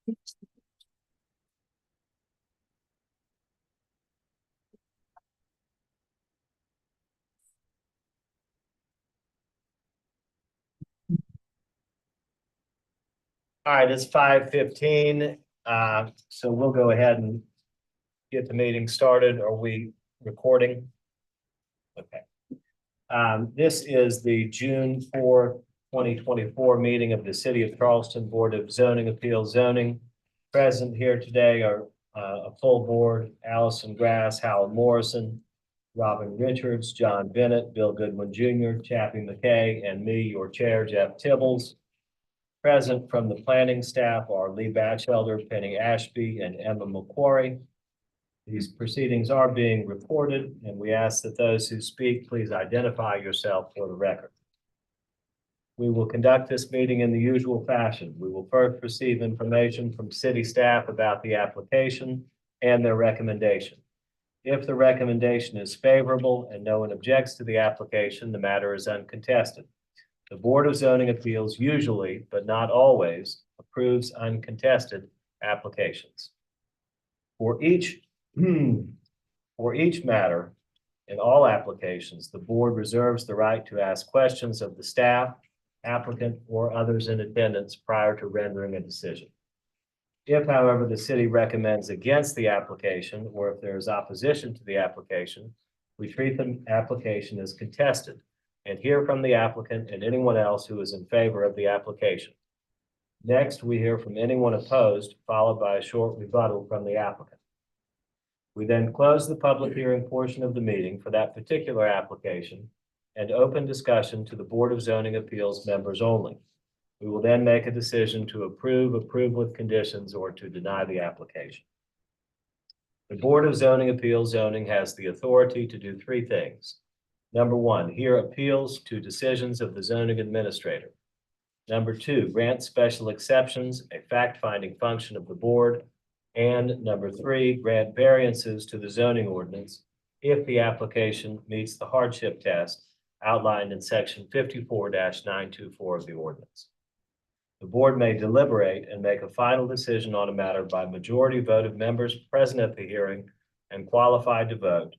All right, it's 5:15. So we'll go ahead and get the meeting started. Are we recording? Okay. This is the June 4th, 2024 meeting of the City of Charleston Board of Zoning Appeals Zoning. Present here today are a full board: Allison Grass, Howard Morrison, Robin Richards, John Bennett, Bill Goodwin Jr., Chappie McKay, and me, your chair, Jeff Tibbles. Present from the planning staff are Lee Batchelder, Penny Ashby, and Emma McQuarrie. These proceedings are being recorded, and we ask that those who speak please identify yourself for the record. We will conduct this meeting in the usual fashion. We will first receive information from city staff about the application and their recommendation. If the recommendation is favorable and no one objects to the application, the matter is uncontested. The Board of Zoning Appeals usually, but not always, approves uncontested applications. For each matter in all applications, the board reserves the right to ask questions of the staff, applicant, or others in attendance prior to rendering a decision. If, however, the city recommends against the application, or if there is opposition to the application, we treat the application as contested and hear from the applicant and anyone else who is in favor of the application. Next, we hear from anyone opposed, followed by a short rebuttal from the applicant. We then close the public hearing portion of the meeting for that particular application and open discussion to the Board of Zoning Appeals members only. We will then make a decision to approve with conditions, or to deny the application. The Board of Zoning Appeals Zoning has the authority to do three things. Number one, hear appeals to decisions of the zoning administrator. Number two, grant special exceptions, a fact-finding function of the board. And number three, grant variances to the zoning ordinance if the application meets the hardship test outlined in section 54-924 of the ordinance. The board may deliberate and make a final decision on a matter by majority vote of members present at the hearing and qualified to vote,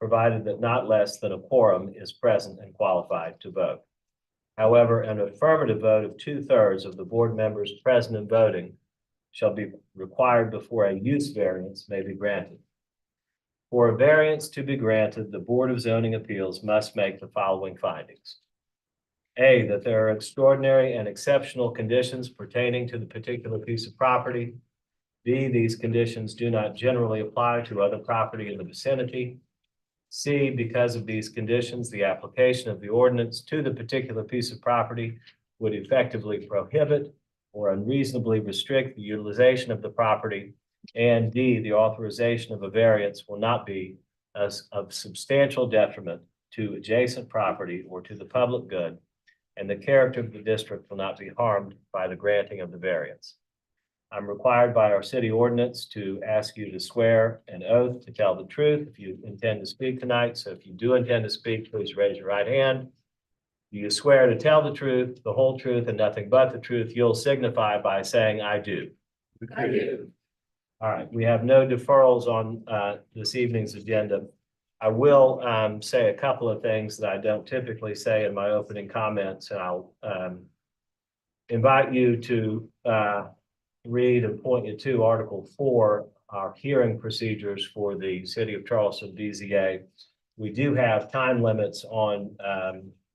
provided that not less than a quorum is present and qualified to vote. However, an affirmative vote of 2/3 of the board members present and voting shall be required before a use variance may be granted. For a variance to be granted, the Board of Zoning Appeals must make the following findings. A, that there are extraordinary and exceptional conditions pertaining to the particular piece of property. B, these conditions do not generally apply to other property in the vicinity. C, because of these conditions, the application of the ordinance to the particular piece of property would effectively prohibit or unreasonably restrict the utilization of the property. And D, the authorization of a variance will not be of substantial detriment to adjacent property or to the public good, and the character of the district will not be harmed by the granting of the variance. I'm required by our city ordinance to ask you to swear an oath to tell the truth if you intend to speak tonight. So if you do intend to speak, please raise your right hand. Do you swear to tell the truth, the whole truth, and nothing but the truth? You'll signify by saying, I do. I do. All right, we have no deferrals on this evening's agenda. I will say a couple of things that I don't typically say in my opening comments, and I'll invite you to read and point you to Article 4, our hearing procedures for the City of Charleston BZA. We do have time limits on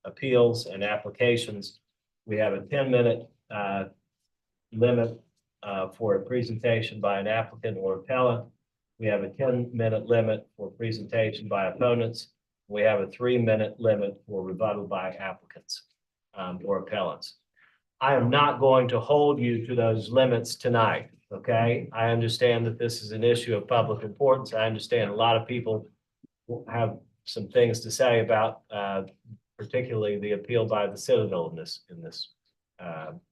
appeals and applications. We have a 10-minute limit for a presentation by an applicant or appellant. We have a 10-minute limit for presentation by opponents. We have a 3-minute limit for rebuttal by applicants or appellants. I am not going to hold you to those limits tonight, okay? I understand that this is an issue of public importance. I understand a lot of people have some things to say about particularly the appeal by the Citadel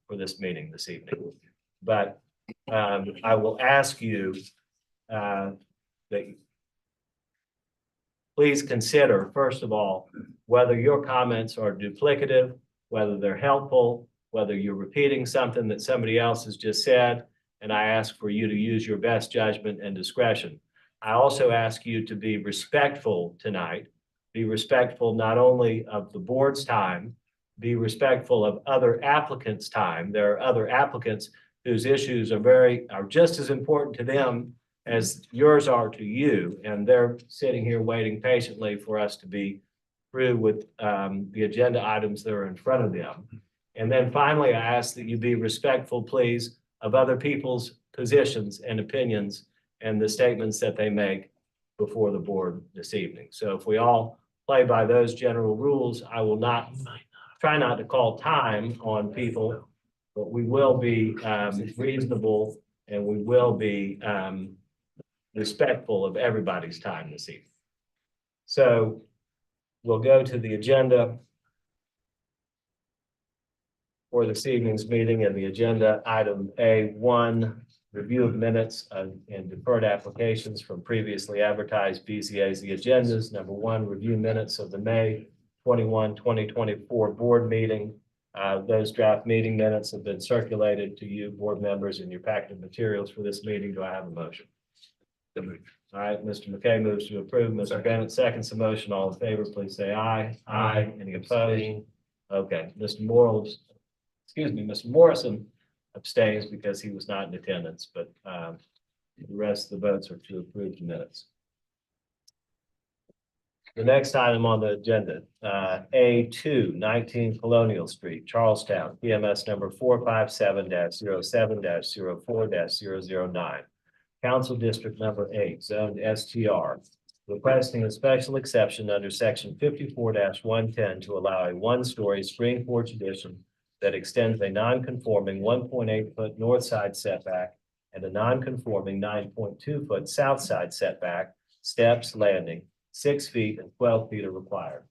for this meeting this evening. But I will ask you that please consider, first of all, whether your comments are duplicative, whether they're helpful, whether you're repeating something that somebody else has just said, and I ask for you to use your best judgment and discretion. I also ask you to be respectful tonight. Be respectful not only of the board's time, be respectful of other applicants' time. There are other applicants whose issues are just as important to them as yours are to you, and they're sitting here waiting patiently for us to be through with the agenda items that are in front of them. And then finally, I ask that you be respectful, please, of other people's positions and opinions and the statements that they make before the board this evening. So if we all play by those general rules, I will try not to call time on people, but we will be reasonable and we will be respectful of everybody's time this evening. So we'll go to the agenda for this evening's meeting, and the agenda item A1, review of minutes and deferred applications from previously advertised BZA-Z agendas. Number 1, review minutes of the May 21, 2024 board meeting. Those draft meeting minutes have been circulated to you, board members, in your packet of materials for this meeting. Do I have a motion? All right, Mr. McKay moves to approve. Mr. Bennett seconds the motion. All in favor, please say aye. Aye. Any opposed? Okay, Mr. Morrison abstains because he was not in attendance, but the rest of the votes are to approve the minutes. The next item on the agenda, A2, 19 Colonial Street, Charlestown, PMS number 457-07-04-009. Council District number 8, zoned STR, requesting a special exception under section 54-110 to allow a one-story screen porch addition that extends a non-conforming 1.8 foot north side setback and a non-conforming 9.2 foot south side setback, steps, landing, 6 feet and 12 feet are required.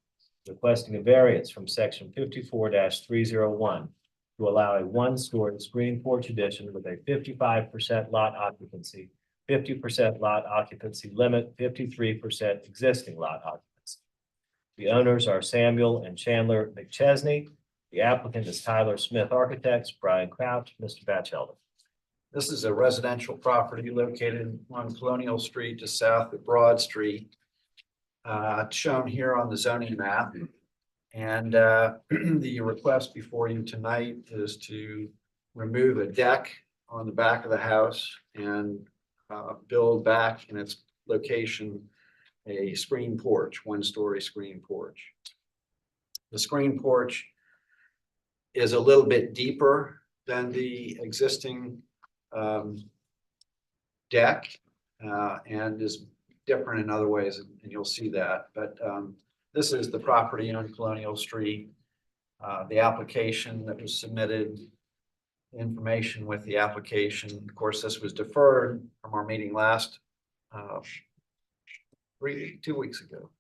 Requesting a variance from section 54-301 to allow a one-story screen porch addition with a 55% lot occupancy, 50% lot occupancy limit, 53% existing lot occupancy. The owners are Samuel and Chandler McChesney. The applicant is Tyler Smith Architects, Brian Crouch, Mr. Batchelder. This is a residential property located on Colonial Street just south of Broad Street. Shown here on the zoning map. And the request before you tonight is to remove a deck on the back of the house and build back in its location a screen porch, one-story screen porch. The screen porch is a little bit deeper than the existing deck and is different in other ways, and you'll see that. But this is the property on Colonial Street. The application that was submitted, information with the application. Of course, this was deferred from our meeting last 2 weeks ago.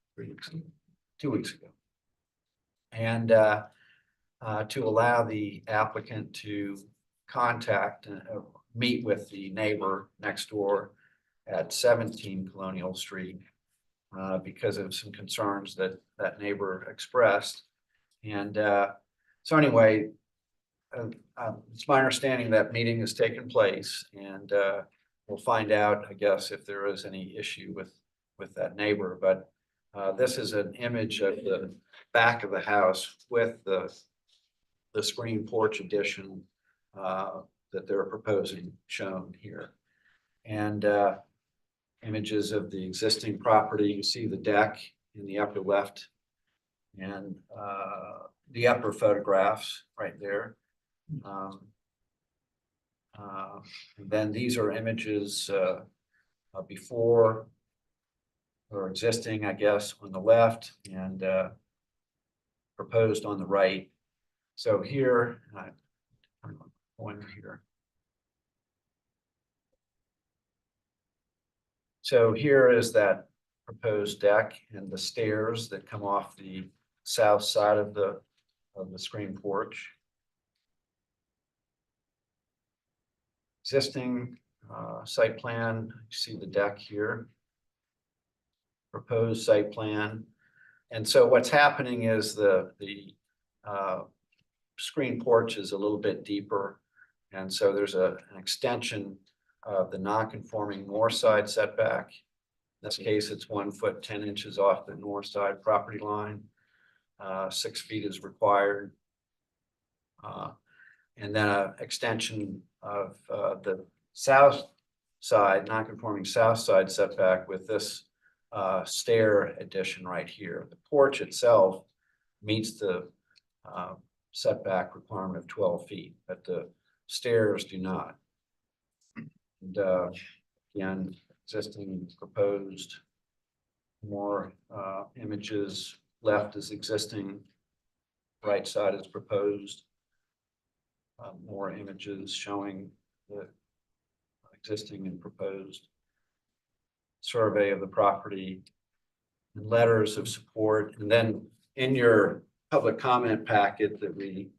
2 weeks ago. And to allow the applicant to contact and meet with the neighbor next door at 17 Colonial Street because of some concerns that that neighbor expressed. And so anyway, it's my understanding that meeting has taken place, and we'll find out, I guess, if there is any issue with that neighbor. But this is an image of the back of the house with the screen porch addition that they're proposing shown here. And images of the existing property. You see the deck in the upper left and the upper photographs right there. And then these are images before or existing, I guess, on the left and proposed on the right. So here, one here. So here is that proposed deck and the stairs that come off the south side of the screen porch. Existing site plan, you see the deck here. Proposed site plan. And so what's happening is the screen porch is a little bit deeper. And so there's an extension of the non-conforming north side setback. In this case, it's 1 foot 10 inches off the north side property line. 6 feet is required. And then an extension of the south side, non-conforming south side setback with this stair addition right here. The porch itself meets the setback requirement of 12 feet, but the stairs do not. And again, existing proposed, more images. Left is existing, right side is proposed. More images showing the existing and proposed survey of the property, and letters of support. And then in your public comment packet that we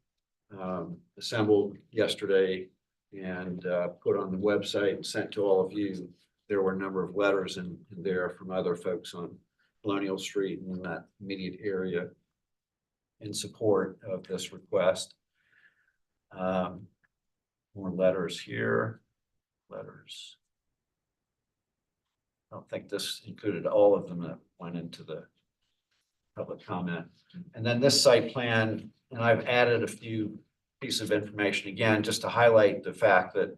assembled yesterday and put on the website and sent to all of you, there were a number of letters in there from other folks on Colonial Street and in that immediate area in support of this request. More letters here, letters. I don't think this included all of them that went into the public comment. And then this site plan, and I've added a few pieces of information again, just to highlight the fact that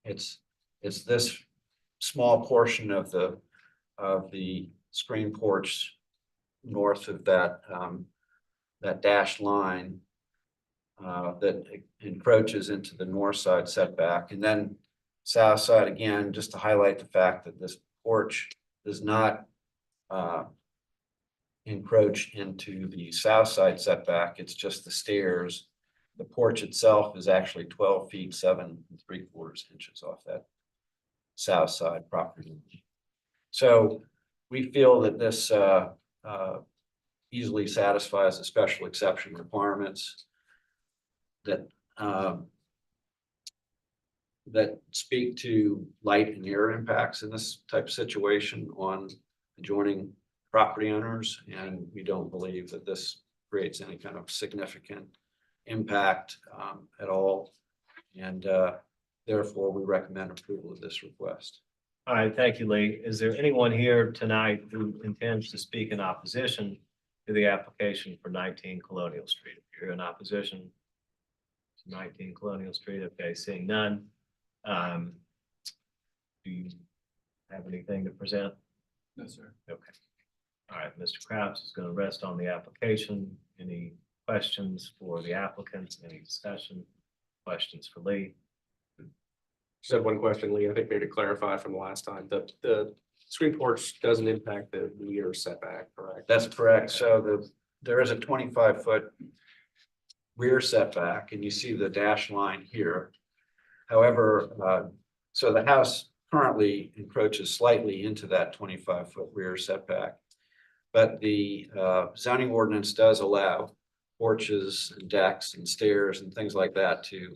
it's this small portion of the screen porch north of that that dashed line that encroaches into the north side setback. And then south side, again, just to highlight the fact that this porch does not encroach into the south side setback. It's just the stairs. The porch itself is actually 12 feet 7 3/4 inches off that south side property line. So we feel that this easily satisfies the special exception requirements that that speak to light and air impacts in this type of situation on adjoining property owners. And we don't believe that this creates any kind of significant impact at all. And therefore, we recommend approval of this request. All right, thank you, Lee. Is there anyone here tonight who intends to speak in opposition to the application for 19 Colonial Street? If you're in opposition to 19 Colonial Street, okay, seeing none. Do you have anything to present? No, sir. Okay. All right, Mr. Crouch is going to rest on the application. Any questions for the applicants? Any discussion? Questions for Lee? Just have one question, Lee. I think maybe to clarify from the last time, the screen porch doesn't impact the rear setback, correct? That's correct. So there is a 25-foot rear setback, and you see the dash line here. However, so the house currently encroaches slightly into that 25-foot rear setback, but the zoning ordinance does allow porches and decks and stairs and things like that to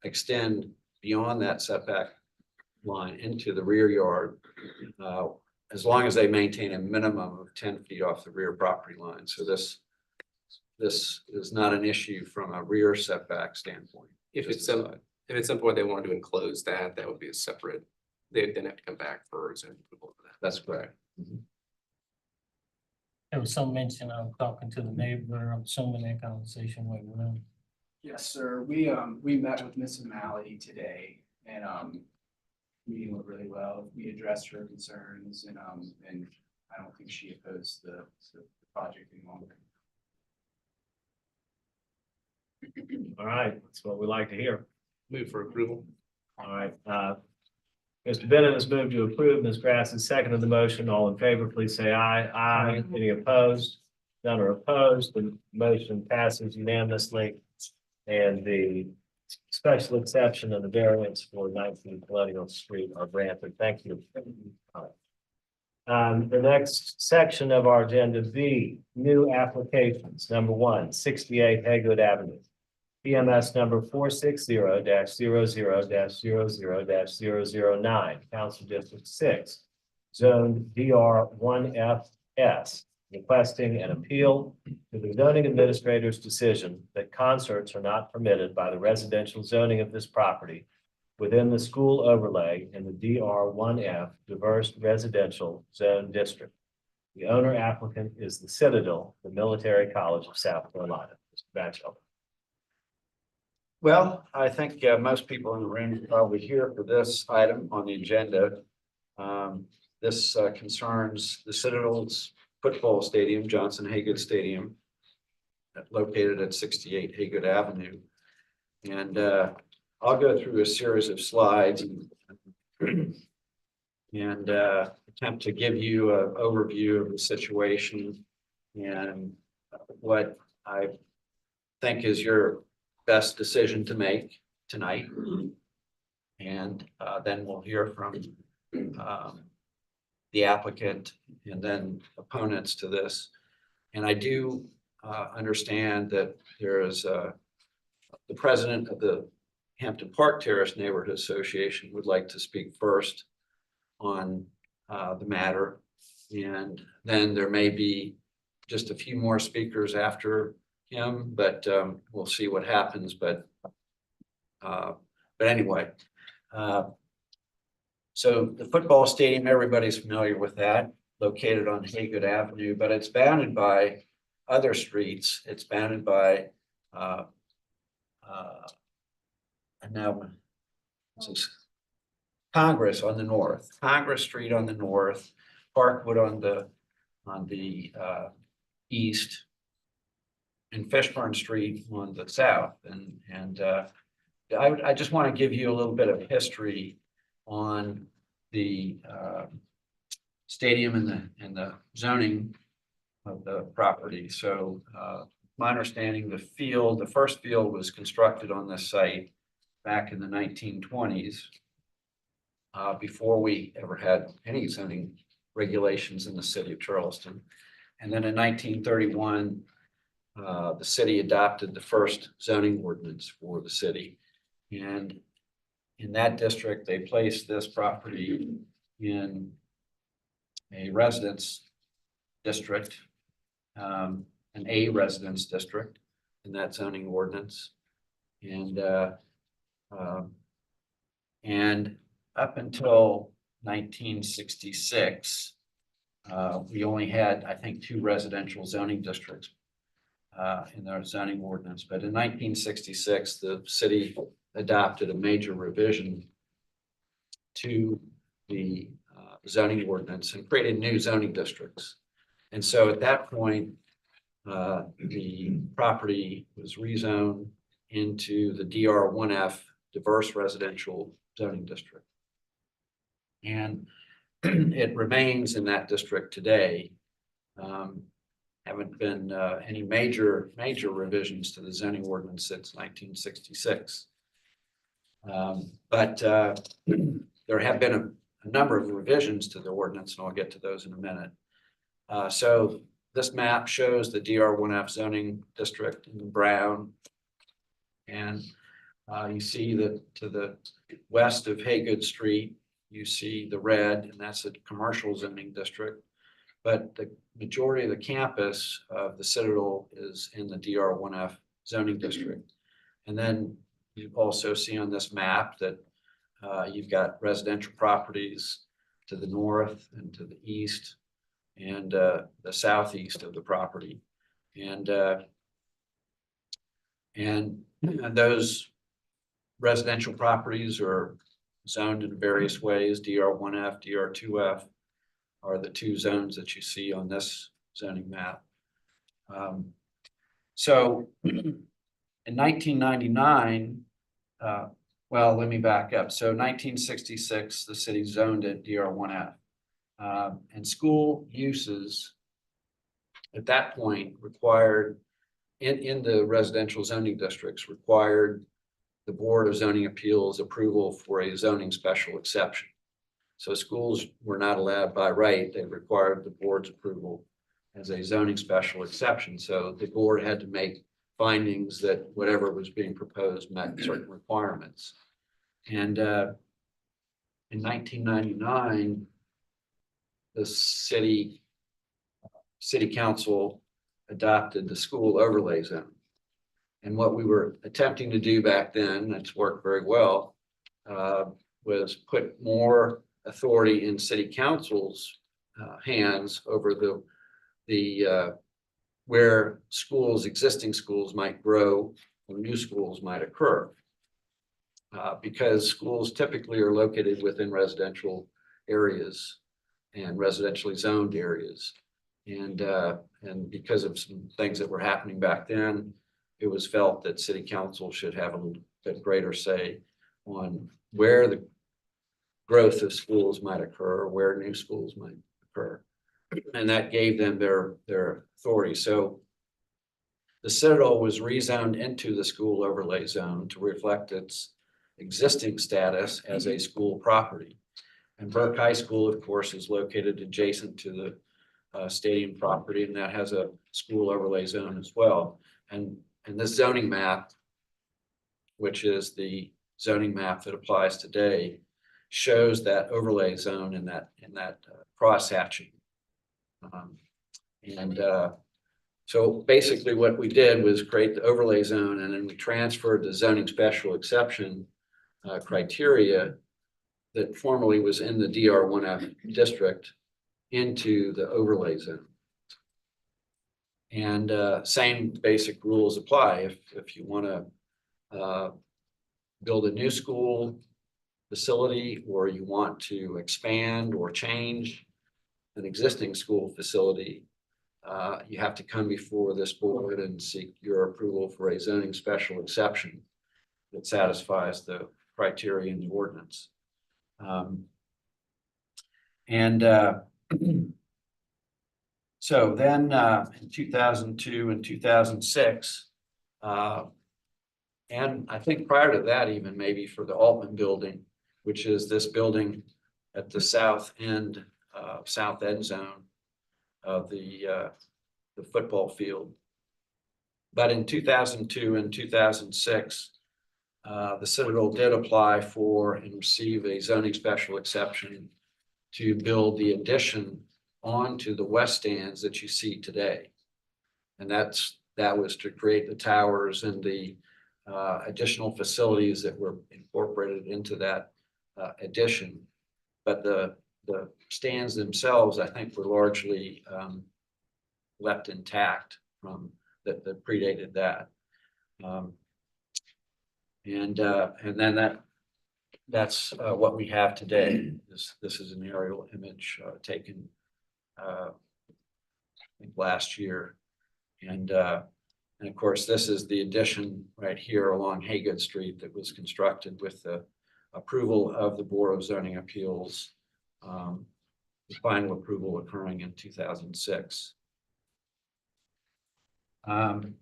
extend beyond that setback line into the rear yard, as long as they maintain a minimum of 10 feet off the rear property line. So this is not an issue from a rear setback standpoint. If at some point they wanted to enclose that, that would be a separate, they'd then have to come back for zoning approval for that. That's correct. There was some mention of talking to the neighbor. I'm assuming that conversation went well. Yes, sir. We met with Miss O'Malley today and meeting went really well. We addressed her concerns and I don't think she opposed the project any longer. All right, that's what we like to hear. Move for approval. All right, Mr. Bennett has moved to approve. Ms. Grass has seconded the motion. All in favor, please say aye. Aye. Any opposed? None are opposed. The motion passes unanimously. And the special exception and the variance for 19 Colonial Street are granted. Thank you. All right. The next section of our agenda, V, new applications. Number 1, 68 Haygood Avenue. PMS number 460-00-00-009, Council District 6, Zone DR1FS, requesting an appeal to the zoning administrator's decision that concerts are not permitted by the residential zoning of this property within the school overlay in the DR1F Diverse Residential Zone District. The owner applicant is the Citadel, the Military College of South Carolina. Mr. Batchelor. Well, I think most people in the room are probably here for this item on the agenda. This concerns the Citadel's football stadium, Johnson Haygood Stadium, located at 68 Haygood Avenue. And I'll go through a series of slides and attempt to give you an overview of the situation and what I think is your best decision to make tonight. And then we'll hear from the applicant and then opponents to this. And I do understand that there is the president of the Hampton Park Terrace Neighborhood Association would like to speak first on the matter. And then there may be just a few more speakers after him, but we'll see what happens. But anyway, so the football stadium, everybody's familiar with that, located on Haygood Avenue, but it's bounded by other streets. It's bounded by and now this is Congress on the north, Congress Street on the north, Parkwood on the east, and Fishburne Street on the south. And I just want to give you a little bit of history on the stadium and the zoning of the property. So my understanding, the first field was constructed on this site back in the 1920s, before we ever had any zoning regulations in the city of Charleston. And then in 1931, the city adopted the first zoning ordinance for the city. And in that district, they placed this property in a residence district, an A residence district in that zoning ordinance. And up until 1966, we only had, I think, 2 residential zoning districts in their zoning ordinance. But in 1966, the city adopted a major revision to the zoning ordinance and created new zoning districts. And so at that point, the property was rezoned into the DR1F Diverse Residential Zoning District. And it remains in that district today. Haven't been any major revisions to the zoning ordinance since 1966. But there have been a number of revisions to the ordinance, and I'll get to those in a minute. So this map shows the DR1F zoning district in brown. And you see that to the west of Haygood Street, you see the red, and that's a commercial zoning district. But the majority of the campus of the Citadel is in the DR1F zoning district. And then you also see on this map that you've got residential properties to the north and to the east and the southeast of the property. And those residential properties are zoned in various ways. DR1F, DR2F are the 2 zones that you see on this zoning map. So in 1999, well, let me back up. So 1966, the city zoned it DR1F. And school uses at that point required, in the residential zoning districts, required the Board of Zoning Appeals approval for a zoning special exception. So schools were not allowed by right, they required the board's approval as a zoning special exception. So the board had to make findings that whatever was being proposed met certain requirements. And in 1999, the city council adopted the school overlay zone. And what we were attempting to do back then, it's worked very well, was put more authority in city council's hands over the where existing schools might grow or new schools might occur. Because schools typically are located within residential areas and residentially zoned areas. And because of some things that were happening back then, it was felt that city council should have a little bit greater say on where the growth of schools might occur, where new schools might occur. And that gave them their authority. So the Citadel was rezoned into the school overlay zone to reflect its existing status as a school property. And Burke High School, of course, is located adjacent to the stadium property, and that has a school overlay zone as well. And this zoning map, which is the zoning map that applies today, shows that overlay zone in that cross hatching. So basically what we did was create the overlay zone, and then we transferred the zoning special exception criteria that formerly was in the DR1F district into the overlay zone. And same basic rules apply. If you want to build a new school facility, or you want to expand or change an existing school facility, you have to come before this board and seek your approval for a zoning special exception that satisfies the criteria in the ordinance. So then in 2002 and 2006, and I think prior to that, even maybe for the Altman building, which is this building at the south end zone of the football field. But in 2002 and 2006, the Citadel did apply for and receive a zoning special exception to build the addition onto the west stands that you see today. And that was to create the towers and the additional facilities that were incorporated into that addition. But the stands themselves, I think, were largely left intact from that predated that. And then that's what we have today. This is an aerial image taken I think last year. And of course, this is the addition right here along Haygood Street that was constructed with the approval of the Board of Zoning Appeals, the final approval occurring in 2006. And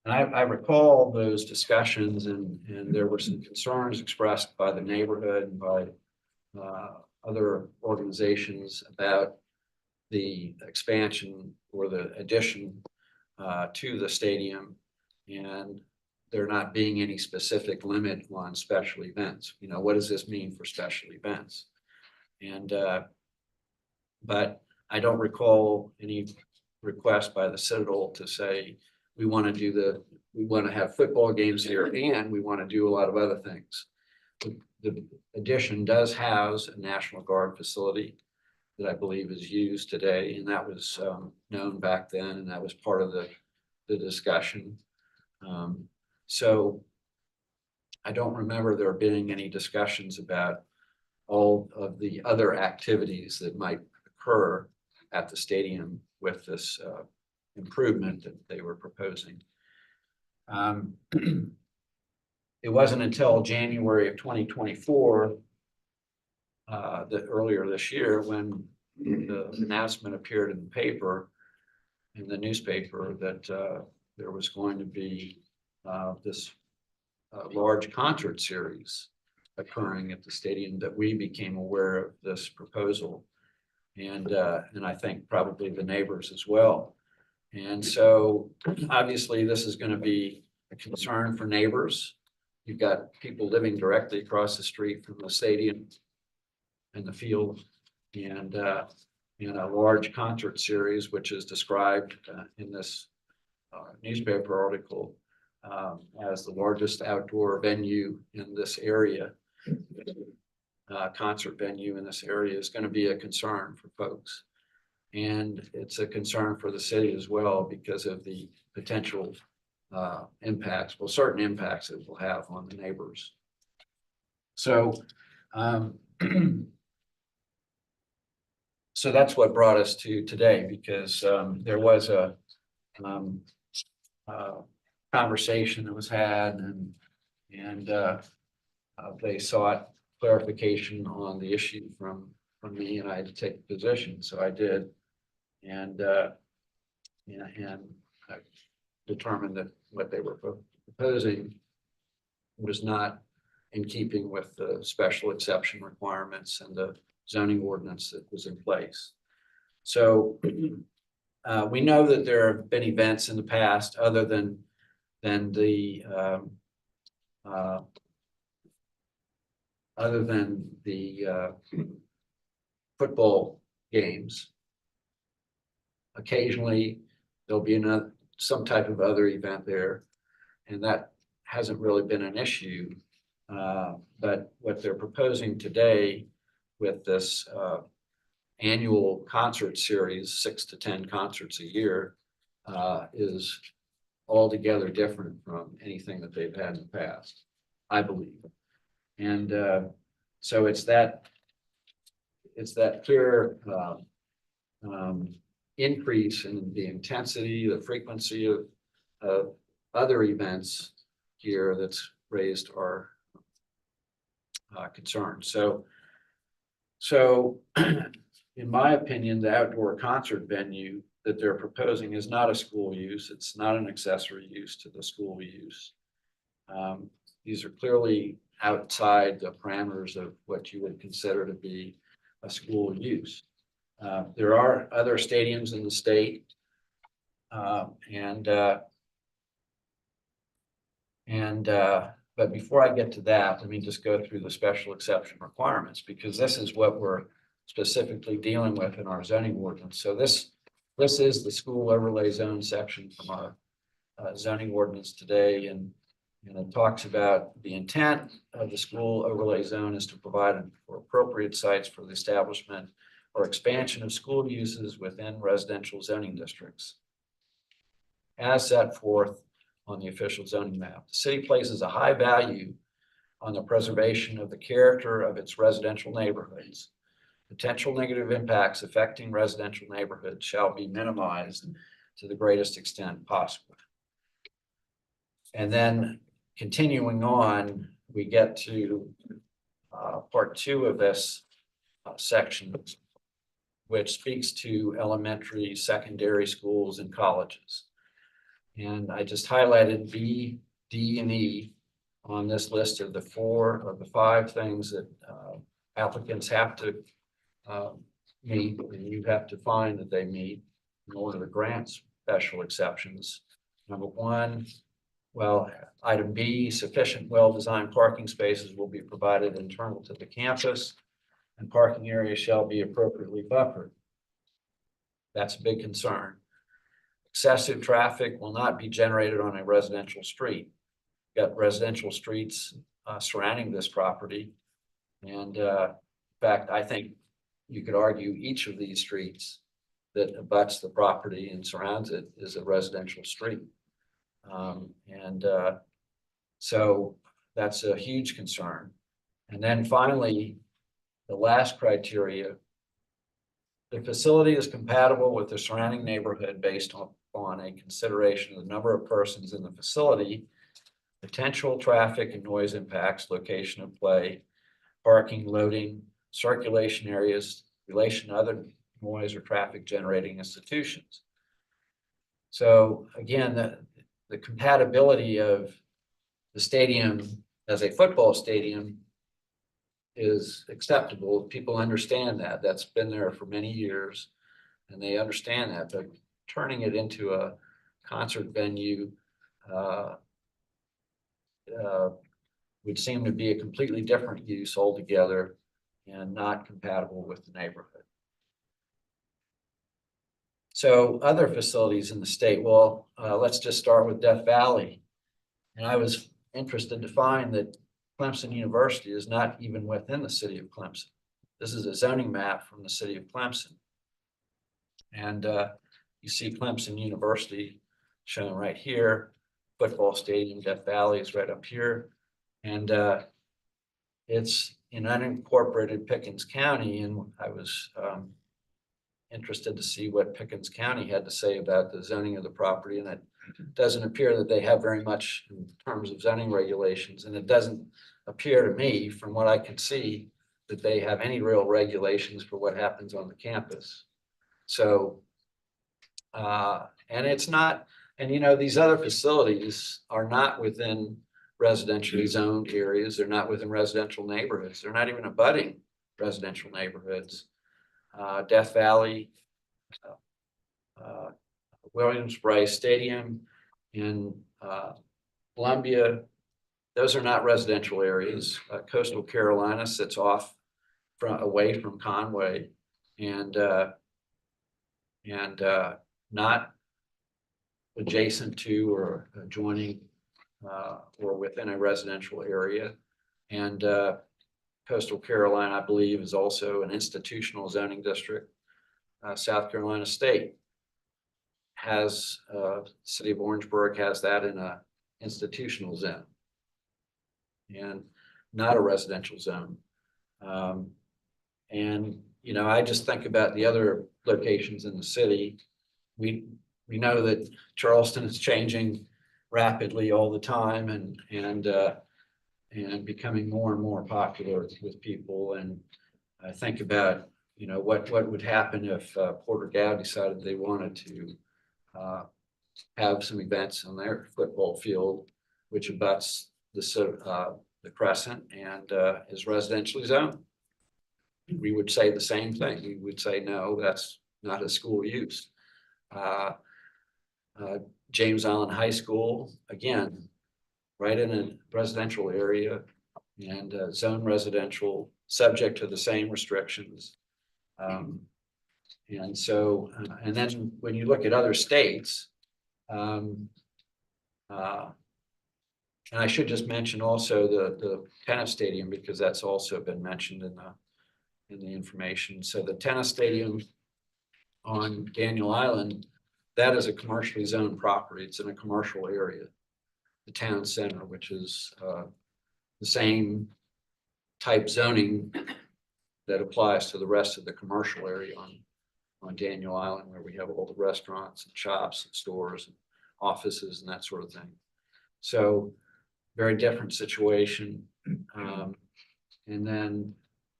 I recall those discussions, and there were some concerns expressed by the neighborhood and by other organizations about the expansion or the addition to the stadium, and there not being any specific limit on special events. You know, what does this mean for special events? And but I don't recall any request by the Citadel to say we want to have football games here and we want to do a lot of other things. The addition does house a National Guard facility that I believe is used today, and that was known back then, and that was part of the discussion. So I don't remember there being any discussions about all of the other activities that might occur at the stadium with this improvement that they were proposing. It wasn't until January of 2024, that earlier this year, when the announcement appeared in the paper, in the newspaper, that there was going to be this large concert series occurring at the stadium, that we became aware of this proposal, and I think probably the neighbors as well. And so obviously this is going to be a concern for neighbors. You've got people living directly across the street from the stadium and the field, and a large concert series, which is described in this newspaper article, as the largest outdoor venue in this area. Concert venue in this area is going to be a concern for folks. And it's a concern for the city as well because of the potential impacts, well, certain impacts it will have on the neighbors. So, so that's what brought us to today, because there was a conversation that was had, and they sought clarification on the issue from me, and I had to take a position, so I did, and I determined that what they were proposing was not in keeping with the special exception requirements and the zoning ordinance that was in place. So we know that there have been events in the past other than the football games. Occasionally, there'll be some type of other event there, and that hasn't really been an issue. But what they're proposing today with this annual concert series, 6 to 10 concerts a year, is altogether different from anything that they've had in the past, I believe. And so it's that clear increase in the intensity, the frequency of other events here that's raised our concern. So in my opinion, the outdoor concert venue that they're proposing is not a school use. It's not an accessory use to the school use. These are clearly outside the parameters of what you would consider to be a school use. There are other stadiums in the state, but before I get to that, let me just go through the special exception requirements, because this is what we're specifically dealing with in our zoning ordinance. So this is the school overlay zone section from our zoning ordinance today, and it talks about the intent of the school overlay zone is to provide for appropriate sites for the establishment or expansion of school uses within residential zoning districts, as set forth on the official zoning map. The city places a high value on the preservation of the character of its residential neighborhoods. Potential negative impacts affecting residential neighborhoods shall be minimized to the greatest extent possible. And then continuing on, we get to part 2 of this section, which speaks to elementary, secondary schools and colleges. And I just highlighted B, D, and E on this list of the 4 or the 5 things that applicants have to meet, and you have to find that they meet in order to grant special exceptions. Number 1, well, item B, sufficient well-designed parking spaces will be provided internal to the campus, and parking areas shall be appropriately buffered. That's a big concern. Excessive traffic will not be generated on a residential street. You've got residential streets surrounding this property. And in fact, I think you could argue each of these streets that abuts the property and surrounds it is a residential street. So that's a huge concern. And then finally, the last criteria, the facility is compatible with the surrounding neighborhood based on a consideration of the number of persons in the facility, potential traffic and noise impacts, location of play, parking, loading, circulation areas, relation to other noise or traffic generating institutions. So again, the compatibility of the stadium as a football stadium is acceptable. People understand that. That's been there for many years, and they understand that. But turning it into a concert venue would seem to be a completely different use altogether and not compatible with the neighborhood. So other facilities in the state, well, let's just start with Death Valley. And I was interested to find that Clemson University is not even within the city of Clemson. This is a zoning map from the city of Clemson. And you see Clemson University shown right here, football stadium, Death Valley is right up here. And it's in unincorporated Pickens County, and I was interested to see what Pickens County had to say about the zoning of the property, and it doesn't appear that they have very much in terms of zoning regulations, and it doesn't appear to me, from what I can see, that they have any real regulations for what happens on the campus. So, and it's not, and you know, these other facilities are not within residentially zoned areas. They're not within residential neighborhoods. They're not even abutting residential neighborhoods. Death Valley, Williams-Brice Stadium in Columbia, those are not residential areas. Coastal Carolina sits off away from Conway and not adjacent to or adjoining or within a residential area. And Coastal Carolina, I believe, is also an institutional zoning district. South Carolina State has, city of Orangeburg has that in a institutional zone and not a residential zone. And, you know, I just think about the other locations in the city. We know that Charleston is changing rapidly all the time and becoming more and more popular with people. And I think about, you know, what would happen if Porter Gow decided they wanted to have some events on their football field, which abuts the Crescent and is residentially zoned. We would say the same thing. We would say, no, that's not a school use. James Island High School, again, right in a residential area and zone residential, subject to the same restrictions. And so, and then when you look at other states, and I should just mention also the tennis stadium, because that's also been mentioned in the information. So the tennis stadium on Daniel Island, that is a commercially zoned property. It's in a commercial area. The town center, which is the same type zoning that applies to the rest of the commercial area on Daniel Island, where we have all the restaurants and shops and stores and offices and that sort of thing. So very different situation. And then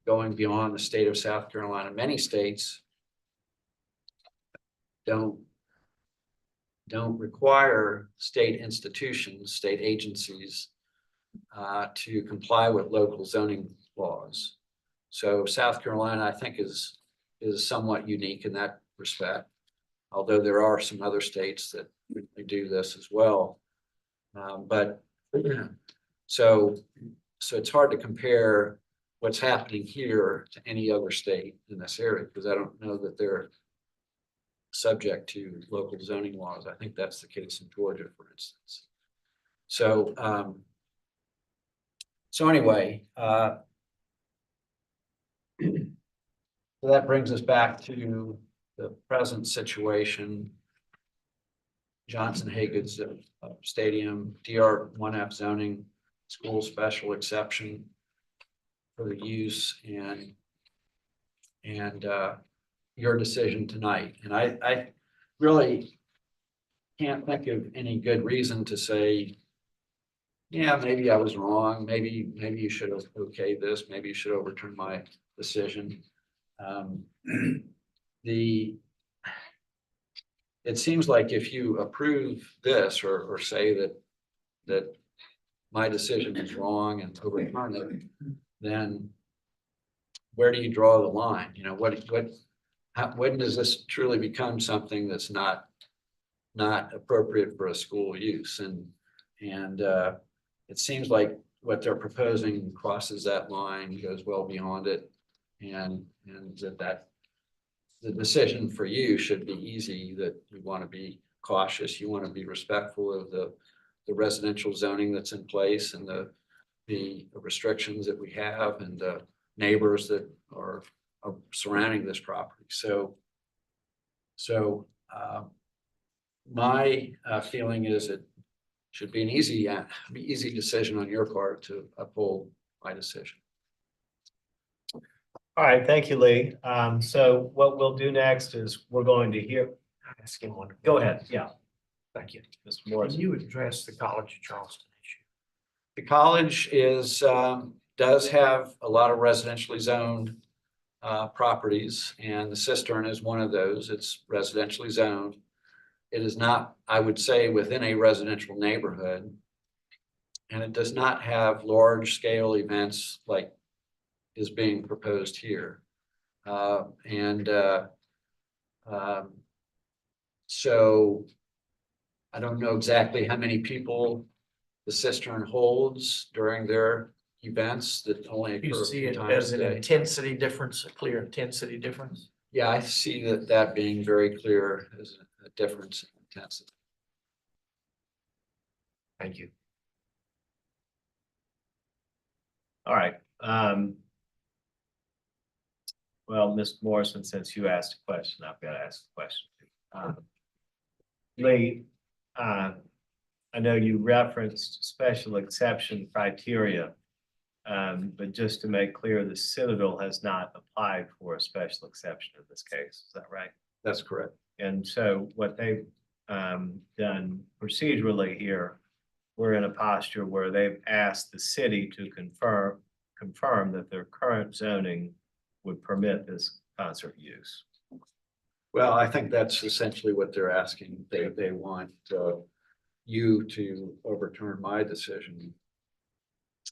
going beyond the state of South Carolina, many states don't require state institutions, state agencies to comply with local zoning laws. So South Carolina, I think, is somewhat unique in that respect, although there are some other states that do this as well. But so it's hard to compare what's happening here to any other state in this area, because I don't know that they're subject to local zoning laws. I think that's the case in Georgia, for instance. So, so anyway, so that brings us back to the present situation. Johnson Haygood's Stadium, DR1F zoning, school special exception for the use, and your decision tonight. And I really can't think of any good reason to say, yeah, maybe I was wrong. Maybe you should have okayed this. Maybe you should overturn my decision. It seems like if you approve this or say that my decision is wrong and overturn it, then where do you draw the line? You know, when does this truly become something that's not appropriate for a school use? And it seems like what they're proposing crosses that line, goes well beyond it, and that the decision for you should be easy, that you want to be cautious, you want to be respectful of the the residential zoning that's in place and the restrictions that we have and the neighbors that are surrounding this property. So my feeling is it should be an easy decision on your part to uphold my decision. All right, thank you, Lee. So what we'll do next is we're going to hear, go ahead, yeah. Thank you, Mr. Morris. Can you address the College of Charleston issue? The college does have a lot of residentially zoned properties, and the Cistern is one of those. It's residentially zoned. It is not, I would say, within a residential neighborhood. And it does not have large scale events like is being proposed here. So I don't know exactly how many people the Cistern holds during their events that only occur You a see few it times as a an day. intensity difference, a clear intensity difference? Yeah, I see that being very clear as a difference in intensity. Thank you. All right. Well, Mr. Morrison, since you asked a question, I've got to ask a question. Lee, I know you referenced special exception criteria, but just to make clear, the Citadel has not applied for a special exception in this case. Is that right? That's correct. And so what they've done procedurally here, we're in a posture where they've asked the city to confirm that their current zoning would permit this concert use. Well, I think that's essentially what they're asking. They want you to overturn my decision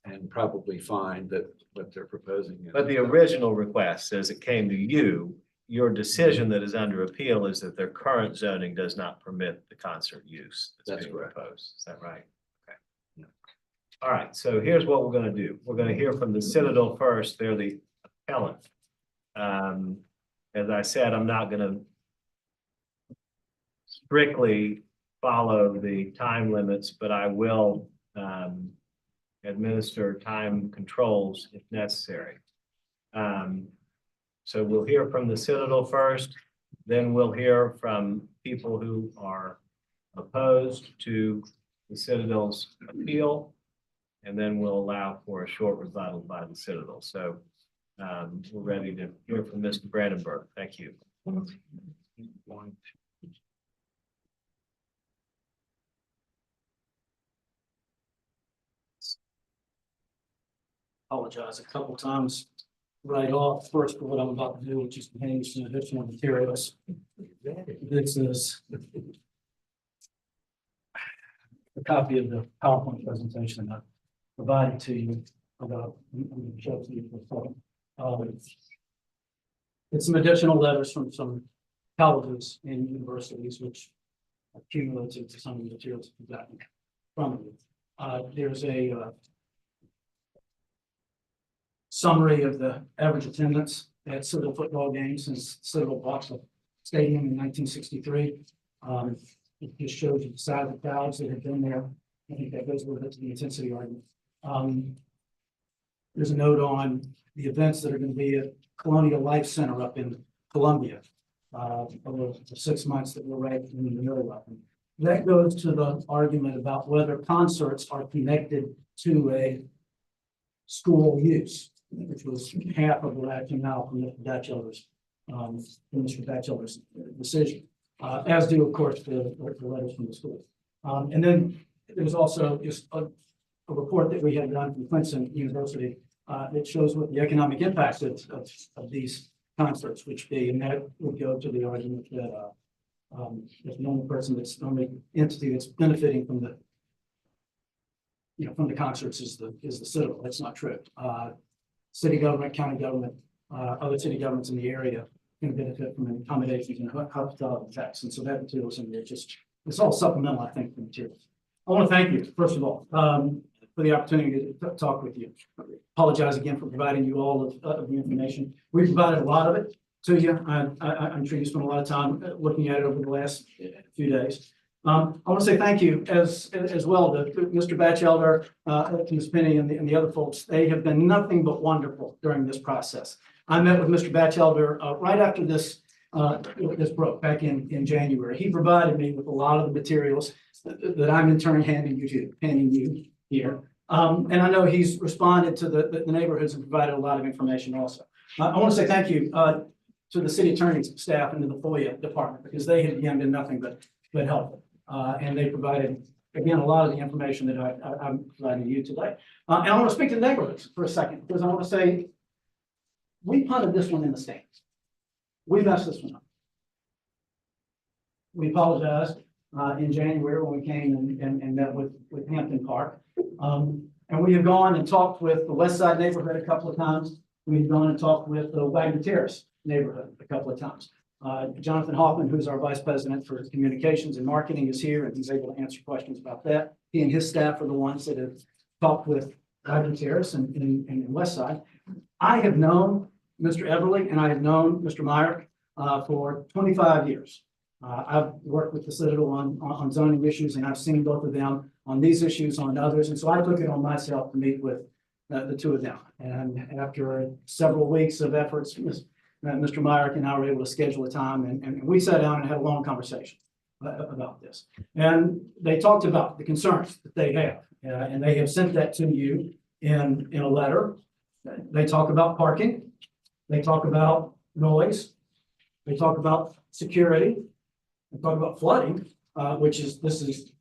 and probably find that what they're proposing is. But the original request says it came to you. Your decision that is under appeal is that their current zoning does not permit the concert use that's That's being correct. proposed. Is that right? Okay. Yeah. All right, so here's what we're gonna do. We're gonna hear from the Citadel first. They're the appellant. As I said, I'm not gonna strictly follow the time limits, but I will administer time controls if necessary. So we'll hear from the Citadel first, then we'll hear from people who are opposed to the Citadel's appeal, and then we'll allow for a short rebuttal by the Citadel. So we're ready to hear from Mr. Brandenburg. Thank you. Apologize a couple times right off. First, for what I'm about to do, which is contain some additional materials. This is a copy of the PowerPoint presentation I provided to you about. I'm going to show it to you for a second. It's some additional letters from some colleges and universities, which accumulated to some of the materials we've gotten from you. There's a summary of the average attendance at Citadel football games since Citadel bought the stadium in 1963. It just shows you the size of crowds that have been there. I think that goes a little bit to the intensity argument. There's a note on the events that are going to be at Colonial Life Center up in Columbia over the 6 months that we're right in the middle of them. That goes to the argument about whether concerts are connected to a school use, which was half of the rationale from Mr. Batchelder's decision, as do, of course, the letters from the school. And then there was also just a report that we had done from Clemson University that shows what the economic impacts of these concerts would be, and that would go to the argument that the only person that's the only entity that's benefiting from the from the concerts is the Citadel. That's not true. City government, county government, other city governments in the area can benefit from accommodations and hospitality tax. And so that material is in there. It's all supplemental, I think, for materials. I want to thank you, first of all, for the opportunity to talk with you. Apologize again for providing you all of the information. We provided a lot of it to you. I'm sure you spent a lot of time looking at it over the last few days. I want to say thank you as well to Mr. Batchelder, to Ms. Penny and the other folks. They have been nothing but wonderful during this process. I met with Mr. Batchelder right after this broke back in January. He provided me with a lot of the materials that I'm in turn handing you here. And I know he's responded to the neighborhoods and provided a lot of information also. I want to say thank you to the city attorney's staff and to the FOIA department, because they have again been nothing but helpful. And they provided, again, a lot of the information that I'm providing you today. And I want to speak to the neighborhoods for a second, because I want to say, we punted this one in the stands. We messed this one up. We apologized in January when we came and met with Hampton Park. And we have gone and talked with the West Side neighborhood a couple of times. We've gone and talked with the Wagner Terrace neighborhood a couple of times. Jonathan Hoffman, who's our vice president for communications and marketing, is here, and he's able to answer questions about that. He and his staff are the ones that have talked with Wagner Terrace and West Side. I have known Mr. Everly and I have known Mr. Meyer for 25 years. I've worked with the Citadel on zoning issues, and I've seen both of them on these issues, on others, and so I took it on myself to meet with the two of them. And after several weeks of efforts, Mr. Meyer and I were able to schedule a time, and we sat down and had a long conversation about this. And they talked about the concerns that they have, and they have sent that to you in a letter. They talk about parking. They talk about noise. They talk about security. They talk about flooding, this is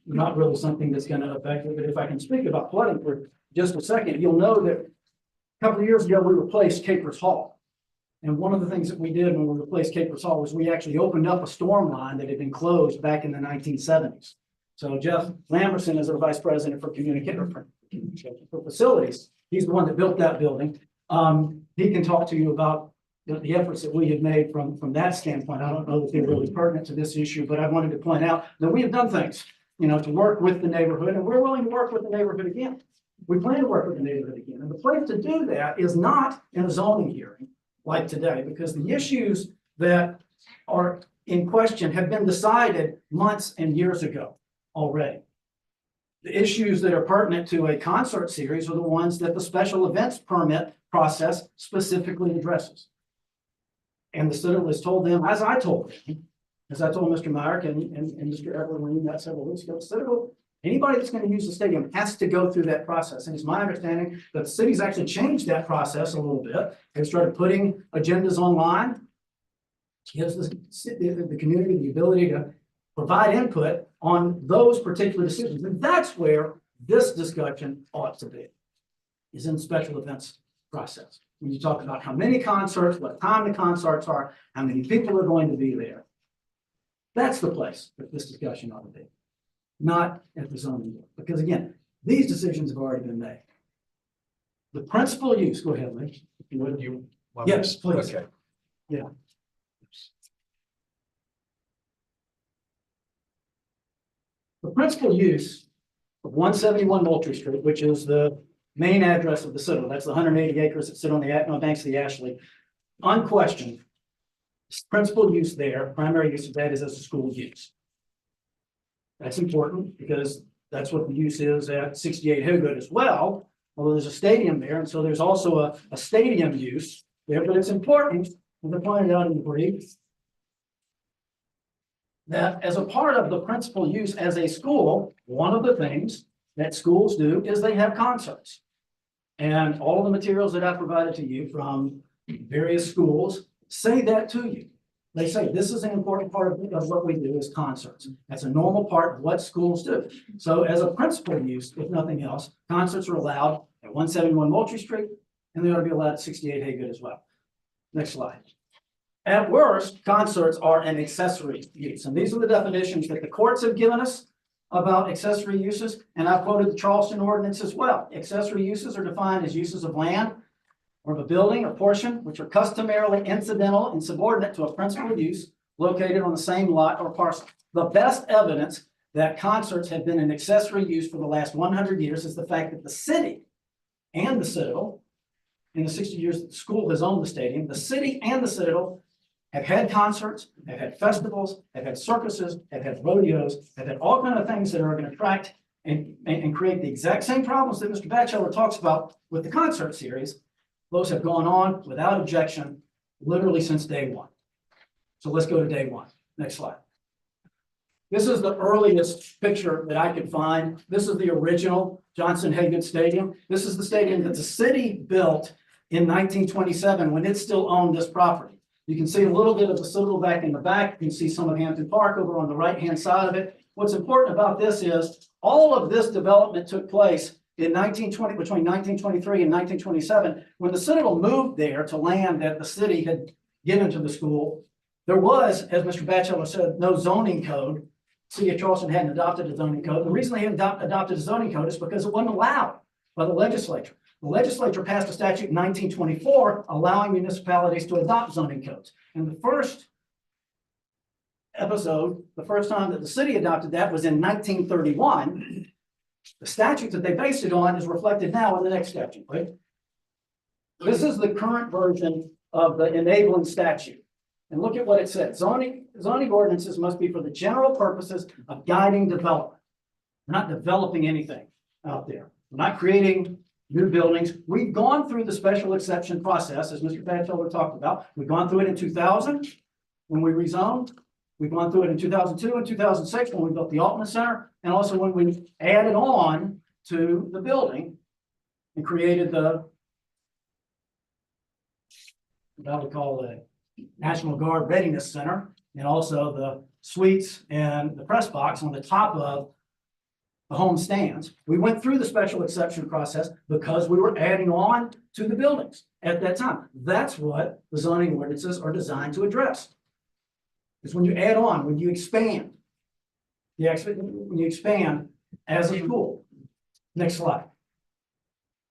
not really something that's going to affect it. But if I can speak about flooding for just a second, you'll know that a couple of years ago, we replaced Capers Hall. And one of the things that we did when we replaced Capers Hall was we actually opened up a storm line that had been closed back in the 1970s. So Jeff Lamberson is our vice president for for facilities. He's the one that built that building. He can talk to you about the efforts that we have made from that standpoint. I don't know that they're really pertinent to this issue, but I wanted to point out that we have done things, to work with the neighborhood, and we're willing to work with the neighborhood again. We plan to work with the neighborhood again. And the place to do that is not in a zoning hearing like today, because the issues that are in question have been decided months and years ago already. The issues that are pertinent to a concert series are the ones that the special events permit process specifically addresses. And the Citadel has told them, as I told Mr. Myrick and Mr. Everly that several weeks ago, the Citadel, anybody that's going to use the stadium has to go through that process. And it's my understanding that the city's actually changed that process a little bit. They've started putting agendas online. Gives the community the ability to provide input on those particular decisions. And that's where this discussion ought to be, is in the special events process. When you talk about how many concerts, what time the concerts are, how many people are going to be there. That's the place that this discussion ought to be, not at the zoning board. Because again, these decisions have already been made. The principal use, go ahead, Lee. Would you? Yes, please. Okay. Yeah. The principal use of 171 Moultrie Street, which is the main address of the Citadel, that's the 180 acres that sit on the banks of the Ashley, unquestioned. Principal use there, primary use of that is as a school use. That's important because that's what the use is at 68 Hillgood as well, although there's a stadium there, and so there's also a stadium use there, but it's important, as I pointed out in the brief, that as a part of the principal use as a school, one of the things that schools do is they have concerts. And all of the materials that I provided to you from various schools say that to you. They say this is an important part of what we do is concerts. That's a normal part of what schools do. So as a principal use, if nothing else, concerts are allowed at 171 Moultrie Street, and they ought to be allowed at 68 Haygood as well. Next slide. At worst, concerts are an accessory use. And these are the definitions that the courts have given us about accessory uses. And I've quoted the Charleston ordinance as well. Accessory uses are defined as uses of land or of a building or portion, which are customarily incidental and subordinate to a principal use located on the same lot or parcel. The best evidence that concerts have been an accessory use for the last 100 years is the fact that the city and the Citadel, in the 60 years that the school has owned the stadium, the city and the Citadel have had concerts, have had festivals, have had circuses, have had rodeos, have had all kinds of things that are going to attract and create the exact same problems that Mr. Batchelor talks about with the concert series. Those have gone on without objection, literally since day one. So let's go to day one. Next slide. This is the earliest picture that I could find. This is the original Johnson Haygood Stadium. This is the stadium that the city built in 1927 when it still owned this property. You can see a little bit of the Citadel back in the back. You can see some of Hampton Park over on the right-hand side of it. What's important about this is all of this development took place in 1920, between 1923 and 1927, when the Citadel moved there to land that the city had given to the school. There was, as Mr. Batchelor said, no zoning code. City of Charleston hadn't adopted a zoning code. The reason they hadn't adopted a zoning code is because it wasn't allowed by the legislature. The legislature passed a statute in 1924 allowing municipalities to adopt zoning codes. And the first episode, the first time that the city adopted that was in 1931. The statute that they based it on is reflected now in the next statute, right? This is the current version of the enabling statute. And look at what it says. Zoning ordinances must be for the general purposes of guiding development. We're not developing anything out there. We're not creating new buildings. We've gone through the special exception process, as Mr. Batchelor talked about. We've gone through it in 2000 when we rezoned. We've gone through it in 2002 and 2006 when we built the Altman Center, and also when we added on to the building and created the, what I would call the National Guard Readiness Center, and also the suites and the press box on the top of the home stands. We went through the special exception process because we were adding on to the buildings at that time. That's what the zoning ordinances are designed to address. Is when you add on, when you expand. When you expand as a school. Next slide.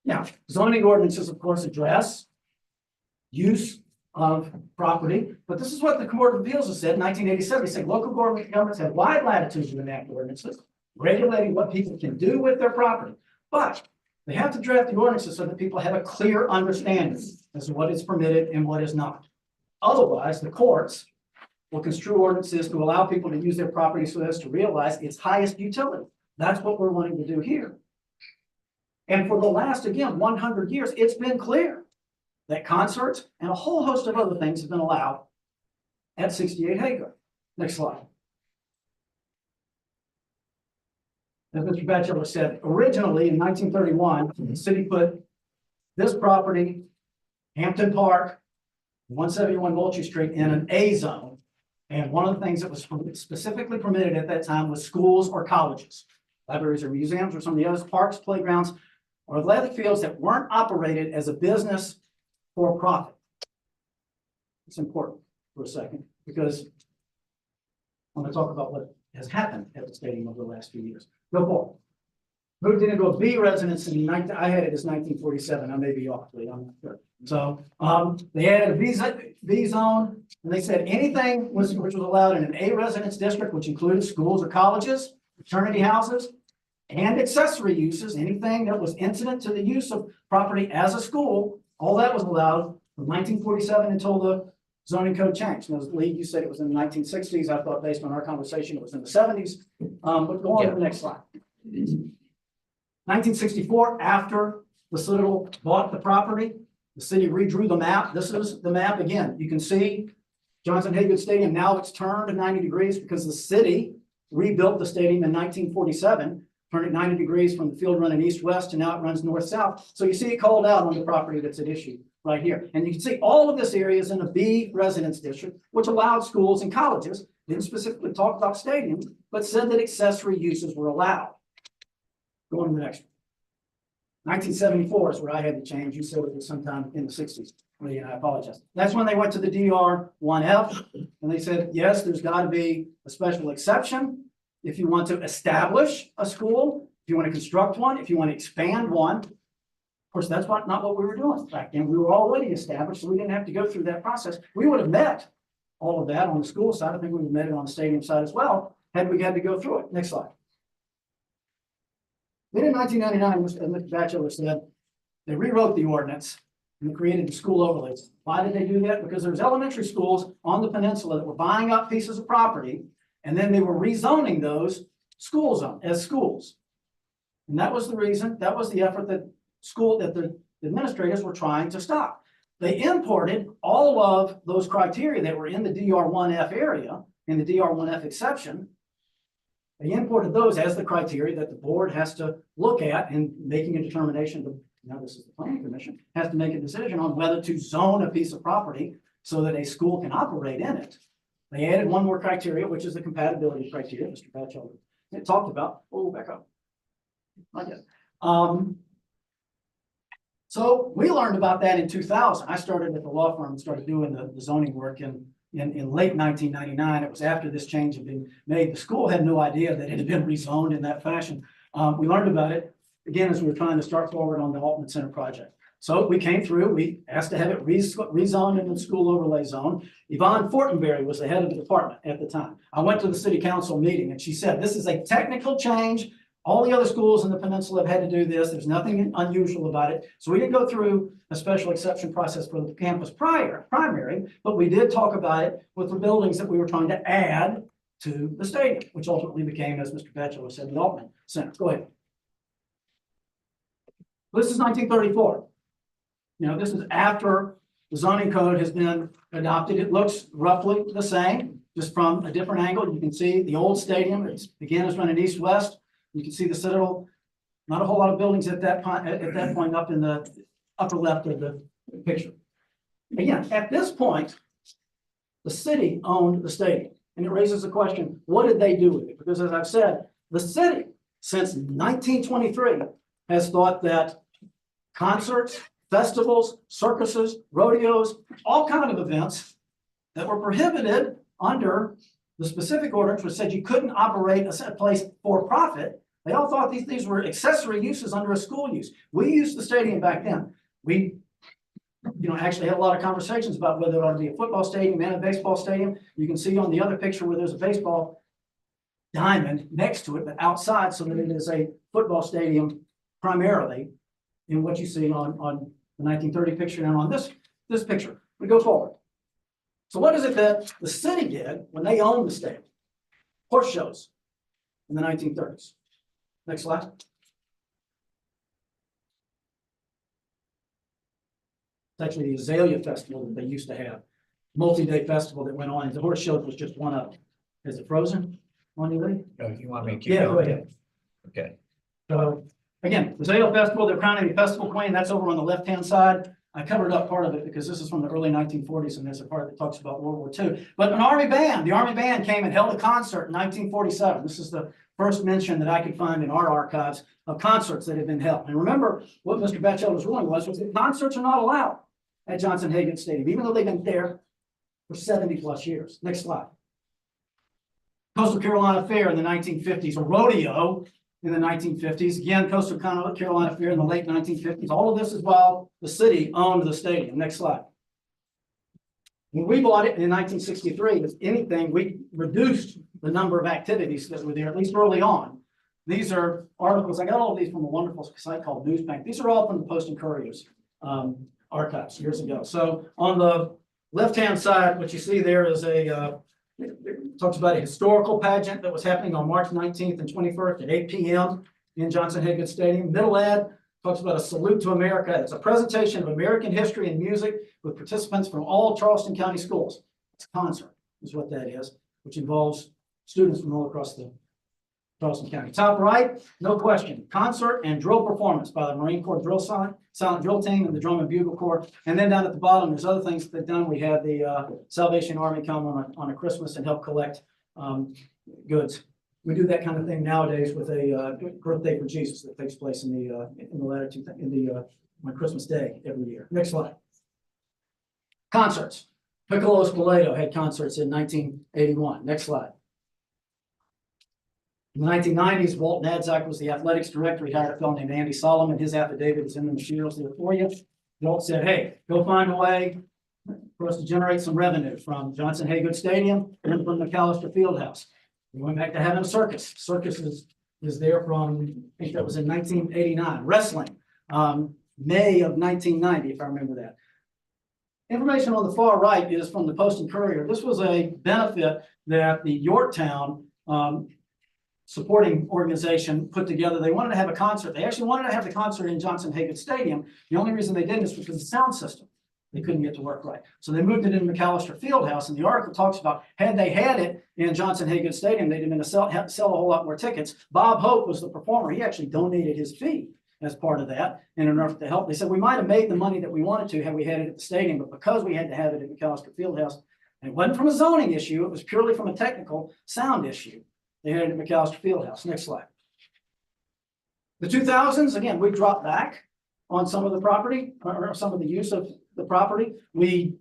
Now, zoning ordinances, of course, address use of property, but this is what the Court of Appeals has said in 1987. They said local governments have wide latitude to enact ordinances, regulating what people can do with their property. But they have to draft the ordinances so that people have a clear understanding as to what is permitted and what is not. Otherwise, the courts will construe ordinances to allow people to use their property so as to realize its highest utility. That's what we're wanting to do here. And for the last, again, 100 years, it's been clear that concerts and a whole host of other things have been allowed at 68 Haygood. Next slide. As Mr. Batchelor said, originally in 1931, the city put this property, Hampton Park, 171 Vulture Street, in an A zone. And one of the things that was specifically permitted at that time was schools or colleges, libraries or museums or some of the other parks, playgrounds, or athletic fields that weren't operated as a business for profit. It's important for a second because I want to talk about what has happened at the stadium over the last few years. Go forward. Moved into a B residence in I had it as 1947. I may be off, I'm not sure. So they added a B zone, and they said anything which was allowed in an A residence district, which included schools or colleges, fraternity houses, and accessory uses, anything that was incident to the use of property as a school, all that was allowed from 1947 until the zoning code changed. Now, Lee, you said it was in the 1960s. I thought based on our conversation, it was in the 70s. But go on to the next slide. 1964, after the Citadel bought the property, the city redrew the map. This is the map again. You can see Johnson Haygood Stadium. Now it's turned 90 degrees because the city rebuilt the stadium in 1947, turned it 90 degrees from the field running east-west to now it runs north-south. So you see it called out on the property that's at issue right here. And you can see all of this area is in a B residence district, which allowed schools and colleges, didn't specifically talk about stadiums, but said that accessory uses were allowed. Go on to the next one. 1974 is where I had to change. You said it was sometime in the 60s. And I apologize. That's when they went to the DR1F and they said, yes, there's got to be a special exception if you want to establish a school, if you want to construct one, if you want to expand one. Of course, that's not what we were doing back then. We were already established, so we didn't have to go through that process. We would have met all of that on the school side. I think we would have met it on the stadium side as well, had we had to go through it. Next slide. Then in 1999, as Mr. Batchelor said, they rewrote the ordinance and created the school overlays. Why did they do that? Because there's elementary schools on the peninsula that were buying up pieces of property, and then they were rezoning those schools as schools. And that was the reason, that was the effort that the administrators were trying to stop. They imported all of those criteria that were in the DR1F area, in the DR1F exception. They imported those as the criteria that the board has to look at in making a determination. Now, this is the planning commission, has to make a decision on whether to zone a piece of property so that a school can operate in it. They added one more criteria, which is the compatibility criteria, Mr. Batchelder talked about. Oh, back up. Not yet. So we learned about that in 2000. I started at the law firm and started doing the zoning work in late 1999. It was after this change had been made. The school had no idea that it had been rezoned in that fashion. We learned about it again as we were trying to start forward on the Altman Center project. So we came through, we asked to have it rezoned in the school overlay zone. Yvonne Fortenberry was the head of the department at the time. I went to the city council meeting and she said, this is a technical change. All the other schools in the peninsula have had to do this. There's nothing unusual about it. So we didn't go through a special exception process for the campus primary, but we did talk about it with the buildings that we were trying to add to the stadium, which ultimately became, as Mr. Batchelor said, the Altman Center. Go ahead. This is 1934. You know, this is after the zoning code has been adopted. It looks roughly the same, just from a different angle. You can see the old stadium. It began as running east-west. You can see the Citadel. Not a whole lot of buildings at that point up in the upper left of the picture. Again, at this point, the city owned the stadium. And it raises the question, what did they do with it? Because as I've said, the city, since 1923, has thought that concerts, festivals, circuses, rodeos, all kinds of events that were prohibited under the specific ordinance, which said you couldn't operate a place for profit. They all thought these were accessory uses under a school use. We used the stadium back then. We, actually had a lot of conversations about whether it ought to be a football stadium and a baseball stadium. You can see on the other picture where there's a baseball diamond next to it, but outside, so that it is a football stadium primarily in what you see on the 1930 picture and on this picture. We go forward. So what is it that the city did when they owned the stadium? Horse shows in the 1930s. Next slide. It's actually the Azalea Festival that they used to have. Multi-day festival that went on. The horse shows was just one of them. Is it frozen on you, Lee? No, you want me to keep Yeah, going? go ahead. Okay. So again, the Azalea Festival, they're crowning the festival queen. That's over on the left-hand side. I covered up part of it because this is from the early 1940s and there's a part that talks about World War II. But the Army Band came and held a concert in 1947. This is the first mention that I could find in our archives of concerts that had been held. And remember what Mr. Batchelder's ruling was that concerts are not allowed at Johnson-Hagan Stadium, even though they've been there for 70 plus years. Next slide. Coastal Carolina Fair in the 1950s, a rodeo in the 1950s. Again, Coastal Carolina Fair in the late 1950s. All of this is while the city owned the stadium. Next slide. When we bought it in 1963, if anything, we reduced the number of activities that were there, at least early on. These are articles. I got all of these from a wonderful site called Newsbank. These are all from the Post and Courier's archives years ago. So on the left-hand side, what you see there is it talks about a historical pageant that was happening on March 19th and 21st at 8 p.m. in Johnson-Hagan Stadium. Middle Ed talks about a salute to America. It's a presentation of American history and music with participants from all Charleston County schools. It's a concert is what that is, which involves students from all across the Charleston County. Top right, no question, concert and drill performance by the Marine Corps silent drill team and the Drum and Bugle Corps. And then down at the bottom, there's other things that they've done. We had the Salvation Army come on a Christmas and help collect goods. We do that kind of thing nowadays with a birthday for Jesus that takes place on Christmas Day every year. Next slide. Concerts. Piccolo Spoleto had concerts in 1981. Next slide. In the 1990s, Walt Nadzak was the athletics director. He hired a fellow named Andy Solomon. His affidavit is in the materials there for you. Walt said, hey, go find a way for us to generate some revenue from Johnson-Hagan Stadium and from McAllister Fieldhouse. We went back to having a circus. Circus is there from, I think that was in 1989. Wrestling. May of 1990, if I remember that. Information on the far right is from the Post and Courier. This was a benefit that the Yorktown supporting organization put together. They wanted to have a concert. They actually wanted to have the concert in Johnson Haygood Stadium. The only reason they didn't is because of the sound system. They couldn't get to work right. So they moved it in McAllister Fieldhouse. And the article talks about, had they had it in Johnson Haygood Stadium, they'd have been sell a whole lot more tickets. Bob Hope was the performer. He actually donated his fee as part of that in an effort to help. They said we might have made the money that we wanted to had we had it at the stadium, but because we had to have it at McAllister Fieldhouse, and it wasn't from a zoning issue, it was purely from a technical sound issue. They had it at McAllister Fieldhouse. Next slide. The 2000s, again, we dropped back on some of the property or some of the use of the property. We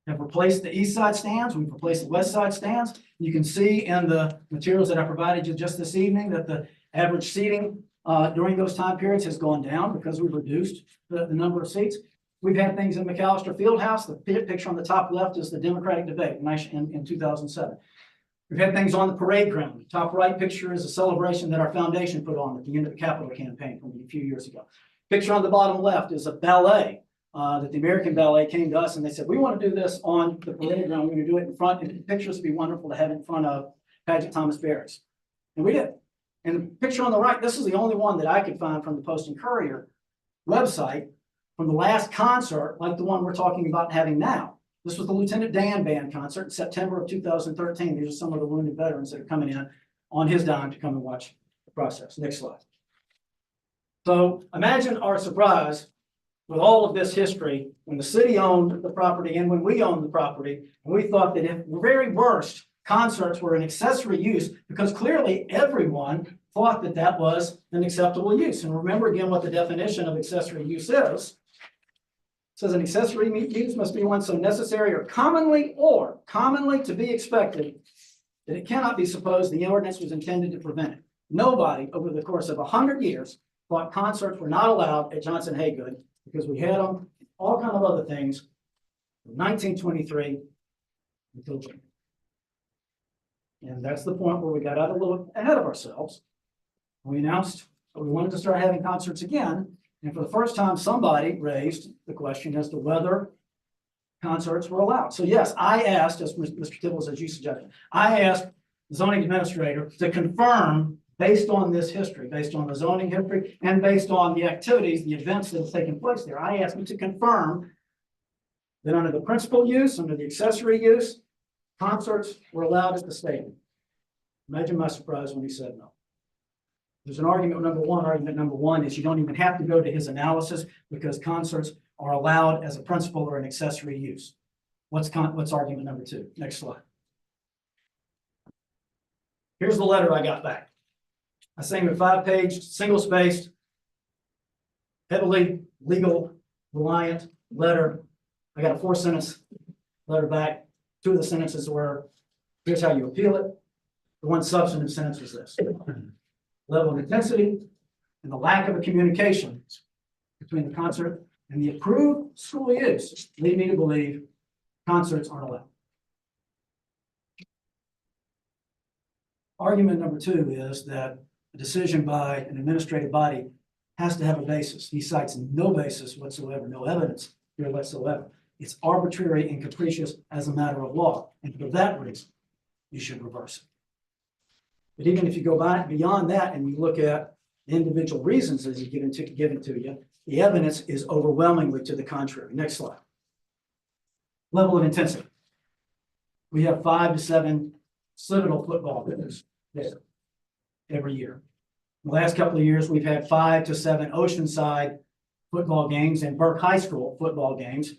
have replaced the east side stands. We've replaced the west side stands. You can see in the materials that I provided you just this evening that the average seating during those time periods has gone down because we've reduced the number of seats. We've had things in McAllister Fieldhouse. The picture on the top left is the Democratic debate in 2007. We've had things on the parade ground. The top right picture is a celebration that our foundation put on at the end of the Capitol campaign from a few years ago. Picture on the bottom left is a ballet that the American Ballet came to us and they said, we want to do this on the parade ground. We're going to do it in front. And the pictures would be wonderful to have in front of Paget Thomas Barracks. And we did. And the picture on the right, this is the only one that I could find from the Post and Courier website from the last concert, like the one we're talking about having now. This was the Lieutenant Dan Band concert in September of 2013. These are some of the wounded veterans that are coming in on his dime to come and watch the process. Next slide. So imagine our surprise with all of this history when the city owned the property and when we owned the property. And we thought that if the very worst, concerts were an accessory use because clearly everyone thought that that was an acceptable use. And remember again what the definition of accessory use is. It says an accessory use must be one so necessary or commonly to be expected that it cannot be supposed the ordinance was intended to prevent it. Nobody over the course of 100 years thought concerts were not allowed at Johnson Haygood because we had them, all kind of other things from 1923 until June. And that's the point where we got out a little ahead of ourselves. We announced that we wanted to start having concerts again. And for the first time, somebody raised the question as to whether concerts were allowed. So yes, I asked, as Mr. Tibbles, as you suggested, I asked the zoning administrator to confirm based on this history, based on the zoning history, and based on the activities, the events that have taken place there. I asked him to confirm that under the principal use, under the accessory use, concerts were allowed at the stadium. Imagine my surprise when he said no. There's an argument number one. Argument number one is you don't even have to go to his analysis because concerts are allowed as a principal or an accessory use. What's argument number two? Next slide. Here's the letter I got back. I sent him a 5-page, single-spaced, heavily legal reliant letter. I got a 4-sentence letter back. 2 of the sentences were, here's how you appeal it. The one substantive sentence was this. Level of intensity and the lack of a communication between the concert and the approved school use lead me to believe concerts aren't allowed. Argument number 2 is that a decision by an administrative body has to have a basis. He cites no basis whatsoever, no evidence here whatsoever. It's arbitrary and capricious as a matter of law. And for that reason, you should reverse it. But even if you go back beyond that and you look at the individual reasons as given to you, the evidence is overwhelmingly to the contrary. Next slide. Level of intensity. We have 5 to 7 Citadel football games there every year. In the last couple of years, we've had 5 to 7 Oceanside football games and Burke High School football games.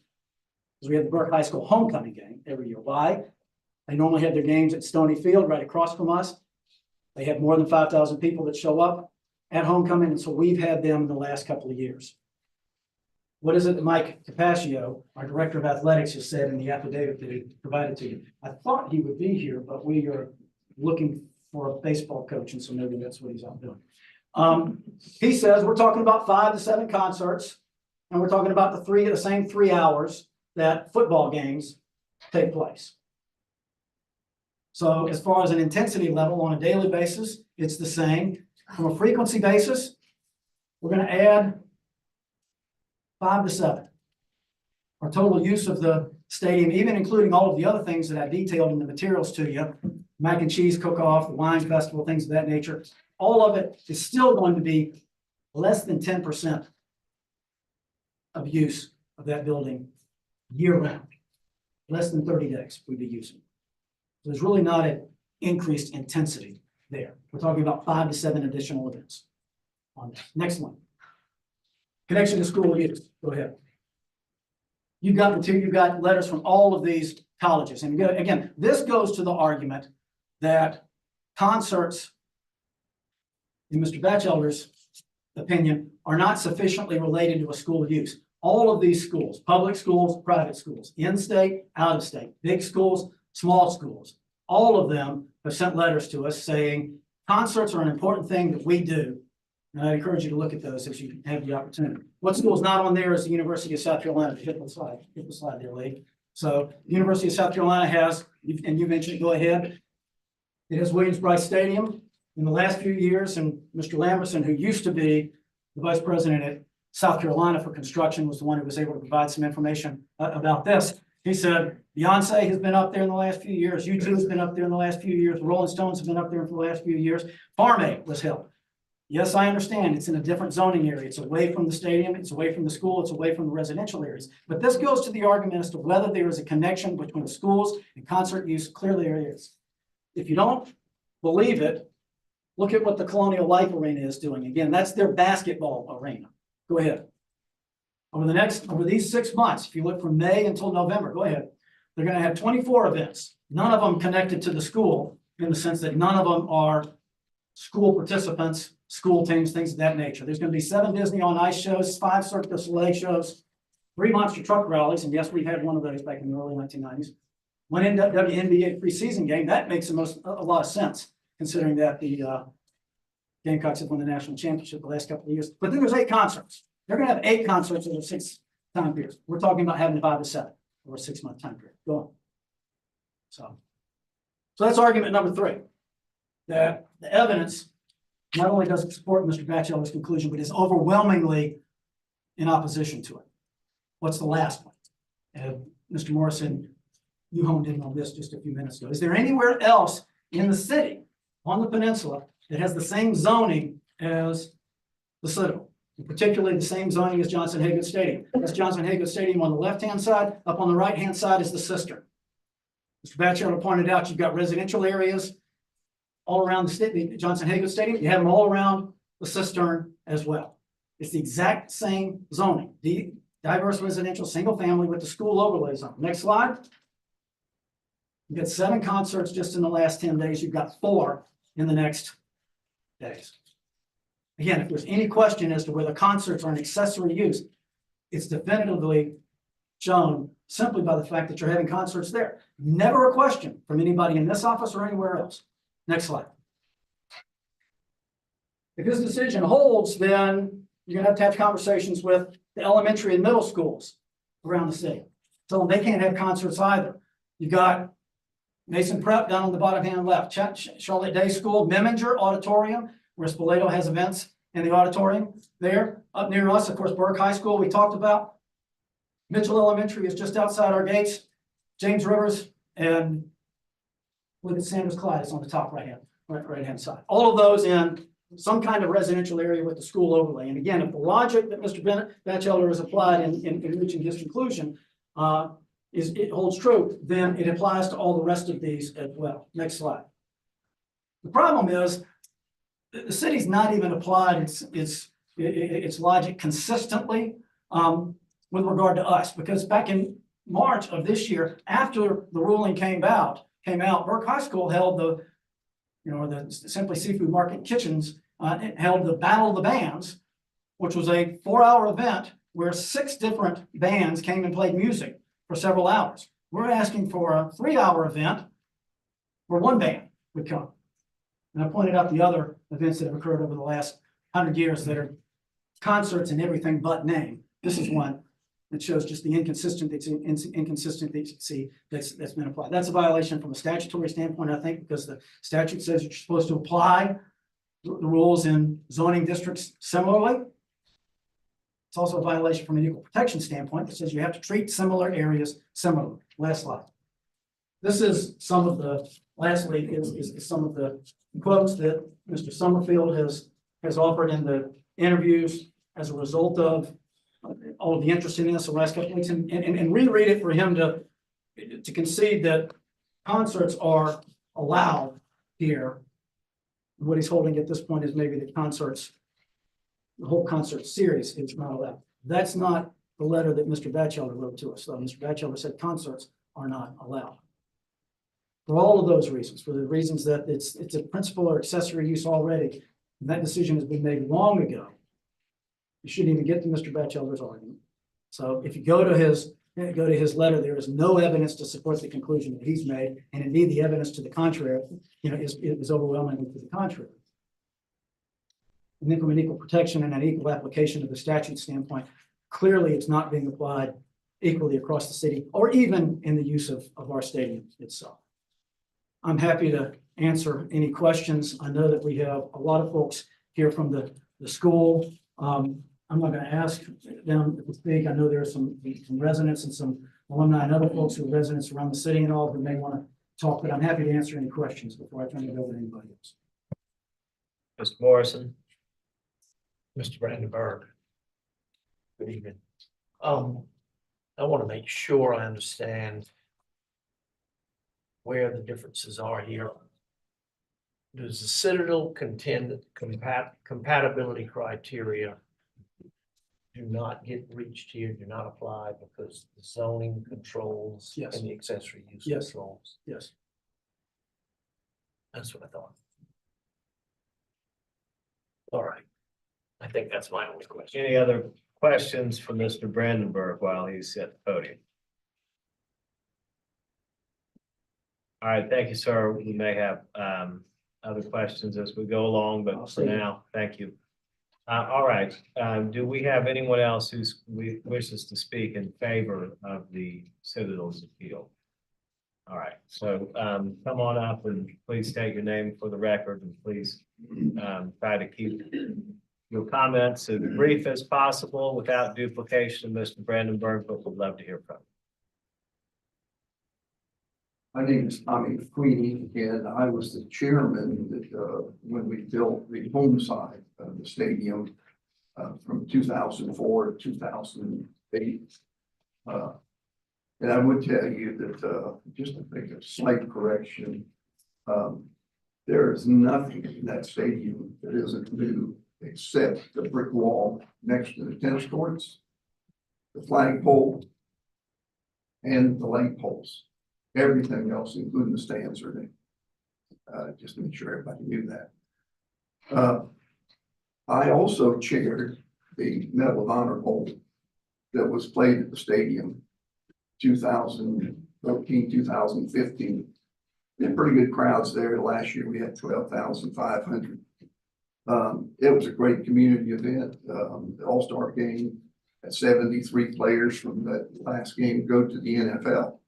We have the Burke High School homecoming game every year. Why? They normally have their games at Stony Field right across from us. They have more than 5,000 people that show up at homecoming, and so we've had them in the last couple of years. What is it that Mike Capaccio, our director of athletics, has said in the affidavit that he provided to you? I thought he would be here, but we are looking for a baseball coach, and so maybe that's what he's out doing. He says we're talking about 5 to 7 concerts, and we're talking about the same 3 hours that football games take place. So as far as an intensity level on a daily basis, it's the same. From a frequency basis, we're going to add 5 to 7. Our total use of the stadium, even including all of the other things that I detailed in the materials to you, mac and cheese cook-off, the wine festival, things of that nature, all of it is still going to be less than 10% of use of that building year-round. Less than 30 days we'd be using. So there's really not an increased intensity there. We're talking about 5 to 7 additional events on this. Next one. Connection to school use. Go ahead. You've got letters from all of these colleges. And again, this goes to the argument that concerts, in Mr. Batchelder's opinion, are not sufficiently related to a school use. All of these schools, public schools, private schools, in-state, out-of-state, big schools, small schools, all of them have sent letters to us saying concerts are an important thing that we do. And I encourage you to look at those if you have the opportunity. What school is not on there is the University of South Carolina. Hit the slide there, Lee. So the University of South Carolina has, and you mentioned it, go ahead. It has Williams-Brice Stadium. In the last few years, and Mr. Lamberson, who used to be the vice president at South Carolina for construction, was the one who was able to provide some information about this. He said, Beyonce has been up there in the last few years. U2 has been up there in the last few years. The Rolling Stones have been up there for the last few years. Farm Aid was held. Yes, I understand. It's in a different zoning area. It's away from the stadium. It's away from the school. It's away from the residential areas. But this goes to the argument as to whether there is a connection between the schools and concert use. Clearly there is. If you don't believe it, look at what the Colonial Life Arena is doing. Again, that's their basketball arena. Go ahead. Over these 6 months, if you look from May until November, go ahead. They're going to have 24 events, none of them connected to the school in the sense that none of them are school participants, school teams, things of that nature. There's going to be 7 Disney on Ice shows, 5 Cirque du Soleil shows, 3 monster truck rallies, and yes, we had one of those back in the early 1990s. One WNBA preseason game, that makes a lot of sense, considering that the Gamecocks have won the national championship the last couple of years. But then there's 8 concerts. They're going to have 8 concerts over 6 time periods. We're talking about having 5 to 7 over a 6-month time period. Go on. So that's argument number 3, that the evidence not only doesn't support Mr. Batchelder's conclusion, but is overwhelmingly in opposition to it. What's the last one? Mr. Morrison, you honed in on this just a few minutes ago. Is there anywhere else in the city on the peninsula that has the same zoning as the Citadel? And particularly the same zoning as Johnson Haygood Stadium. That's Johnson Haygood Stadium on the left-hand side. Up on the right-hand side is the cistern. Mr. Batchelder pointed out you've got residential areas all around the Johnson Haygood Stadium. You have them all around the cistern as well. It's the exact same zoning. The diverse residential, single family with the school overlay zone. Next slide. You've got 7 concerts just in the last 10 days. You've got 4 in the next days. Again, if there's any question as to whether concerts are an accessory use, it's definitively shown simply by the fact that you're having concerts there. Never a question from anybody in this office or anywhere else. Next slide. If this decision holds, then you're gonna have conversations with the elementary and middle schools around the city. So they can't have concerts either. You've got Mason Prep down on the bottom hand left, Charlotte Day School, Meminger Auditorium, where Spoleto has events in the auditorium there. Up near us, of course, Burke High School we talked about. Mitchell Elementary is just outside our gates. James Rivers and look at Sanders Clyde is on the top right-hand side. All of those in some kind of residential area with the school overlay. And again, if the logic that Mr. Batchelder has applied in reaching his conclusion it holds true, then it applies to all the rest of these as well. Next slide. The problem is the city's not even applied its logic consistently with regard to us, because back in March of this year, after the ruling came out, Burke High School held the Simply Seafood Market Kitchens held the Battle of the Bands, which was a 4-hour event where 6 different bands came and played music for several hours. We're asking for a 3-hour event where 1 band would come. And I pointed out the other events that have occurred over the last 100 years that are concerts and everything but name. This is one that shows just the inconsistency that's been applied. That's a violation from a statutory standpoint, I think, because the statute says you're supposed to apply the rules in zoning districts similarly. It's also a violation from an equal protection standpoint that says you have to treat similar areas similarly. Last slide. This is some of the, lastly, is some of the quotes that Mr. Summerfield has offered in the interviews as a result of all of the interest in this the last couple of weeks, and reread it for him to concede that concerts are allowed here. What he's holding at this point is maybe the concerts, the whole concert series is not allowed. That's not the letter that Mr. Batchelder wrote to us, though. Mr. Batchelder said concerts are not allowed. For all of those reasons, for the reasons that it's a principal or accessory use already, and that decision has been made long ago. You shouldn't even get to Mr. Batchelder's argument. So if you go to his letter, there is no evidence to support the conclusion that he's made, and indeed the evidence to the contrary, is overwhelmingly to the contrary. And then from an equal protection and an equal application of the statute standpoint, clearly it's not being applied equally across the city or even in the use of our stadium itself. I'm happy to answer any questions. I know that we have a lot of folks here from the school. I'm not going to ask them to speak. I know there are some residents and some alumni and other folks who are residents around the city and all who may want to talk, but I'm happy to answer any questions before I turn it over to anybody else. Mr. Morrison. Mr. Brandenburg. Good evening. I want to make sure I understand where the differences are here. Does the Citadel contend that compatibility criteria do not get reached here, do not apply because the zoning controls Yes. and the accessory use Yes. controls? Yes. That's what I thought. All right. I think that's my only question. Any other questions for Mr. Brandenburg while he's at the podium? All right, thank you, sir. We may have other questions as we go along, but for now, thank you. All right, do we have anyone else who wishes to speak in favor of the Citadel's appeal? All right, so come on up and please state your name for the record, and please try to keep your comments as brief as possible without duplication of Mr. Brandenburg, but we'd love to hear from you. My name is Tommy Queenie, and I was the chairman that, when we built the home side of the stadium from 2004 to 2008. And I would tell you that, just to make a slight correction, there is nothing in that stadium that isn't new except the brick wall next to the tennis courts, the flagpole, and the light poles. Everything else, including the stands, are new. Just to make sure everybody knew that. I also chaired the Medal of Honor Bowl that was played at the stadium 2013, 2015. We had pretty good crowds there. Last year we had 12,500. It was a great community event. The All-Star game had 73 players from that last game go to the NFL.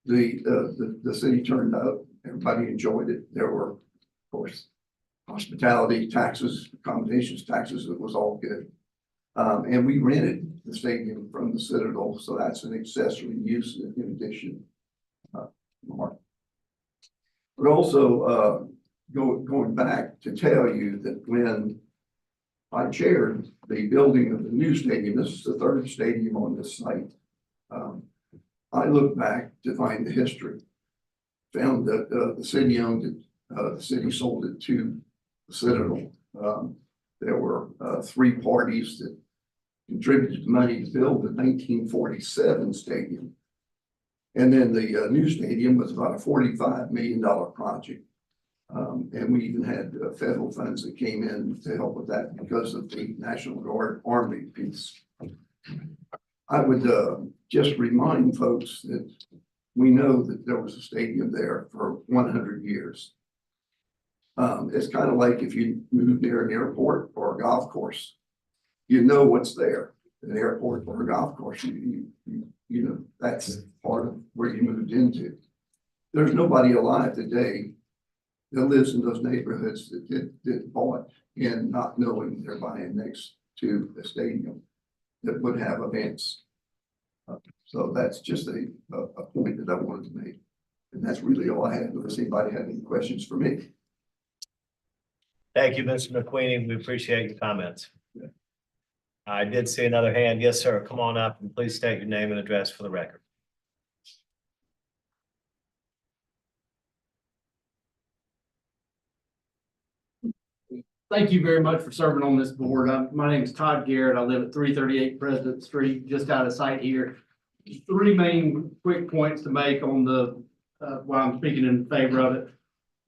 The city turned out, everybody enjoyed it. There were, of course, hospitality taxes, accommodations taxes, it was all good. And we rented the stadium from the Citadel, so that's an accessory use in addition. But also, going back to tell you that when I chaired the building of the new stadium, this is the third stadium on this site. I looked back to find the history, found that the city owned it, the city sold it to the Citadel. There were three parties that contributed money to build the 1947 stadium. And then the new stadium was about a $45 million project. And we even had federal funds that came in to help with that because of the National Guard Army piece. I would just remind folks that we know that there was a stadium there for 100 years. It's kind of like if you move near an airport or a golf course, you know what's there. An airport or a golf course, you know, that's part of where you moved into. There's nobody alive today that lives in those neighborhoods that bought in not knowing they're buying next to the stadium that would have events. So that's just a point that I wanted to make. And that's really all I had, unless anybody had any questions for me. Thank you, Mr. McQueenie. We appreciate your comments. I did see another hand. Yes, sir. Come on up and please state your name and address for the record. Thank you very much for serving on this board. My name is Todd Garrett. I live at 338 President Street, just out of sight here. Three main quick points to make on the, why I'm speaking in favor of it.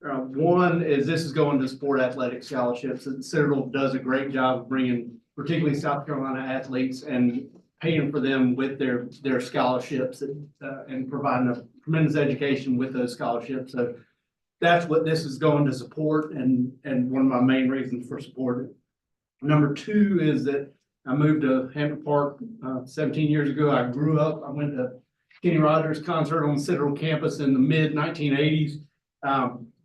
One is this is going to support athletic scholarships. And Citadel does a great job of bringing particularly South Carolina athletes and paying for them with their scholarships and providing a tremendous education with those scholarships. So that's what this is going to support and one of my main reasons for supporting it. Number two is that I moved to Hampton Park 17 years ago. I grew up, I went to Kenny Rogers concert on the Citadel campus in the mid 1980s.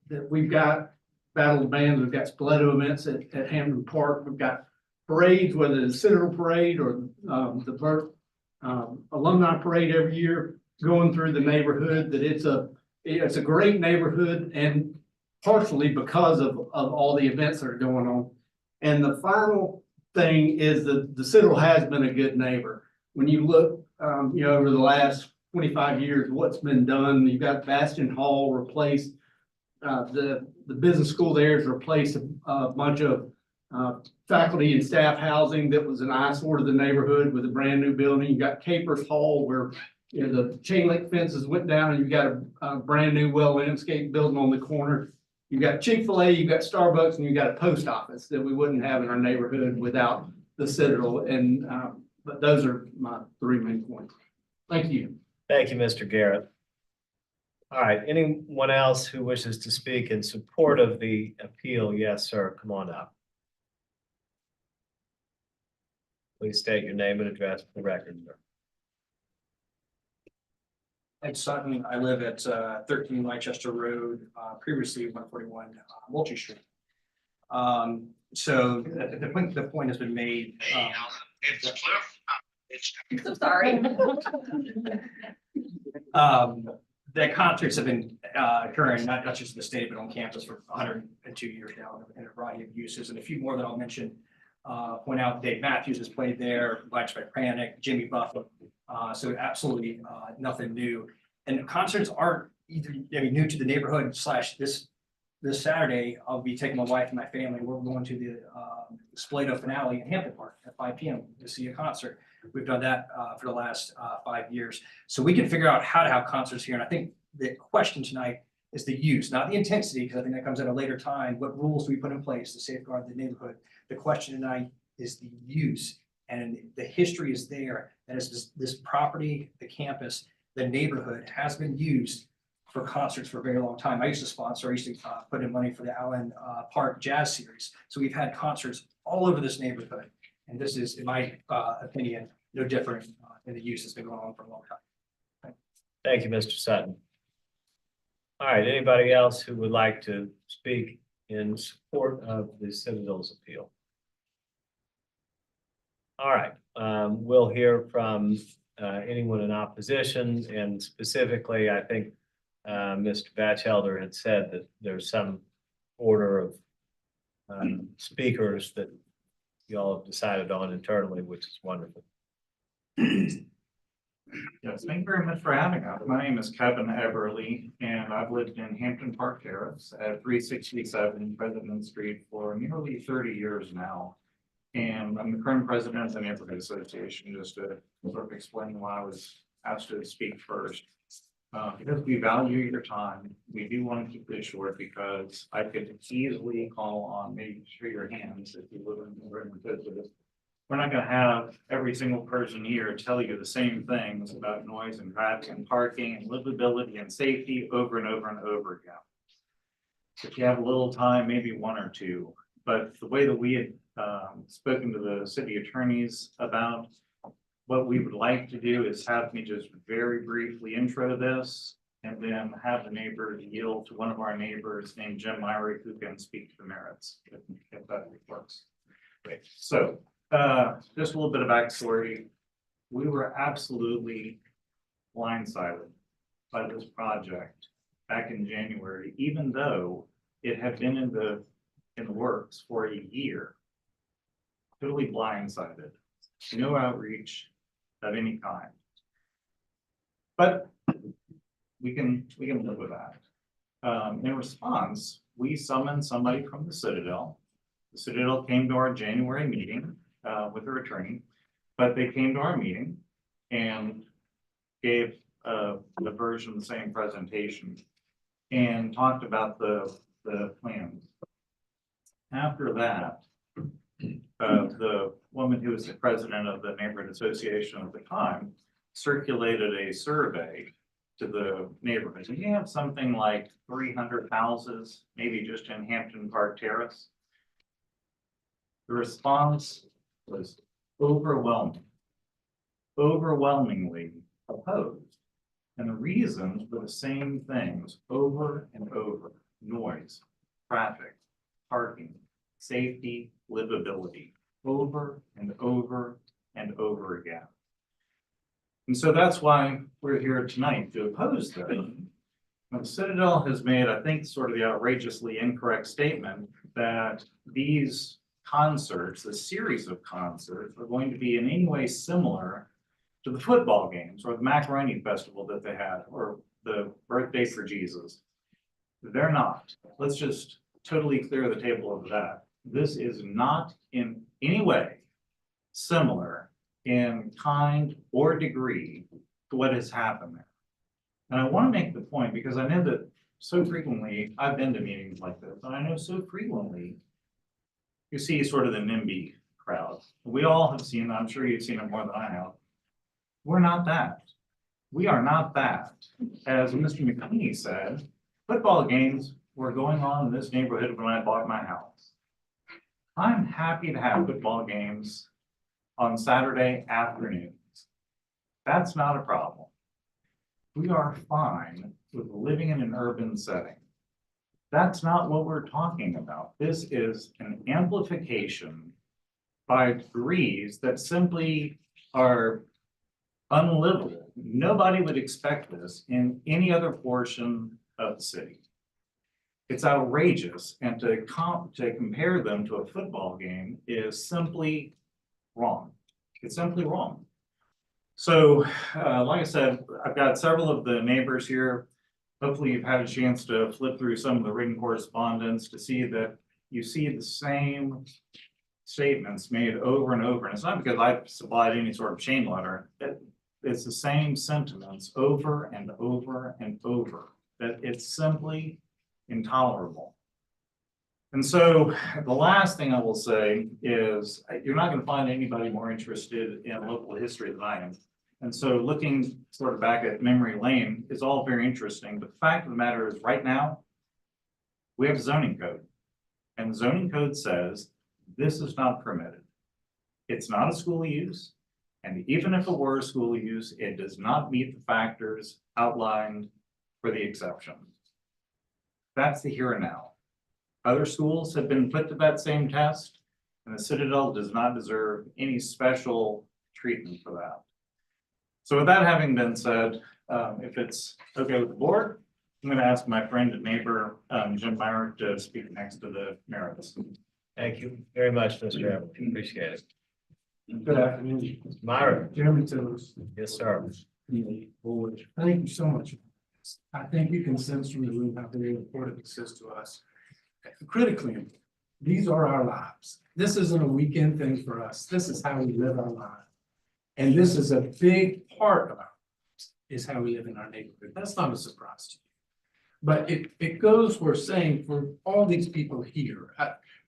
That we've got battle of bands, we've got Spoleto events at Hampton Park. We've got parades, whether it's Citadel parade or the alumni parade every year going through the neighborhood, that it's a great neighborhood, and partially because of all the events that are going on. And the final thing is that the Citadel has been a good neighbor. When you look, over the last 25 years, what's been done, you've got Bastion Hall replaced, the business school there has replaced a bunch of faculty and staff housing that was an eyesore to the neighborhood with a brand new building. You got Capers Hall where the chain link fences went down and you've got a brand new well landscaped building on the corner. You've got Chick-fil-A, you've got Starbucks, and you've got a post office that we wouldn't have in our neighborhood without the Citadel. And but those are my three main points. Thank you. Thank you, Mr. Garrett. All right, anyone else who wishes to speak in support of the appeal? Yes, sir. Come on up. Please state your name and address for the record, sir. Ed Sutton, I live at 13 Leicester Road, previously 141 Mulchi Street. So the point has been made. It's Cliff. So sorry. The concerts have been occurring not just in the state, but on campus for 102 years now in a variety of uses. And a few more that I'll mention. Point out Dave Matthews has played there, Widespread Panic, Jimmy Buffett. So absolutely nothing new. And concerts aren't either new to the neighborhood / this Saturday. I'll be taking my wife and my family. We're going to the Spoleto finale in Hampton Park at 5 p.m. to see a concert. We've done that for the last 5 years. So we can figure out how to have concerts here. And I think the question tonight is the use, not the intensity, because I think that comes at a later time. What rules do we put in place to safeguard the neighborhood? The question tonight is the use, and the history is there. And as this property, the campus, the neighborhood has been used for concerts for a very long time. I used to put in money for the Allen Park Jazz Series. So we've had concerts all over this neighborhood. And this is, in my opinion, no different than the use that's been going on for a long time. Thank you, Mr. Sutton. All right, anybody else who would like to speak in support of the Citadel's appeal? All right, we'll hear from anyone in opposition, and specifically, I think Mr. Batchelder had said that there's some order of speakers that you all have decided on internally, which is wonderful. Yes, thank you very much for having us. My name is Kevin Eberly, and I've lived in Hampton Park Terrace at 367 President Street for nearly 30 years now. And I'm the current president of the Neighborhood Association, just to sort of explain why I was asked to speak first. Because we value your time, we do want to keep this short because I could easily call on maybe show your hands if you live in the neighborhood with us. We're not going to have every single person here tell you the same things about noise and traffic and parking and livability and safety over and over and over again. If you have a little time, maybe one or two, but the way that we had spoken to the city attorneys about what we would like to do is have me just very briefly intro this and then have the neighbors yield to one of our neighbors named Jim Myrick, who can speak to the merits if that works. Great. So Just a little bit of backstory. We were absolutely blindsided by this project back in January, even though it had been in the works for a year. Totally blindsided, no outreach of any kind. But we can live with that. In response, we summoned somebody from the Citadel. The Citadel came to our January meeting with their attorney, but they came to our meeting and gave the version of the same presentation and talked about the plans. After that, the woman who was the president of the neighborhood association at the time circulated a survey to the neighborhoods. And you have something like 300 houses, maybe just in Hampton Park Terrace. The response was overwhelmingly opposed. And the reasons were the same things over and over: noise, traffic, parking, safety, livability, over and over and over again. And so that's why we're here tonight, to oppose that. Now, the Citadel has made, I think, sort of the outrageously incorrect statement that these concerts, the series of concerts, are going to be in any way similar to the football games or the macaroni festival that they had, or the birthday for Jesus. They're not. Let's just totally clear the table of that. This is not in any way similar in kind or degree to what has happened there. And I want to make the point, because I know that so frequently I've been to meetings like this, and I know so frequently you see sort of the NIMBY crowd. We all have seen, I'm sure you've seen it more than I have. We're not that. We are not that. As Mr. McKinney said, football games were going on in this neighborhood when I bought my house. I'm happy to have football games on Saturday afternoons. That's not a problem. We are fine with living in an urban setting. That's not what we're talking about. This is an amplification by degrees that simply are unlivable. Nobody would expect this in any other portion of the city. It's outrageous, and to compare them to a football game is simply wrong. It's simply wrong. So, like I said, I've got several of the neighbors here. Hopefully you've had a chance to flip through some of the written correspondence to see that you see the same statements made over and over. And it's not because I've supplied any sort of chain letter. It's the same sentiments over and over and over, that it's simply intolerable. And so the last thing I will say is you're not going to find anybody more interested in local history than I am. And so looking sort of back at memory lane is all very interesting. But the fact of the matter is, right now, we have a zoning code. And the zoning code says this is not permitted. It's not a school use. And even if it were a school use, it does not meet the factors outlined for the exception. That's the here and now. Other schools have been put to that same test, and the Citadel does not deserve any special treatment for that. So with that having been said, if it's okay with the board, I'm going to ask my friend and neighbor, Jim Myrick, to speak next to the merits. Thank you very much, Mr. Evans. Appreciate it. Good afternoon. Myra. Jeremy Tillers. Yes, sir. Board. Thank you so much. I think you can sense from the room how very important this is to us. Critically, these are our lives. This isn't a weekend thing for us. This is how we live our lives. And this is a big part of our lives, is how we live in our neighborhood. That's not a surprise to you. But it goes for saying, for all these people here,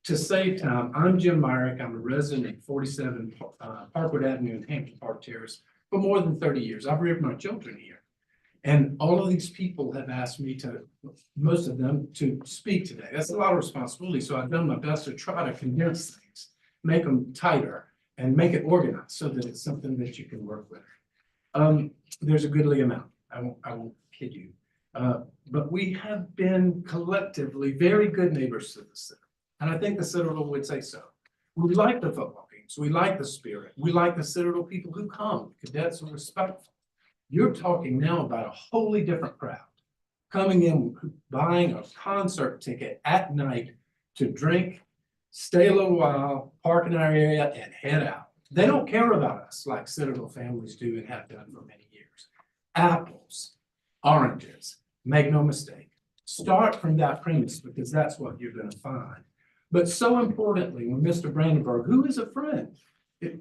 to save time, I'm Jim Myrick. I'm a resident at 47 Parkwood Avenue in Hampton Park Terrace for more than 30 years. I've reared my children here. And all of these people have asked me to, most of them, to speak today. That's a lot of responsibility. So I've done my best to try to condense things, make them tighter, and make it organized so that it's something that you can work with. There's a goodly amount. I won't kid you. But we have been collectively very good neighbors to the city. And I think the Citadel would say so. We like the football game. things. We like the spirit. We like the Citadel people who come. Cadets are respectful. You're talking now about a wholly different crowd coming in, buying a concert ticket at night to drink, stay a little while, park in our area and head out. They don't care about us like Citadel families do and have done for many years. Apples, oranges, make no mistake. Start from that premise because that's what you're going to find. But so importantly, when Mr. Brandenburg, who is a friend,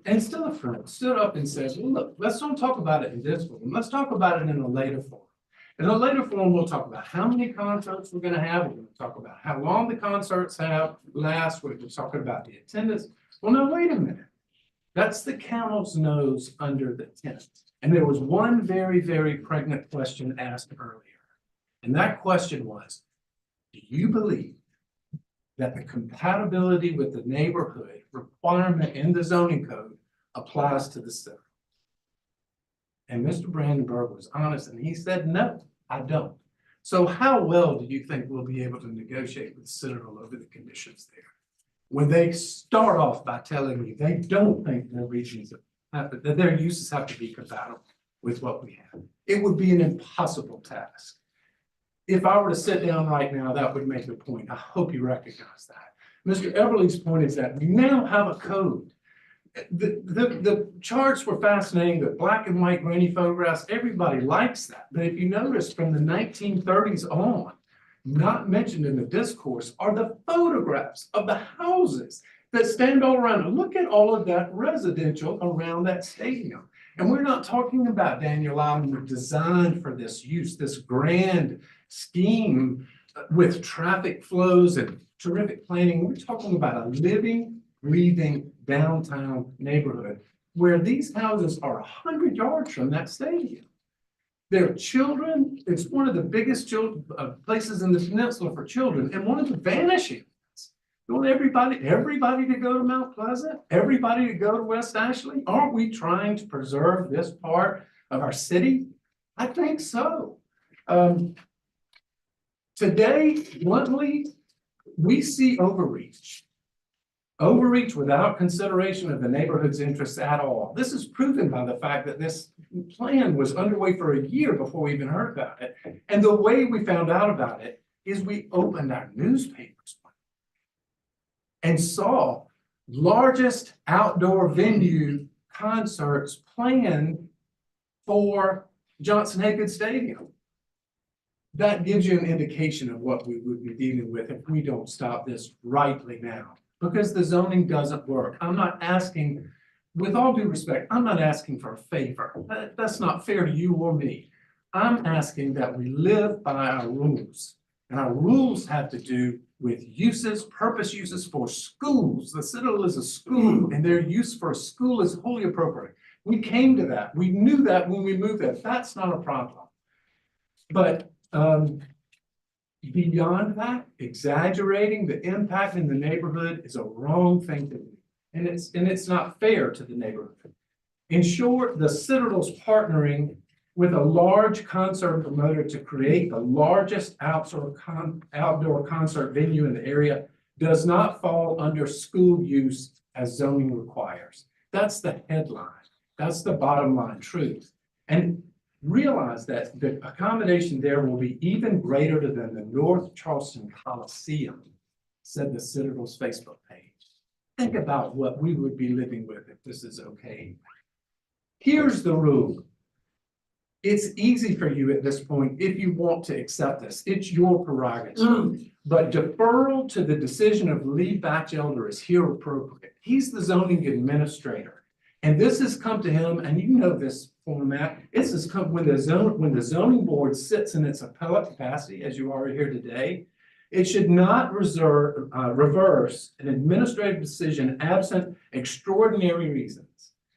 and still a friend, stood up and says, well, look, let's don't talk about it in this form. Let's talk about it in a later form. In a later form, we'll talk about how many concerts we're going to have. We're going to talk about how long the concerts last. We're talking about the attendance. Well, no, wait a minute. That's the camel's nose under the tent. And there was one very, very pregnant question asked earlier. And that question was, do you believe that the compatibility with the neighborhood requirement in the zoning code applies to the city? And Mr. Brandenburg was honest and he said, no, I don't. So how well do you think we'll be able to negotiate with Citadel over the conditions there? When they start off by telling you they don't think their regions that their uses have to be compatible with what we have. It would be an impossible task. If I were to sit down right now, that would make the point. I hope you recognize that. Mr. Everly's point is that we now have a code. The charts were fascinating, the black and white grainy photographs, everybody likes that. But if you notice from the 1930s on, not mentioned in the discourse are the photographs of the houses that stand all around. And look at all of that residential around that stadium. And we're not talking about Daniel Island designed for this use, this grand scheme with traffic flows and terrific planning. We're talking about a living, breathing downtown neighborhood where these houses are 100 yards from that stadium. Their children, it's one of the biggest places in the peninsula for children and one of the vanishing. You want everybody to go to Mount Pleasant, everybody to go to West Ashley? Aren't we trying to preserve this part of our city? I think so. Today, bluntly, we see overreach. Overreach without consideration of the neighborhood's interests at all. This is proven by the fact that this plan was underway for a year before we even heard about it. And the way we found out about it is we opened our newspapers and saw largest outdoor venue concerts planned for Johnson Haygood Stadium. That gives you an indication of what we would be dealing with if we don't stop this rightly now. Because the zoning doesn't work. I'm not asking, with all due respect, I'm not asking for a favor. That's not fair to you or me. I'm asking that we live by our rules. And our rules have to do with uses, purpose uses for schools. The Citadel is a school and their use for a school is wholly appropriate. We came to that. We knew that when we moved there. That's not a problem. But beyond that, exaggerating the impact in the neighborhood is a wrong thing to do. And it's not fair to the neighborhood. In short, the Citadel's partnering with a large concert promoter to create the largest outdoor concert venue in the area does not fall under school use as zoning requires. That's the headline. That's the bottom line truth. And realize that the accommodation there will be even greater than the North Charleston Coliseum, said the Citadel's Facebook page. Think about what we would be living with if this is okay. Here's the rule. It's easy for you at this point if you want to accept this. It's your prerogative. But deferral to the decision of Lee Batchelder is here appropriate. He's the zoning administrator. And this has come to him, and you know this format. This has come when the zoning board sits in its appellate capacity, as you are here today. It should not reverse an administrative decision absent extraordinary reasons.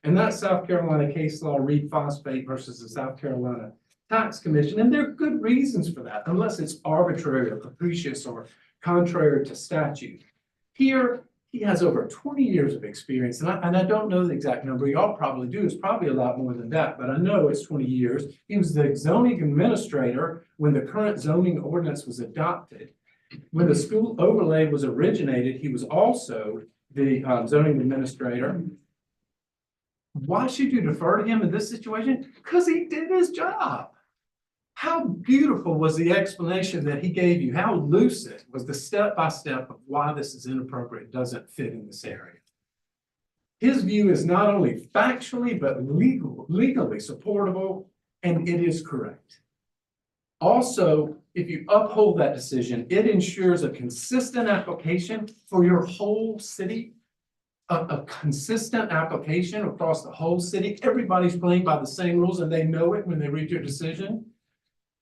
And that's South Carolina case law, Reed Phosphate versus the South Carolina Tax Commission. And there are good reasons for that, unless it's arbitrary or capricious or contrary to statute. Here, he has over 20 years of experience, and I don't know the exact number. Y'all probably do. It's probably a lot more than that, but I know it's 20 years. He was the zoning administrator when the current zoning ordinance was adopted. When the school overlay was originated, he was also the zoning administrator. Why should you defer to him in this situation? Because he did his job. How beautiful was the explanation that he gave you? How lucid was the step-by-step of why this is inappropriate, doesn't fit in this area? His view is not only factually, but legally supportable, and it is correct. Also, if you uphold that decision, it ensures a consistent application for your whole city. A consistent application across the whole city. Everybody's playing by the same rules and they know it when they read your decision.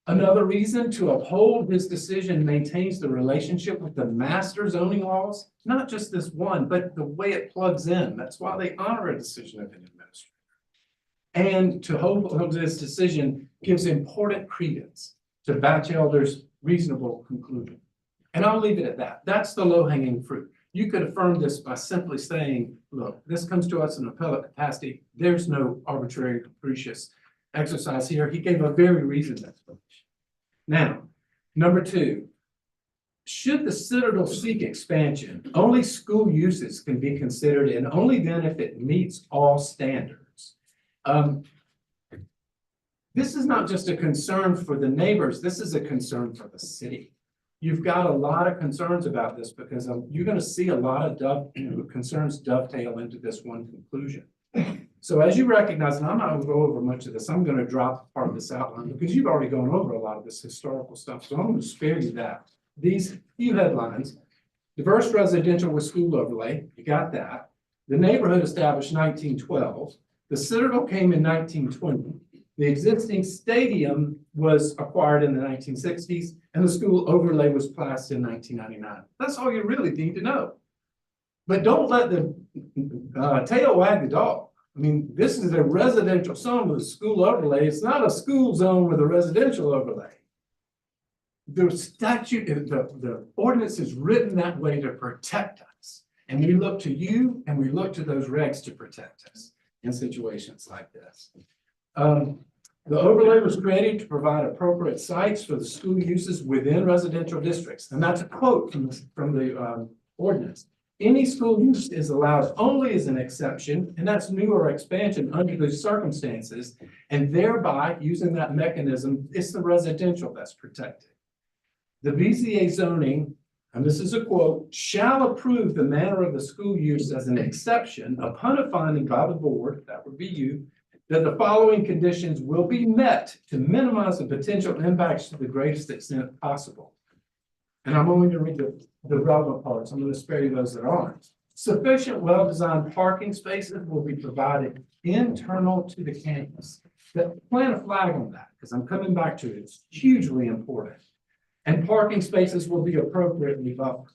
Another reason to uphold his decision maintains the relationship with the master zoning laws, not just this one, but the way it plugs in. That's why they honor a decision of an administrator. And to hold this decision gives important credence to Batchelder's reasonable conclusion. And I'll leave it at that. That's the low-hanging fruit. You could affirm this by simply saying, look, this comes to us in appellate capacity. There's no arbitrary capricious exercise here. He gave a very reasoned explanation. Now, number two, should the Citadel seek expansion, only school uses can be considered and only then if it meets all standards. This is not just a concern for the neighbors. This is a concern for the city. You've got a lot of concerns about this because you're going to see a lot of concerns dovetail into this one conclusion. So as you recognize, and I'm not going to go over much of this, I'm going to drop part of this outline because you've already gone over a lot of this historical stuff. So I'm going to spare you that. These few headlines: diverse residential with school overlay. You got that. The neighborhood established 1912. The Citadel came in 1920. The existing stadium was acquired in the 1960s, and the school overlay was passed in 1999. That's all you really need to know. But don't let the tail wag the dog. I mean, this is a residential zone with a school overlay. It's not a school zone with a residential overlay. The statute, the ordinance is written that way to protect us. And we look to you and we look to those regs to protect us in situations like this. The overlay was created to provide appropriate sites for the school uses within residential districts. And that's a quote from the ordinance. Any school use is allowed only as an exception, and that's new or expansion under those circumstances. And thereby, using that mechanism, it's the residential that's protected. The BZA zoning, and this is a quote, shall approve the manner of the school use as an exception upon a finding by the board, that would be you, that the following conditions will be met to minimize the potential impacts to the greatest extent possible. And I'm only going to read the relevant parts. I'm going to spare you those that aren't. Sufficient well-designed parking spaces will be provided internal to the campus. Plant a flag on that because I'm coming back to it. It's hugely important. And parking spaces will be appropriately buffered.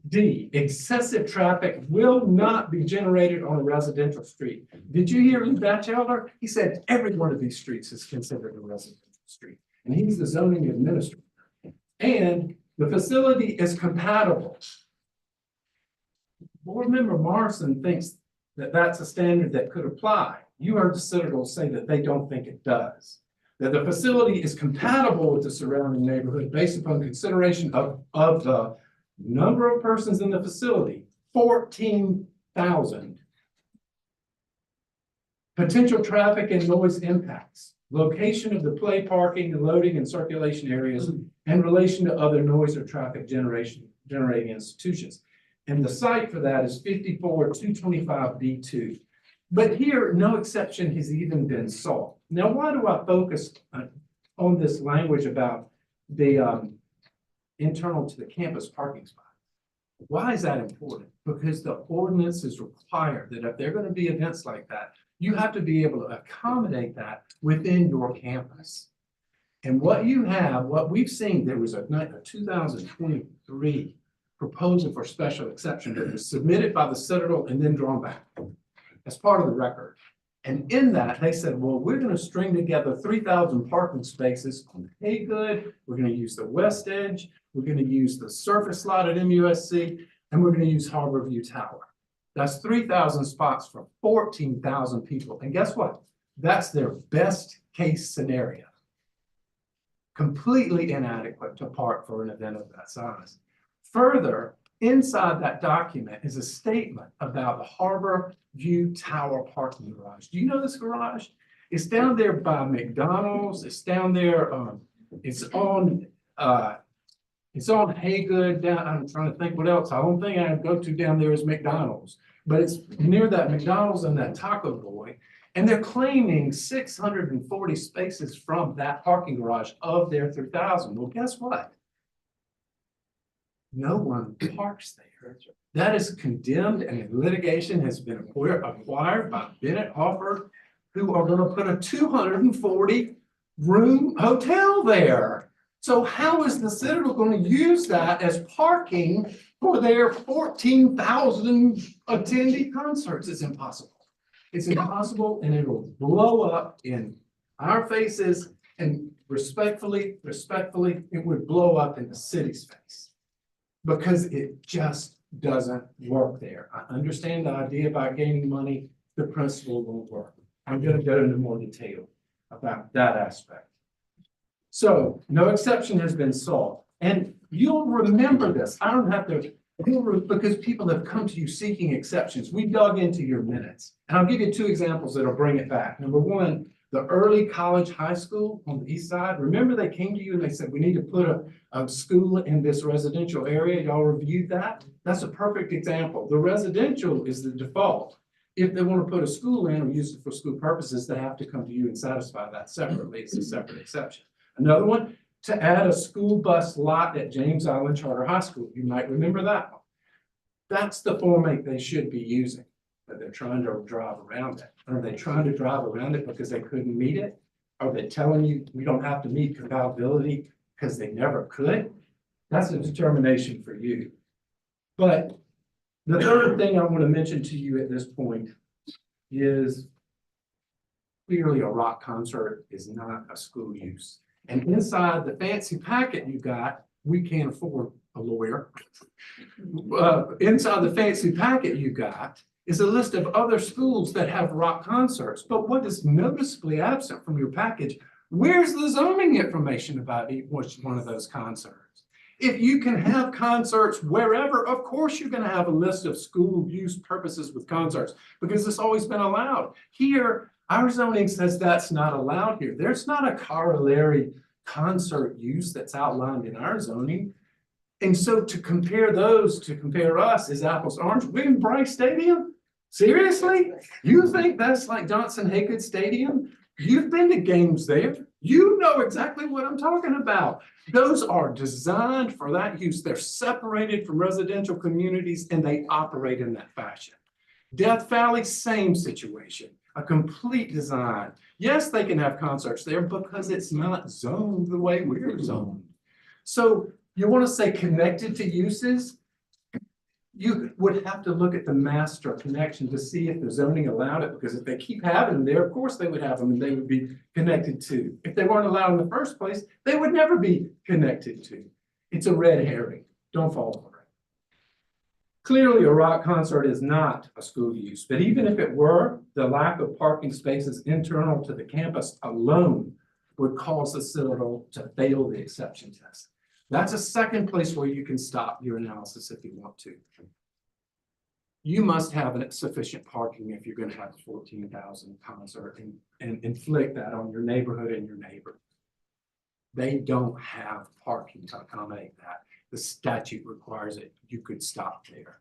D, excessive traffic will not be generated on a residential street. Did you hear Lee Batchelder? He said every one of these streets is considered a residential street, and he's the zoning administrator. And the facility is compatible. Board member Morrison thinks that that's a standard that could apply. You heard the Citadel say that they don't think it does. That the facility is compatible with the surrounding neighborhood based upon consideration of the number of persons in the facility, 14,000. Potential traffic and noise impacts, location of the play parking, loading and circulation areas, and relation to other noise or traffic generating institutions. And the site for that is 54-225B2. But here, no exception has even been sought. Now, why do I focus on this language about the internal to the campus parking spot? Why is that important? Because the ordinance is required that if there are going to be events like that, you have to be able to accommodate that within your campus. And what we've seen, there was a 2023 proposal for special exception that was submitted by the Citadel and then drawn back as part of the record. And in that, they said, well, we're going to string together 3,000 parking spaces on Haygood. We're going to use the West Edge. We're going to use the surface lot at MUSC, and we're going to use Harborview Tower. That's 3,000 spots for 14,000 people. And guess what? That's their best case scenario. Completely inadequate to park for an event of that size. Further, Inside that document is a statement about the Harbor View Tower parking garage. Do you know this garage? It's down there by McDonald's. It's down there, it's on Haygood down, I'm trying to think what else. I don't think I'd go to down there is McDonald's. But it's near that McDonald's and that Taco Boy. And they're claiming 640 spaces from that parking garage of their 3,000. Well, guess what? No one parks there. That is condemned, and litigation has been acquired by Bennett Hoffer, who are gonna put a 240 room hotel there. So how is the Citadel gonna use that as parking for their 14,000 attendee concerts? It's impossible. It's impossible, and it will blow up in our faces, and respectfully, it would blow up in the city's face. Because it just doesn't work there. I understand the idea about gaining money, the principle won't work. I'm gonna go into more detail about that aspect. So no exception has been sought, and you'll remember this. I don't have to, because people have come to you seeking exceptions. We dug into your minutes, and I'll give you two examples that'll bring it back. Number one, the early college high school on the east side. Remember they came to you and they said, we need to put a school in this residential area. Y'all reviewed that? That's a perfect example. The residential is the default. If they want to put a school in or use it for school purposes, they have to come to you and satisfy that separately. It's a separate exception. Another one, to add a school bus lot at James Island Charter High School. You might remember that one. That's the format they should be using, but they're trying to drive around it. Are they trying to drive around it because they couldn't meet it? Are they telling you we don't have to meet compatibility because they never could? That's a determination for you. But the third thing I want to mention to you at this point is clearly a rock concert is not a school use. And inside the fancy packet you got, we can't afford a lawyer. Inside the fancy packet you got is a list of other schools that have rock concerts. But what is noticeably absent from your package, where's the zoning information about each one of those concerts? If you can have concerts wherever, of course you're gonna have a list of school use purposes with concerts, because it's always been allowed. Here, our zoning says that's not allowed here. There's not a corollary concert use that's outlined in our zoning. And so to compare those, to compare us is apples to oranges. William Bryce Stadium? Seriously? You think that's like Johnson Haygood Stadium? You've been to games there. You know exactly what I'm talking about. Those are designed for that use. They're separated from residential communities and they operate in that fashion. Death Valley, same situation, a complete design. Yes, they can have concerts there because it's not zoned the way we're zoned. So you want to say connected to uses? You would have to look at the master connection to see if the zoning allowed it, because if they keep having them there, of course they would have them and they would be connected to. If they weren't allowed in the first place, they would never be connected to. It's a red herring. Don't fall for it. Clearly, a rock concert is not a school use, but even if it were, the lack of parking spaces internal to the campus alone would cause the Citadel to fail the exception test. That's a second place where you can stop your analysis if you want to. You must have sufficient parking if you're going to have a 14,000 concert and inflict that on your neighborhood and your neighbor. They don't have parking to accommodate that. The statute requires it. You could stop there.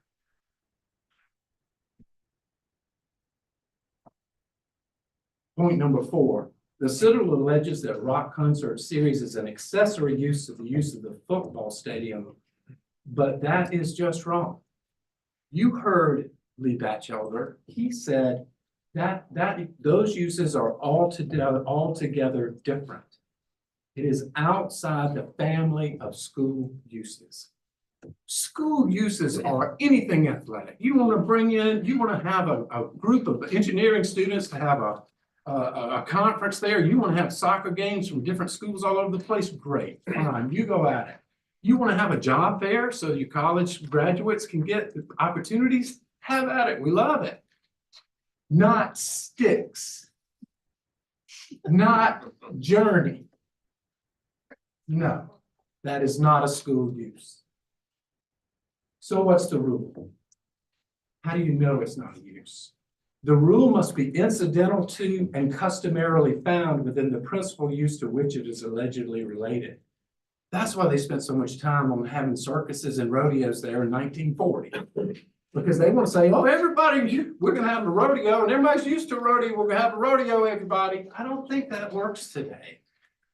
Point number 4. The Citadel alleges that rock concert series is an accessory use of the use of the football stadium, but that is just wrong. You heard Lee Batchelder. He said that those uses are altogether different. It is outside the family of school uses. School uses are anything athletic. You want to bring in, you want to have a group of engineering students to have a conference there. You want to have soccer games from different schools all over the place. Great, fine, you go at it. You want to have a job fair so your college graduates can get opportunities? Have at it. We love it. Not sticks. Not Journey. No, that is not a school use. So what's the rule? How do you know it's not a use? The rule must be incidental to and customarily found within the principal use to which it is allegedly related. That's why they spent so much time on having circuses and rodeos there in 1940. Because they want to say, oh, everybody, we're gonna have a rodeo and everybody's used to rodeo, we're gonna have a rodeo, everybody. I don't think that works today.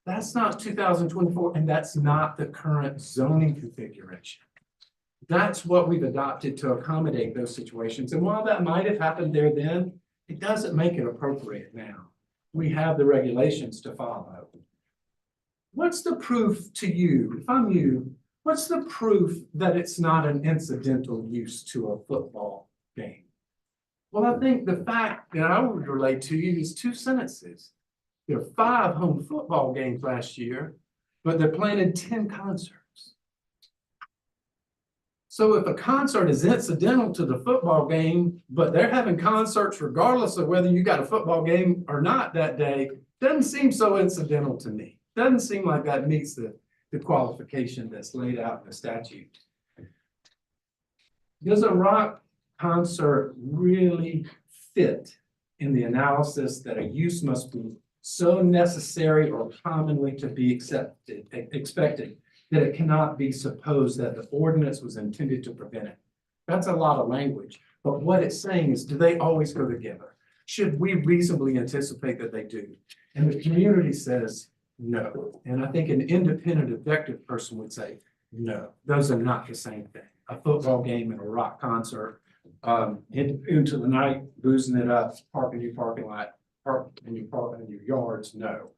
That's not 2024, and that's not the current zoning configuration. That's what we've adopted to accommodate those situations. And while that might have happened there then, it doesn't make it appropriate now. We have the regulations to follow. What's the proof to you, if I'm you, what's the proof that it's not an incidental use to a football game? Well, I think the fact that I would relate to you is 2 sentences. There are 5 home football games last year, but they're playing 10 concerts. So if a concert is incidental to the football game, but they're having concerts regardless of whether you got a football game or not that day, doesn't seem so incidental to me. Doesn't seem like that meets the qualification that's laid out in the statute. Does a rock concert really fit in the analysis that a use must be so necessary or commonly to be expected that it cannot be supposed that the ordinance was intended to prevent it? That's a lot of language, but what it's saying is, do they always go together? Should we reasonably anticipate that they do? And the community says no. And I think an independent, objective person would say, no, those are not the same thing. A football game and a rock concert, into the night, boozing it up, parking your parking lot, park in your yards, no.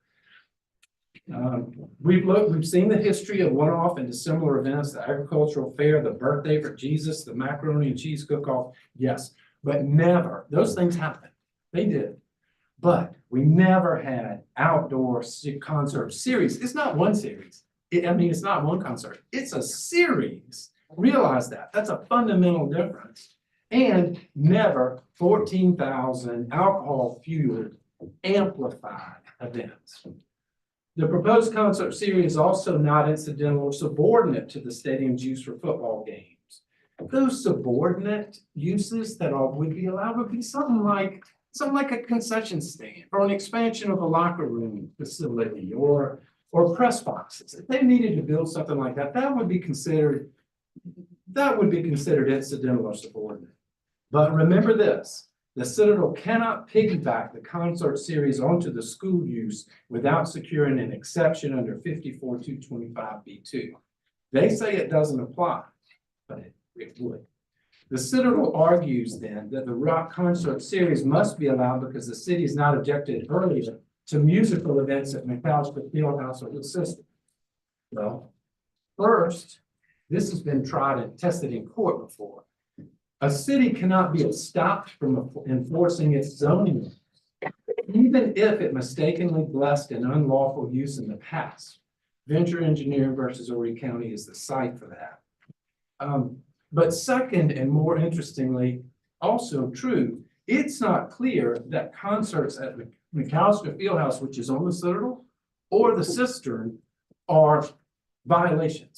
We've seen the history of one-off and similar events, the agricultural fair, the birthday for Jesus, the macaroni and cheese cook-off, yes, but never, those things happened, they did. But we never had outdoor concert series. It's not one series. It's not one concert. It's a series. Realize that. That's a fundamental difference. And never 14,000 alcohol-fueled amplified events. The proposed concert series is also not incidental or subordinate to the stadium's use for football games. Those subordinate uses that would be allowed would be something like a concession stand or an expansion of a locker room facility or press boxes. If they needed to build something like that, that would be considered incidental or subordinate. But remember this, the Citadel cannot piggyback the concert series onto the school use without securing an exception under 54-225B2. They say it doesn't apply, but it would. The Citadel argues then that the rock concert series must be allowed because the city has not objected earlier to musical events at McAllister Fieldhouse or the system. Well, first, this has been tried and tested in court before. A city cannot be stopped from enforcing its zoning, even if it mistakenly blessed an unlawful use in the past. Venture Engineering versus Horry County is the site for that. But second, and more interestingly, also true, it's not clear that concerts at McAllister Fieldhouse, which is on the Citadel, or the Cistern are in violation.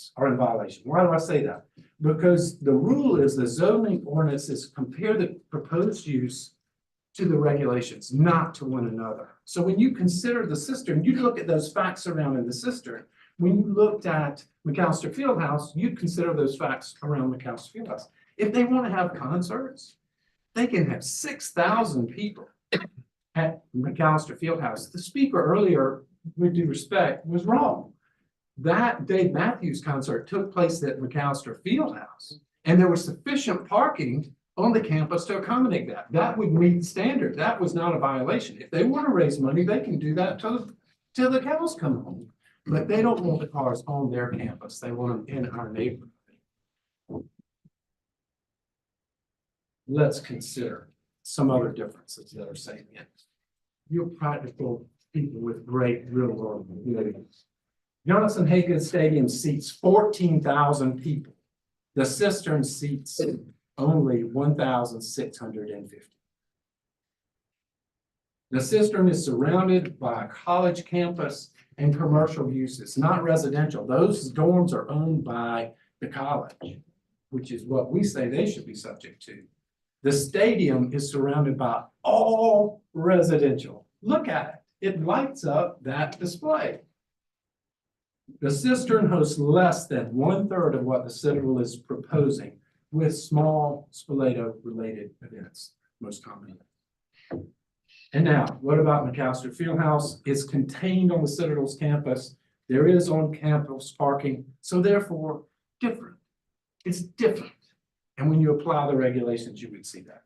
Why do I say that? Because the rule is the zoning ordinances compare the proposed use to the regulations, not to one another. So when you consider the Cistern, you look at those facts surrounding the Cistern. When you looked at McAllister Fieldhouse, you'd consider those facts around McAllister Fieldhouse. If they want to have concerts, they can have 6,000 people at McAllister Fieldhouse. The speaker earlier, with due respect, was wrong. That Dave Matthews concert took place at McAllister Fieldhouse, and there was sufficient parking on the campus to accommodate that. That would meet the standard. That was not a violation. If they want to raise money, they can do that till the cows come home. But they don't want the cars on their campus. They want them in our neighborhood. Let's consider some other differences that are salient. You're practical people with great real world abilities. Johnson Hagan Stadium seats 14,000 people. The Cistern seats only 1,650. The Cistern is surrounded by a college campus and commercial uses, not residential. Those dorms are owned by the college. which is what we say they should be subject to. The stadium is surrounded by all residential. Look at it. It lights up that display. The cistern hosts less than 1/3 of what the Citadel is proposing, with small Spoleto-related events, most commonly. And now, what about McAllister Fieldhouse? It's contained on the Citadel's campus. There is on-campus parking, so therefore, different. It's different. And when you apply the regulations, you would see that.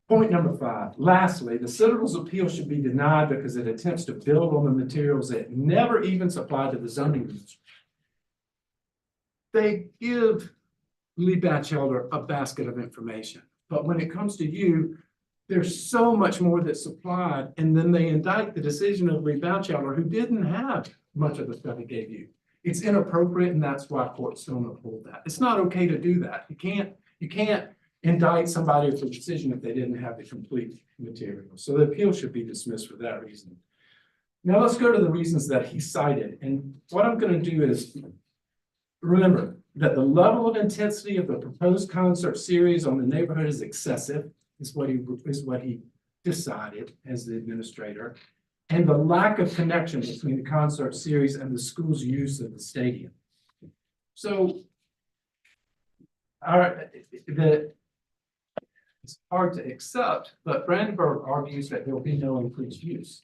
Point number 5, lastly, the Citadel's appeal should be denied because it attempts to build on the materials that never even supplied to the zoning administration. They give Lee Batchelder a basket of information, but when it comes to you, there's so much more that's supplied, and then they indict the decision of Lee Batchelder, who didn't have much of the stuff he gave you. It's inappropriate, and that's why courts don't uphold that. It's not okay to do that. You can't indict somebody for a decision if they didn't have the complete material. So the appeal should be dismissed for that reason. Now let's go to the reasons that he cited. And what I'm going to do is remember that the level of intensity of the proposed concert series on the neighborhood is excessive, is what he decided as the administrator, and the lack of connection between the concert series and the school's use of the stadium. So it's hard to accept, but Brandenburg argues that there will be no increased use.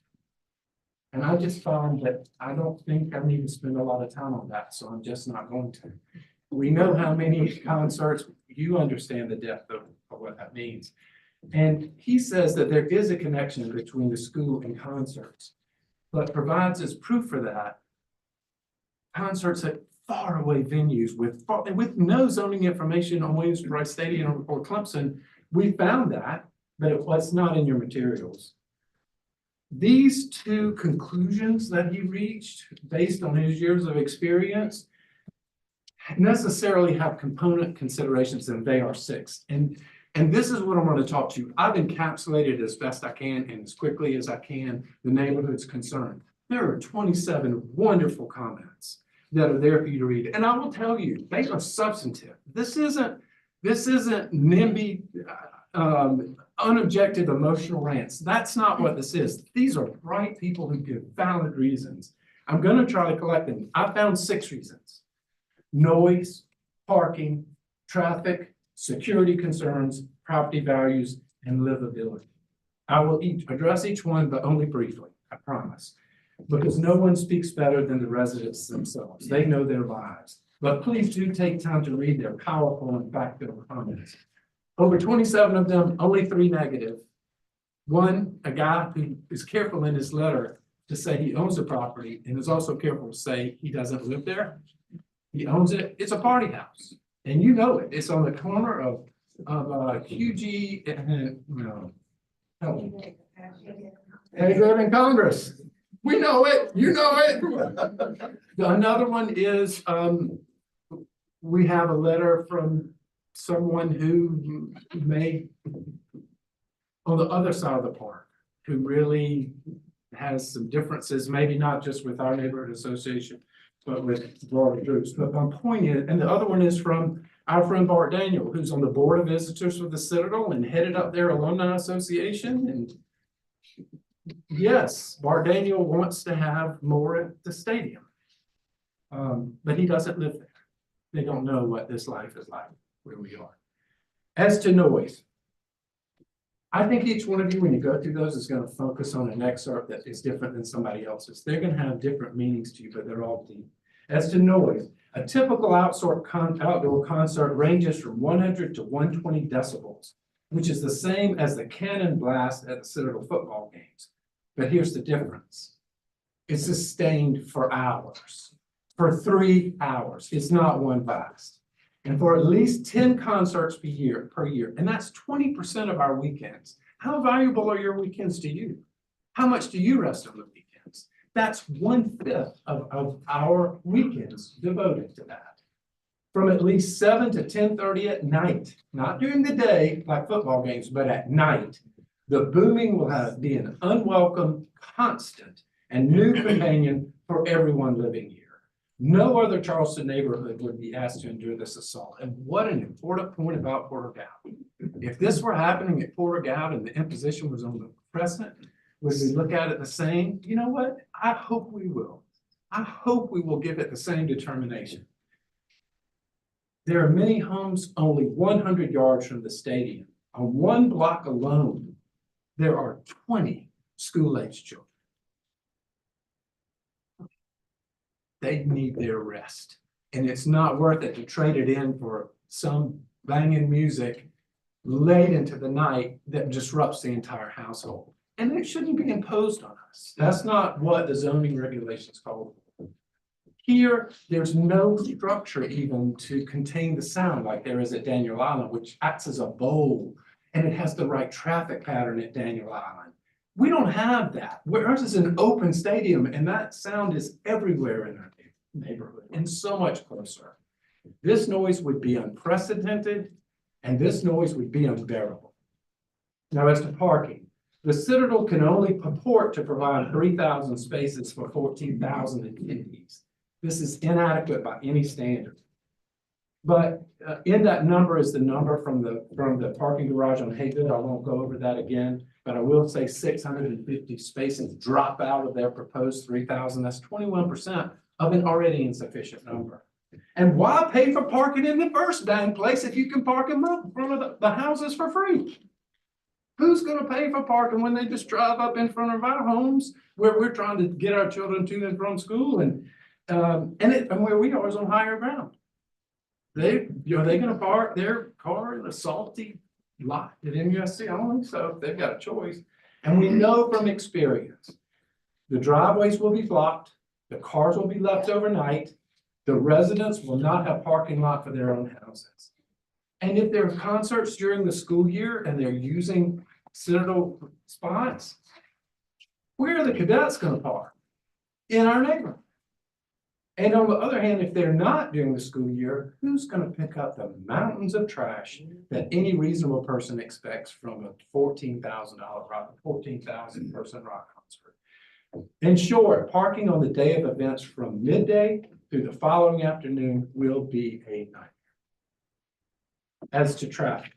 And I just found that I don't think I need to spend a lot of time on that, so I'm just not going to. We know how many concerts, you understand the depth of what that means. And he says that there is a connection between the school and concerts, but provides as proof for that concerts at faraway venues with no zoning information on Williams-Brice Stadium or Clemson. We found that, but it was not in your materials. These two conclusions that he reached based on his years of experience necessarily have component considerations, and they are 6. And this is what I'm going to talk to you. I've encapsulated as best I can and as quickly as I can the neighborhood's concern. There are 27 wonderful comments that are there for you to read. And I will tell you, they are substantive. This isn't NIMBY, unobjective emotional rants. That's not what this is. These are bright people who give valid reasons. I'm going to try to collect them. I found 6 reasons: noise, parking, traffic, security concerns, property values, and livability. I will address each one, but only briefly, I promise, because no one speaks better than the residents themselves. They know their lives. But please do take time to read their powerful and fact-filled comments. Over 27 of them, only 3 negative. One, a guy who is careful in his letter to say he owns the property and is also careful to say he doesn't live there. He owns it. It's a party house. And you know it. It's on the corner of QG and Congress. We know it. You know it. Another one is we have a letter from someone who may on the other side of the park, who really has some differences, maybe not just with our neighborhood association, but with broader groups. But my point is, and the other one is from our friend Bart Daniel, who's on the board of visitors for the Citadel and headed up their alumni association. And yes, Bart Daniel wants to have more at the stadium, but he doesn't live there. They don't know what this life is like where we are. As to noise, I think each one of you, when you go through those, is going to focus on an excerpt that is different than somebody else's. They're going to have different meanings to you, but they're all deep. As to noise, a typical outdoor concert ranges from 100 to 120 decibels, which is the same as the cannon blast at the Citadel football games. But here's the difference. It's sustained for hours, for 3 hours. It's not one blast. And for at least 10 concerts per year, and that's 20% of our weekends. How valuable are your weekends to you? How much do you rest on the weekends? That's 1/5 of our weekends devoted to that. From at least 7 to 10:30 at night, not during the day like football games, but at night, the booming will be an unwelcome, constant, and new companion for everyone living here. No other Charleston neighborhood would be asked to endure this assault. And what an important point about Porter Gap. If this were happening at Porter Gap and the imposition was on the precedent, would we look at it the same? You know what? I hope we will. I hope we will give it the same determination. There are many homes only 100 yards from the stadium. On one block alone, there are 20 school-aged children. They need their rest. And it's not worth it to trade it in for some banging music late into the night that disrupts the entire household. And it shouldn't be imposed on us. That's not what the zoning regulations call for. Here, there's no structure even to contain the sound like there is at Daniel Island, which acts as a bowl, and it has the right traffic pattern at Daniel Island. We don't have that. Ours is an open stadium, and that sound is everywhere in our neighborhood and so much closer. This noise would be unprecedented, and this noise would be unbearable. Now, as to parking, the Citadel can only purport to provide 3,000 spaces for 14,000 attendees. This is inadequate by any standard. But in that number is the number from the parking garage on Haygood. I won't go over that again, but I will say 650 spaces drop out of their proposed 3,000. That's 21% of an already insufficient number. And why pay for parking in the first dang place if you can park them up in front of the houses for free? Who's gonna pay for parking when they just drive up in front of our homes where we're trying to get our children to and from school and where we are is on higher ground? They gonna park their car in a salty lot at MUSC? I don't think so. They've got a choice. And we know from experience, the driveways will be blocked, the cars will be left overnight, the residents will not have parking lot for their own houses. And if there are concerts during the school year and they're using Citadel spots, where are the cadets gonna park? In our neighborhood. And on the other hand, if they're not during the school year, who's gonna pick up the mountains of trash that any reasonable person expects from a $14,000 person rock concert? In short, parking on the day of events from midday through the following afternoon will be a nightmare. As to traffic,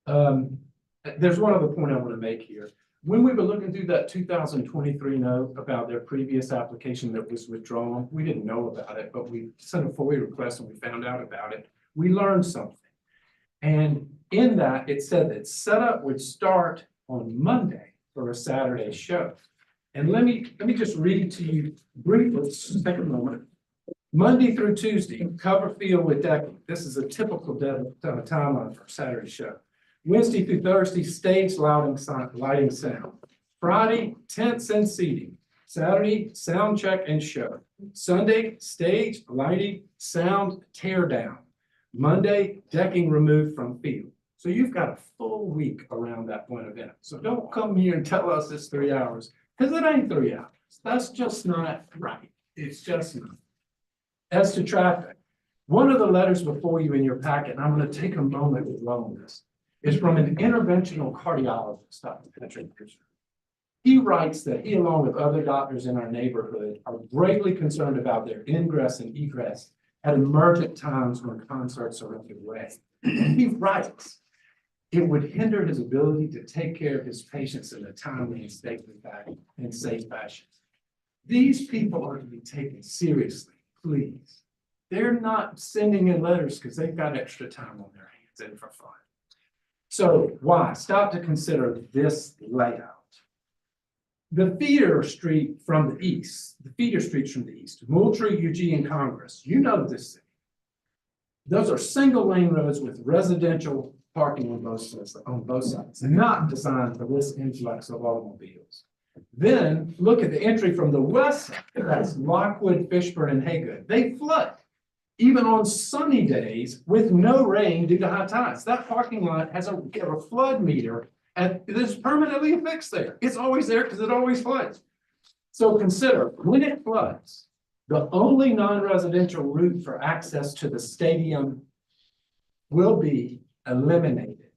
there's one other point I want to make here. When we were looking through that 2023 note about their previous application that was withdrawn, we didn't know about it, but we sent a FOIA request and we found out about it. We learned something. And in that, it said that setup would start on Monday for a Saturday show. And let me just read to you briefly, just take a moment. Monday through Tuesday, cover field with decking. This is a typical timeline for a Saturday show. Wednesday through Thursday, stage lighting sound. Friday, tents and seating. Saturday, sound check and show. Sunday, stage, lighting, sound, tear down. Monday, decking removed from field. So you've got a full week around that one event. So don't come here and tell us it's 3 hours, because it ain't 3 hours. That's just not right. It's just not. As to traffic, one of the letters before you in your packet, and I'm going to take a moment to dwell on this, is from an interventional cardiologist, Dr. Patrick Fisher. He writes that he, along with other doctors in our neighborhood, are greatly concerned about their ingress and egress at emergent times when concerts are underway. And he writes, it would hinder his ability to take care of his patients in a timely and safe fashion. These people are to be taken seriously. Please. They're not sending in letters because they've got extra time on their hands and for fun. So why? Stop to consider this layout. The feeder street from the east, Moultrie, Eugene, and Congress. You know this city. Those are single lane roads with residential parking on both sides, not designed for this influx of automobiles. Then look at the entry from the west side. That's Lockwood, Fishburne, and Haygood. They flood, even on sunny days with no rain due to high tides. That parking lot has a flood meter and it is permanently affixed there. It's always there because it always floods. So consider when it floods, the only non-residential route for access to the stadium will be eliminated.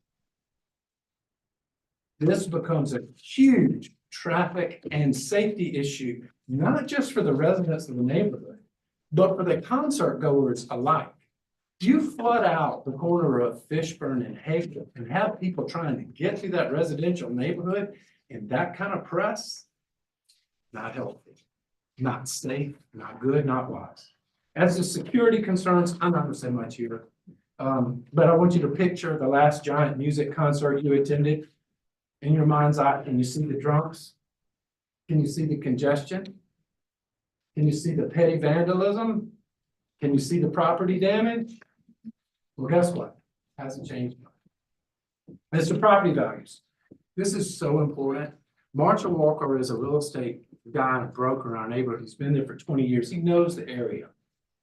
This becomes a huge traffic and safety issue, not just for the residents of the neighborhood, but for the concert goers alike. You flood out the corner of Fishburne and Hazel and have people trying to get to that residential neighborhood in that kind of press, not healthy, not safe, not good, not wise. As to security concerns, I'm not gonna say much here. But I want you to picture the last giant music concert you attended. In your mind's eye, can you see the drunks? Can you see the congestion? Can you see the petty vandalism? Can you see the property damage? Well, guess what? Hasn't changed much. As to property values, this is so important. Marshall Walker is a real estate guy and a broker in our neighborhood. He's been there for 20 years. He knows the area.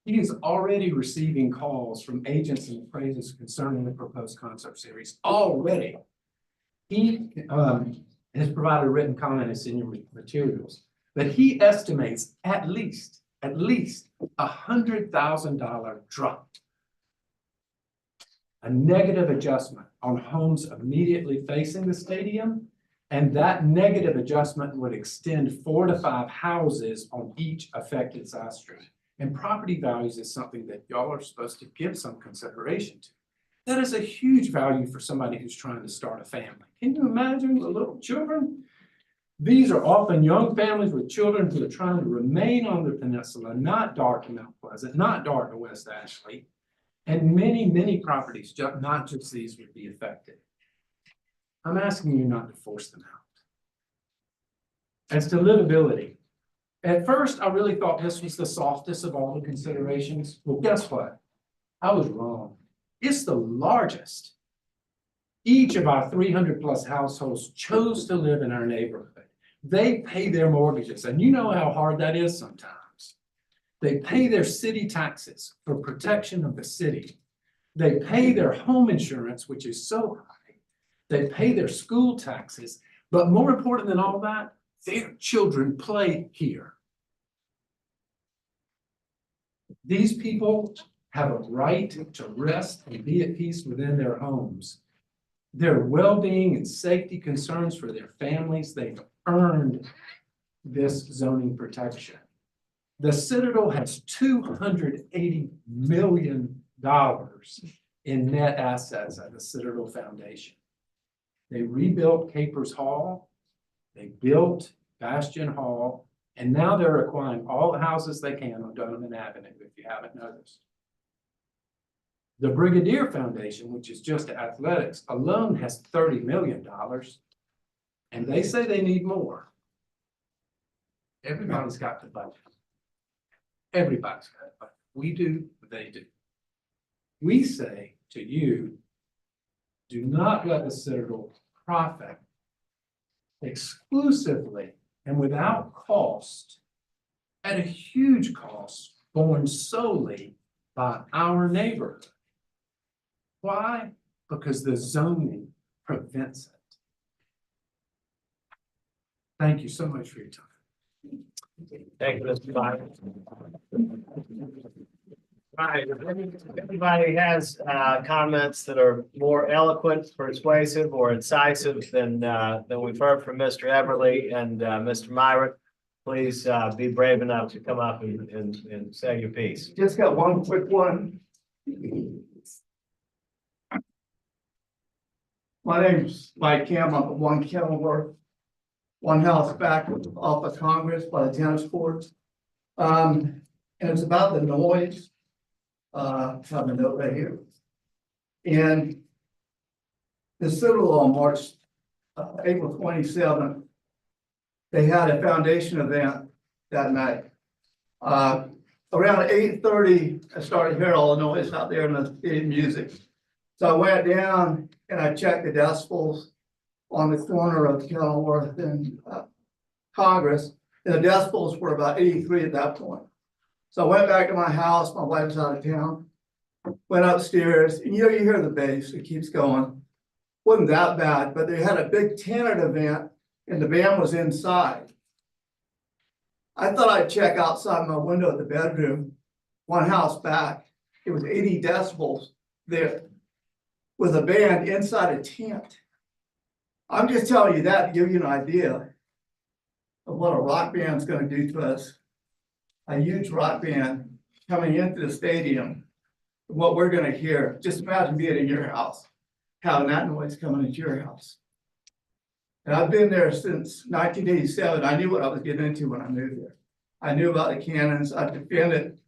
He is already receiving calls from agents and appraisers concerning the proposed concert series already. He has provided a written comment in your materials, but he estimates at least $100,000 drop, a negative adjustment on homes immediately facing the stadium. And that negative adjustment would extend 4 to 5 houses on each affected side street. And property values is something that y'all are supposed to give some consideration to. That is a huge value for somebody who's trying to start a family. Can you imagine the little children? These are often young families with children who are trying to remain on the peninsula, not dark in Mount Pleasant, not dark in West Ashley. And many properties, not just these, would be affected. I'm asking you not to force them out. As to livability, at first, I really thought this was the softest of all the considerations. Well, guess what? I was wrong. It's the largest. Each of our 300+ households chose to live in our neighborhood. They pay their mortgages, and you know how hard that is sometimes. They pay their city taxes for protection of the city. They pay their home insurance, which is so high. They pay their school taxes, but more important than all that, their children play here. These people have a right to rest and be at peace within their homes. Their well-being and safety concerns for their families, they've earned this zoning protection. The Citadel has $280 million in net assets at the Citadel Foundation. They rebuilt Capers Hall, they built Bastion Hall, and now they're acquiring all the houses they can on Donovan Avenue, if you haven't noticed. The Brigadier Foundation, which is just athletics, alone has $30 million, and they say they need more. Everybody's got the budget. Everybody's got a budget. We do, they do. We say to you, do not let the Citadel profit exclusively and without cost, at a huge cost, borne solely by our neighborhood. Why? Because the zoning prevents it. Thank you so much for your time. Thank you, Mr. Byron. Right, if anybody has comments that are more eloquent, persuasive, or incisive than we've heard from Mr. Everly and Mr. Myrick, please be brave enough to come up and say your piece. Just got one quick one. My name's Mike Kim. I'm at 1 Kenilworth, one house back off of Congress by the tennis courts. And it's about the noise. I have a note right here. And the Citadel on April 27th, they had a foundation event that night. Around 8:30, I started hearing all the noise out there and the music. So I went down and I checked the decibels on the corner of Kenilworth and Congress, and the decibels were about 83 at that point. So I went back to my house, my wife was out of town, went upstairs, and you hear the bass, it keeps going. Wasn't that bad, but they had a big tenant event and the band was inside. I thought I'd check outside my window of the bedroom, one house back. It was 80 decibels there with a band inside a tent. I'm just telling you that to give you an idea. of what a rock band's gonna do to us. A huge rock band coming into the stadium, what we're gonna hear, just imagine being in your house, having that noise coming into your house. And I've been there since 1987. I knew what I was getting into when I moved there. I knew about the cannons. I defended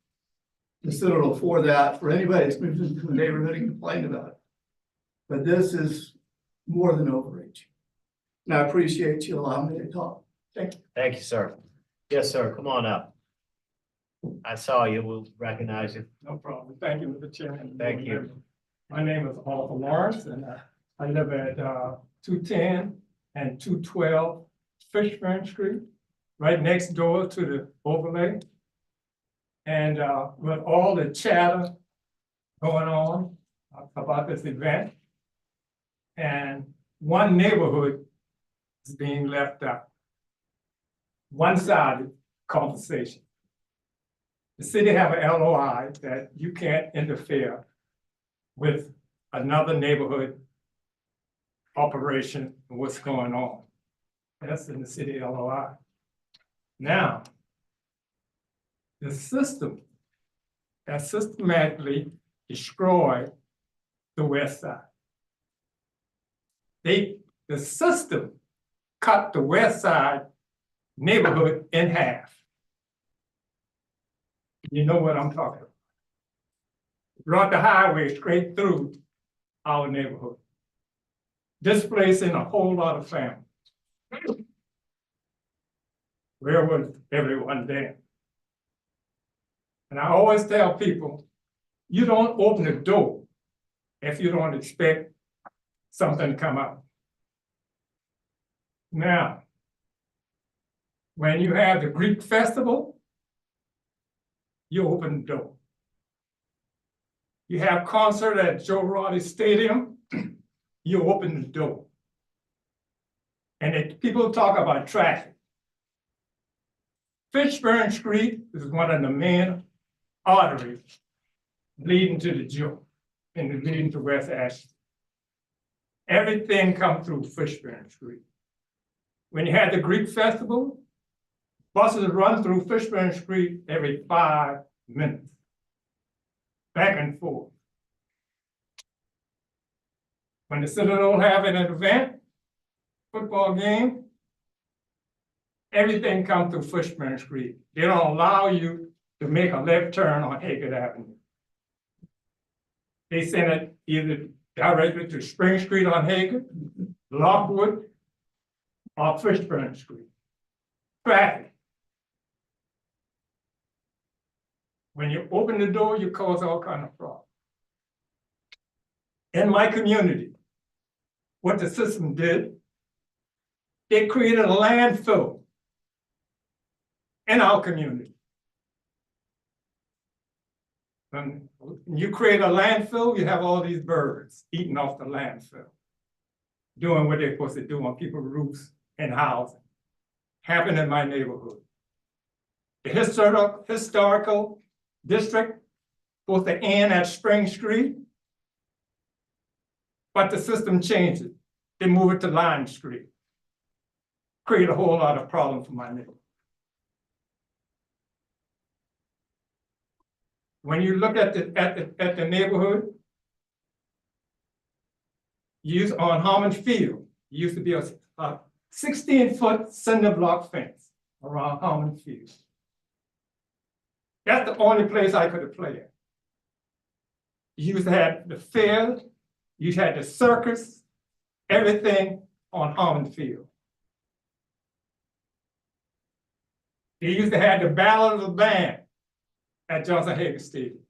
the Citadel for that, for anybody that's moved into the neighborhood and complained about it. But this is more than overreach. And I appreciate you allowing me to talk. Thank you. Thank you, sir. Yes, sir. Come on up. I saw you. We'll recognize you. No problem. Thank you, Mr. Chairman. Thank you. My name is Arthur Lawrence, and I live at 210 and 212 Fishburne Street, right next door to the overlay. And with all the chatter going on about this event, and one neighborhood is being left out. One-sided conversation. The city have an LOI that you can't interfere with another neighborhood operation and what's going on. That's in the city LOI. Now, the system has systematically destroyed the west side. The system cut the west side neighborhood in half. You know what I'm talking about. Brought the highway straight through our neighborhood, displacing a whole lot of families. Where was everyone then? And I always tell people, you don't open the door if you don't expect something to come out. Now, when you have the Greek festival, you open the door. You have concert at Joe Roddy Stadium, you open the door. And if people talk about traffic, Fishburne Street is one of the main arteries leading to the Joe and leading to West Ashland. Everything comes through Fishburne Street. When you had the Greek festival, buses run through Fishburne Street every 5 minutes, back and forth. When the Citadel have an event, football game, everything comes through Fishburne Street. They don't allow you to make a left turn on Haggard Avenue. They send it either directly to Spring Street on Haggard, Lockwood, or Fishburne Street. Traffic. When you open the door, you cause all kind of problems. In my community, what the system did, it created a landfill in our community. When you create a landfill, you have all these birds eating off the landfill, doing what they're supposed to do on people's roofs and housing. Happened in my neighborhood. The historical district supposed to end at Spring Street, but the system changed it. They moved it to Lime Street. Create a whole lot of problems for my neighborhood. When you look at the neighborhood, on Harmon Field, used to be a 16-foot cinder block fence around Harmon Field. That's the only place I could have played at. You used to have the fair, you had the circus, everything on Harmon Field. They used to have the Battle of the Band at Johnson Hager Stadium.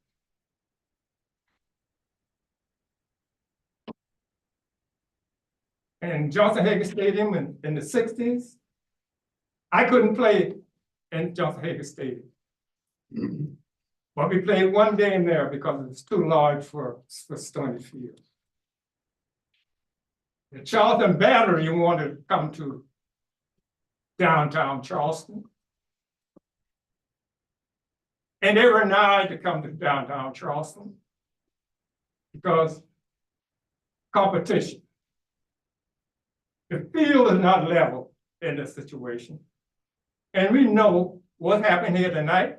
And Johnson Hager Stadium in the 60s, I couldn't play in Johnson Hager Stadium. But we played one game there because it was too large for Stony Field. The Charleston Battery wanted to come to downtown Charleston. And they were denied to come to downtown Charleston because competition. The field is not level in this situation. And we know what happened here tonight.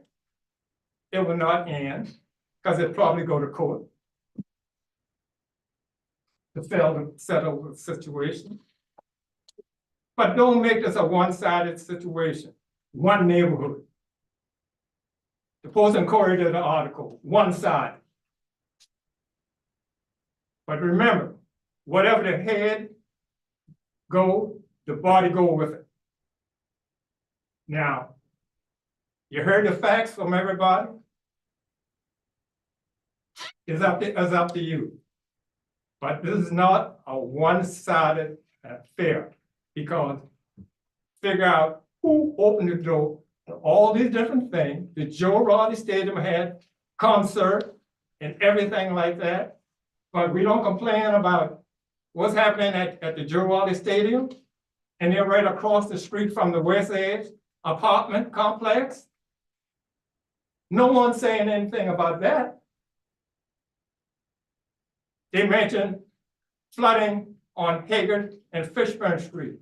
It will not end, because it'll probably go to court to settle the situation. But don't make this a one-sided situation, one neighborhood. The Post Corey did an article, one side. But remember, whatever the head go, the body go with it. Now, you heard the facts from everybody? It's up to you. But this is not a one-sided affair, because figure out who opened the door to all these different things. The Joe Raleigh Stadium had concert and everything like that. But we don't complain about what's happening at the Joe Raleigh Stadium. And they're right across the street from the West Edge apartment complex. No one's saying anything about that. They mentioned flooding on Haggard and Fishburne Street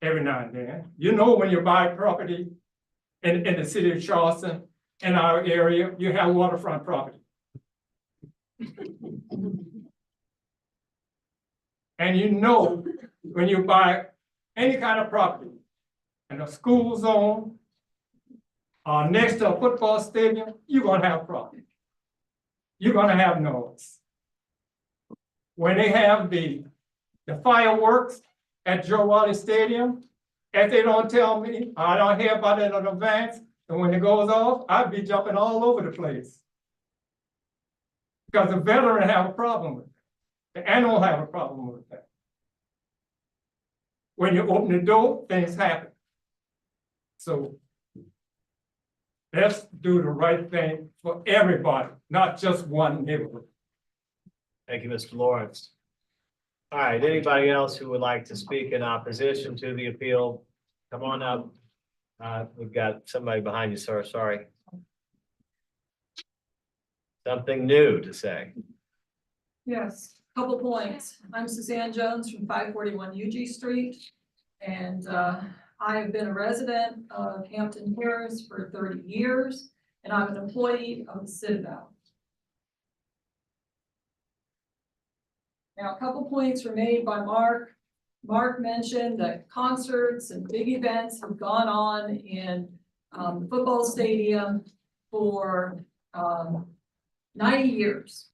every now and then. You know, when you buy property in the city of Charleston, in our area, you have waterfront property. And you know, when you buy any kind of property in a school zone or next to a football stadium, you're gonna have problems. You're gonna have noise. When they have the fireworks at Joe Raleigh Stadium, if they don't tell me, I don't hear about it in advance, and when it goes off, I'd be jumping all over the place. Because the veteran have a problem with it. The animal have a problem with that. When you open the door, things happen. So let's do the right thing for everybody, not just one neighborhood. Thank you, Mr. Lawrence. All right, anybody else who would like to speak in opposition to the appeal, come on up. We've got somebody behind you, sir, sorry. Something new to say. Yes, couple points. I'm Suzanne Jones from 541 UG Street. And I have been a resident of Hampton Terrace for 30 years, and I'm an employee of the Citadel. Now, a couple points were made by Mark. Mark mentioned that concerts and big events have gone on in the football stadium for 90 years.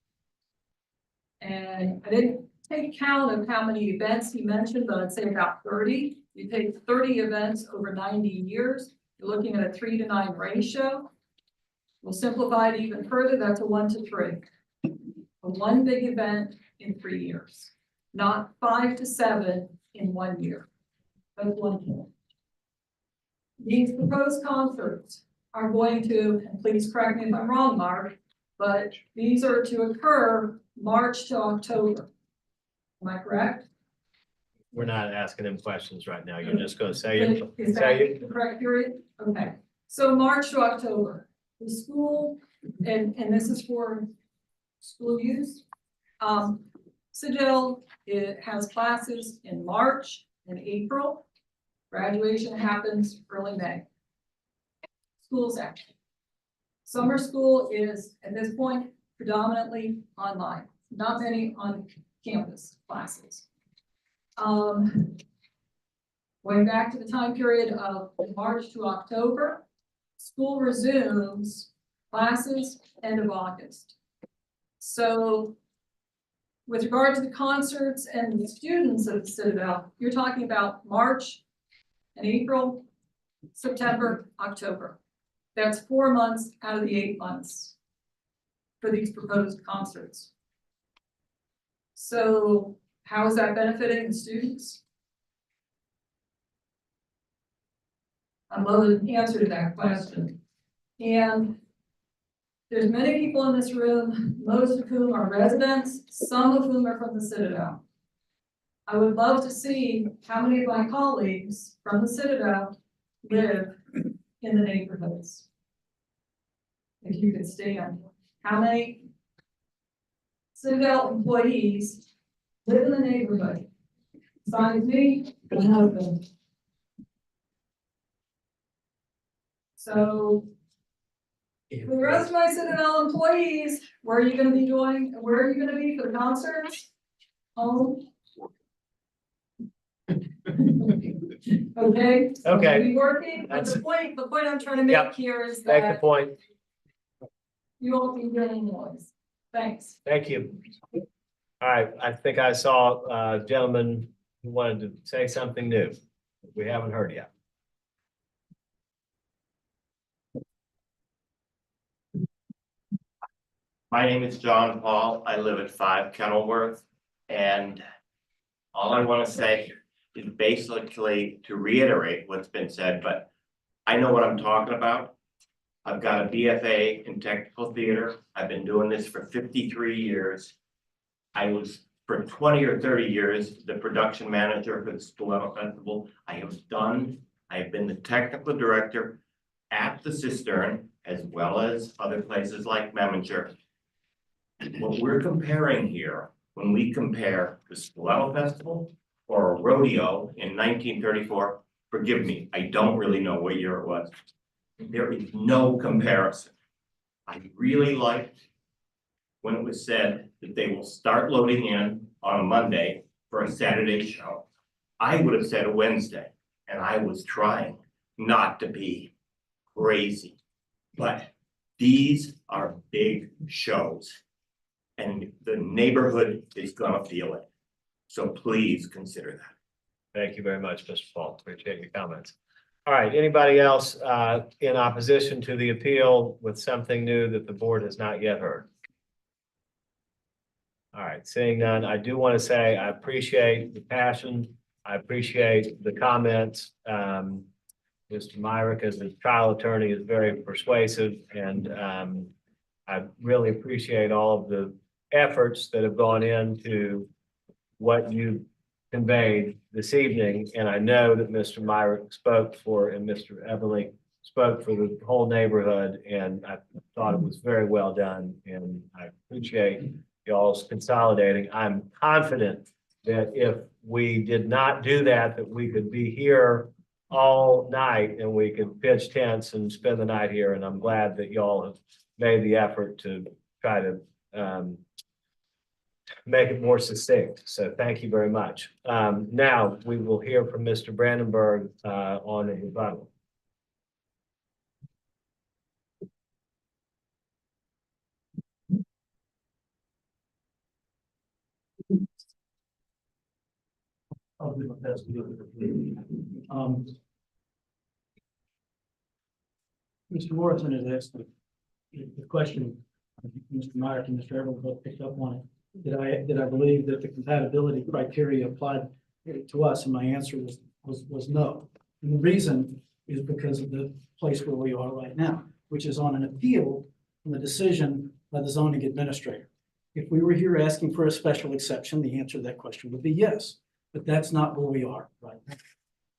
And I didn't take count of how many events he mentioned, but I'd say about 30. You take 30 events over 90 years, you're looking at a 3 to 9 ratio. We'll simplify it even further, that's a 1 to 3. A one big event in 3 years, not 5 to 7 in 1 year. That's one point. These proposed concerts are going to, and please correct me if I'm wrong, Mark, but these are to occur March to October. Am I correct? We're not asking them questions right now. You're just gonna say it. Is that the correct period? Okay, so March to October, the school, and this is for school use. Citadel, it has classes in March and April. Graduation happens early May. School's active. Summer school is, at this point, predominantly online, not many on campus classes. Going back to the time period of March to October, school resumes classes end of August. So with regard to the concerts and the students of the Citadel, you're talking about March and April, September, October. That's 4 months out of the 8 months for these proposed concerts. So how is that benefiting the students? I'd love an answer to that question. And there's many people in this room, most of whom are residents, some of whom are from the Citadel. I would love to see how many of my colleagues from the Citadel live in the neighborhoods. If you could stand, how many Citadel employees live in the neighborhood? Besides me, my husband. So for the rest of my Citadel employees, where are you gonna be doing, where are you gonna be for the concerts? Home? Okay? So Okay. you'll be working, but That's- the point I'm trying to Yep. make here is Make the that point. you won't be hearing noise. Thanks. Thank you. All right, I think I saw a gentleman who wanted to say something new. We haven't heard yet. My name is John Paul. I live at 5 Kenilworth. And all I want to say is basically to reiterate what's been said, but I know what I'm talking about. I've got a BFA in technical theater. I've been doing this for 53 years. I was for 20 or 30 years, the production manager for the Stiletto Festival. I have been the technical director at the Cistern, as well as other places like Meminger. What we're comparing here, when we compare the Stiletto Festival or a rodeo in 1934, forgive me, I don't really know what year it was. There is no comparison. I really liked when it was said that they will start loading in on a Monday for a Saturday show. I would have said a Wednesday, and I was trying not to be crazy. But these are big shows, and the neighborhood is gonna feel it. So please consider that. Thank you very much, Mr. Paul. Appreciate your comments. All right, anybody else in opposition to the appeal with something new that the board has not yet heard? All right, seeing none, I do want to say I appreciate the passion. I appreciate the comments. Mr. Myrick, as a trial attorney, is very persuasive, and I really appreciate all of the efforts that have gone into what you conveyed this evening. And I know that Mr. Myrick spoke for, and Mr. Everly spoke for the whole neighborhood, and I thought it was very well done, and I appreciate y'all's consolidating. I'm confident that if we did not do that, that we could be here all night and we could pitch tents and spend the night here. And I'm glad that y'all have made the effort to try to make it more succinct. So thank you very much. Now we will hear from Mr. Brandenburg on a rebuttal. I'll do my best to do it. Mr. Morrison has asked the question, Mr. Meyer and Mr. Everett both picked up on it. Did I believe that the compatibility criteria applied to us? And my answer was no. And the reason is because of the place where we are right now, which is on an appeal from the decision by the zoning administrator. If we were here asking for a special exception, the answer to that question would be yes. But that's not where we are right now.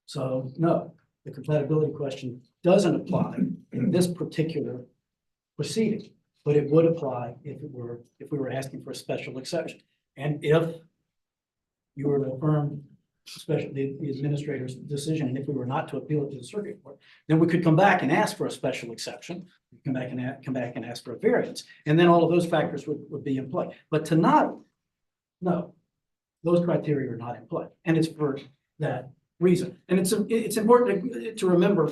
So no, the compatibility question doesn't apply in this particular proceeding, but it would apply if we were asking for a special exception. And if you were to affirm the administrator's decision, and if we were not to appeal it to the circuit court, then we could come back and ask for a special exception, come back and ask for a variance, and then all of those factors would be in play. But tonight, no. Those criteria are not in play, and it's for that reason. And it's important to remember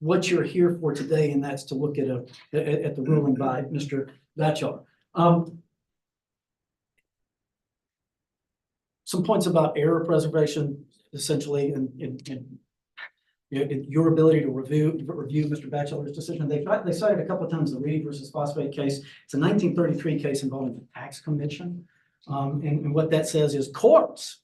what you're here for today, and that's to look at the ruling by Mr. Batchelor. Some points about error preservation, essentially, and your ability to review Mr. Batchelor's decision. They cited a couple of times the Reed versus Phosphate case. It's a 1933 case involving the tax commission. And what that says is courts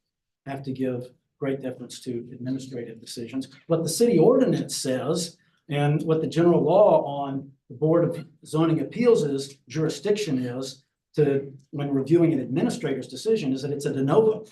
have to give great deference to administrative decisions. What the city ordinance says and what the general law on the Board of Zoning Appeals is, jurisdiction is to, when reviewing an administrator's decision, is that it's a de novo.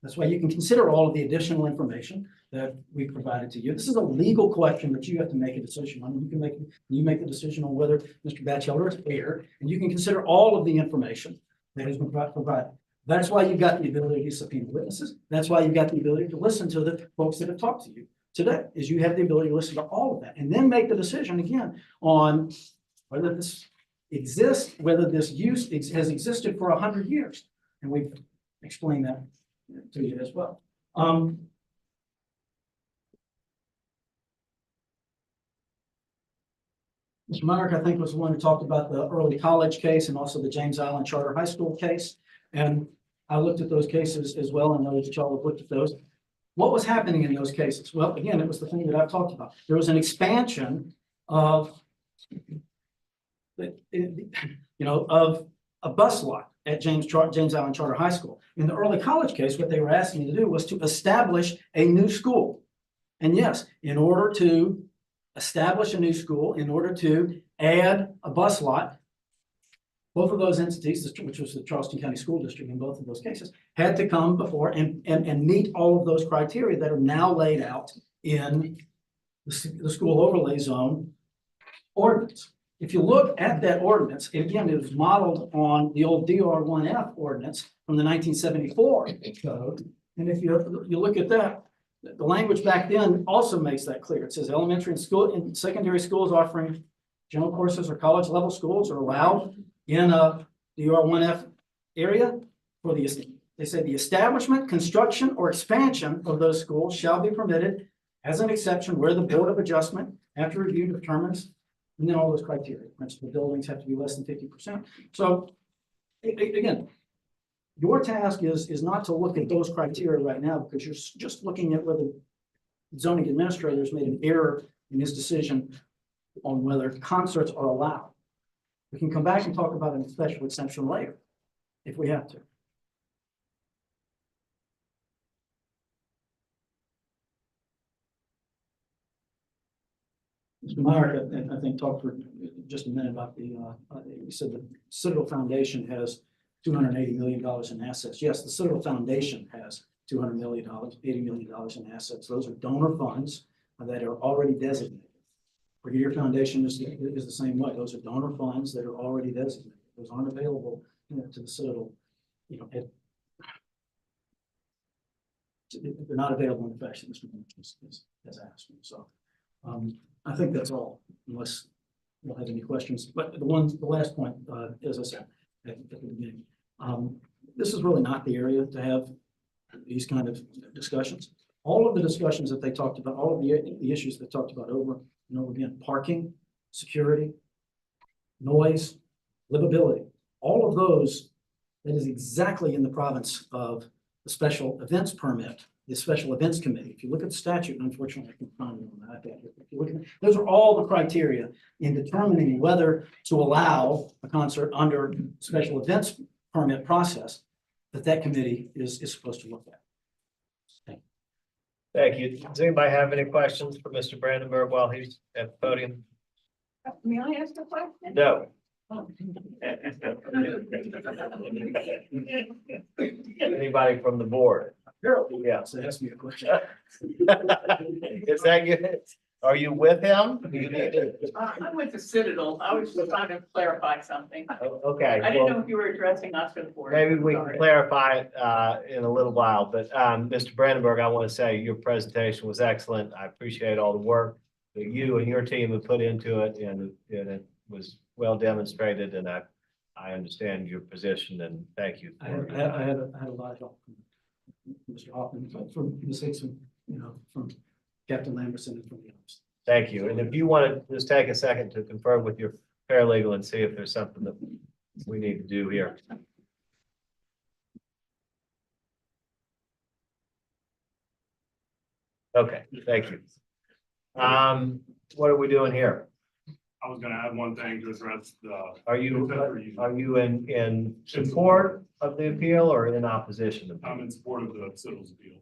That's why you can consider all of the additional information that we provided to you. This is a legal question that you have to make a decision on. You make the decision on whether Mr. Batchelor is fair, and you can consider all of the information that has been provided. That's why you've got the ability to subpoena witnesses. That's why you've got the ability to listen to the folks that have talked to you. today, is you have the ability to listen to all of that and then make the decision again on whether this exists, whether this use has existed for 100 years. And we've explained that to you as well. Mr. Myrick, I think, was the one who talked about the early college case and also the James Island Charter High School case. And I looked at those cases as well, and know that y'all have looked at those. What was happening in those cases? Well, again, it was the thing that I've talked about. There was an expansion of, of a bus lot at James Island Charter High School. In the early college case, what they were asking to do was to establish a new school. And yes, in order to establish a new school, in order to add a bus lot, both of those entities, which was the Charleston County School District in both of those cases, had to come before and meet all of those criteria that are now laid out in the school overlay zone ordinance. If you look at that ordinance, again, it was modeled on the old DR1F ordinance from the 1974 code. And if you look at that, the language back then also makes that clear. It says elementary and secondary schools offering general courses or college level schools are allowed in a DR1F area for they say the establishment, construction, or expansion of those schools shall be permitted as an exception where the Board of Adjustment, after review, determines, and then all those criteria. Principal buildings have to be less than 50%. So again, your task is not to look at those criteria right now, because you're just looking at whether zoning administrators made an error in his decision on whether concerts are allowed. We can come back and talk about a special exception later, if we have to. Mr. Meyer, I think, talked for just a minute about he said the Citadel Foundation has $280 million in assets. Yes, the Citadel Foundation has $200 million, $80 million in assets. Those are donor funds that are already designated. Your foundation is the same way. Those are donor funds that are already designated. Those aren't available to the Citadel. They're not available in the fashion as asked. So I think that's all, unless you don't have any questions. But the last point, as I said at the beginning, this is really not the area to have these kind of discussions. All of the discussions that they talked about, all of the issues they talked about over and over again, parking, security, noise, livability, all of those, that is exactly in the province of the special events permit, the special events committee. If you look at the statute, and unfortunately I can find it on the iPad here, if you look at it, those are all the criteria in determining whether to allow a concert under special events permit process that committee is supposed to look at. Thank you. Does anybody have any questions for Mr. Brandenburg while he's at the podium? May I ask a question? No. Anybody from the board? Yeah. So ask me a question. Is that you? Are you with him? You need to- I went to Citadel. I was just trying to clarify something. Okay. I didn't well, know if you were addressing us for the board. maybe we can Sorry. clarify it in a little while, but Mr. Brandenburg, I want to say your presentation was excellent. I appreciate all the work that you and your team have put into it, and it was well demonstrated, and I understand your position, and thank you. I had a lot of help from Mr. Hoffman, from Ms. Hickson, from Captain Lamberson and from the others. Thank you. And if you want to just take a second to confirm with your paralegal and see if there's something that we need to do here. Okay, thank you. What are we doing here? I was gonna add one thing to address the. Are you in support of the appeal or in opposition? I'm in support of the Citadel appeal.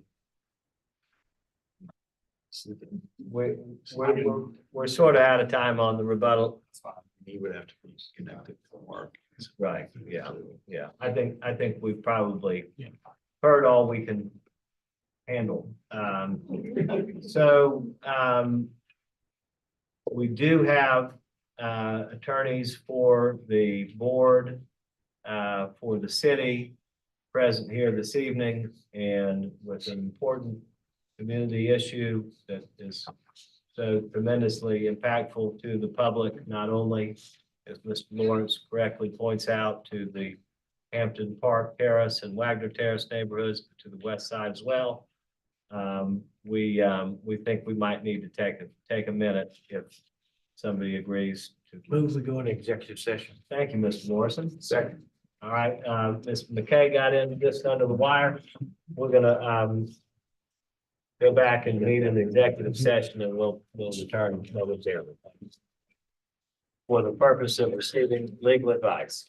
We're sort of out of time on the rebuttal. That's fine. He would have to be connected to work. Right, yeah. I think we've probably heard all we can handle. We do have attorneys for the board, for the city present here this evening, and with an important community issue that is so tremendously impactful to the public, not only, as Mr. Lawrence correctly points out, to the Hampton Park Terrace and Wagner Terrace neighborhoods, but to the west side as well. We think we might need to take a minute if somebody agrees to. Move we go into executive session. Thank you, Mr. Morrison. Second. All right, Ms. McKay got in just under the wire. We're gonna, go back and meet in the executive session and we'll return momentarily for the purpose of receiving legal advice.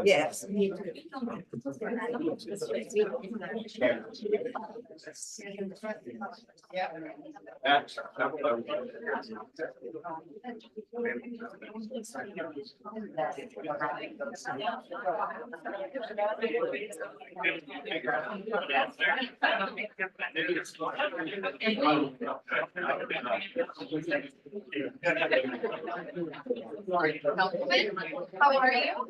Yes. How are you?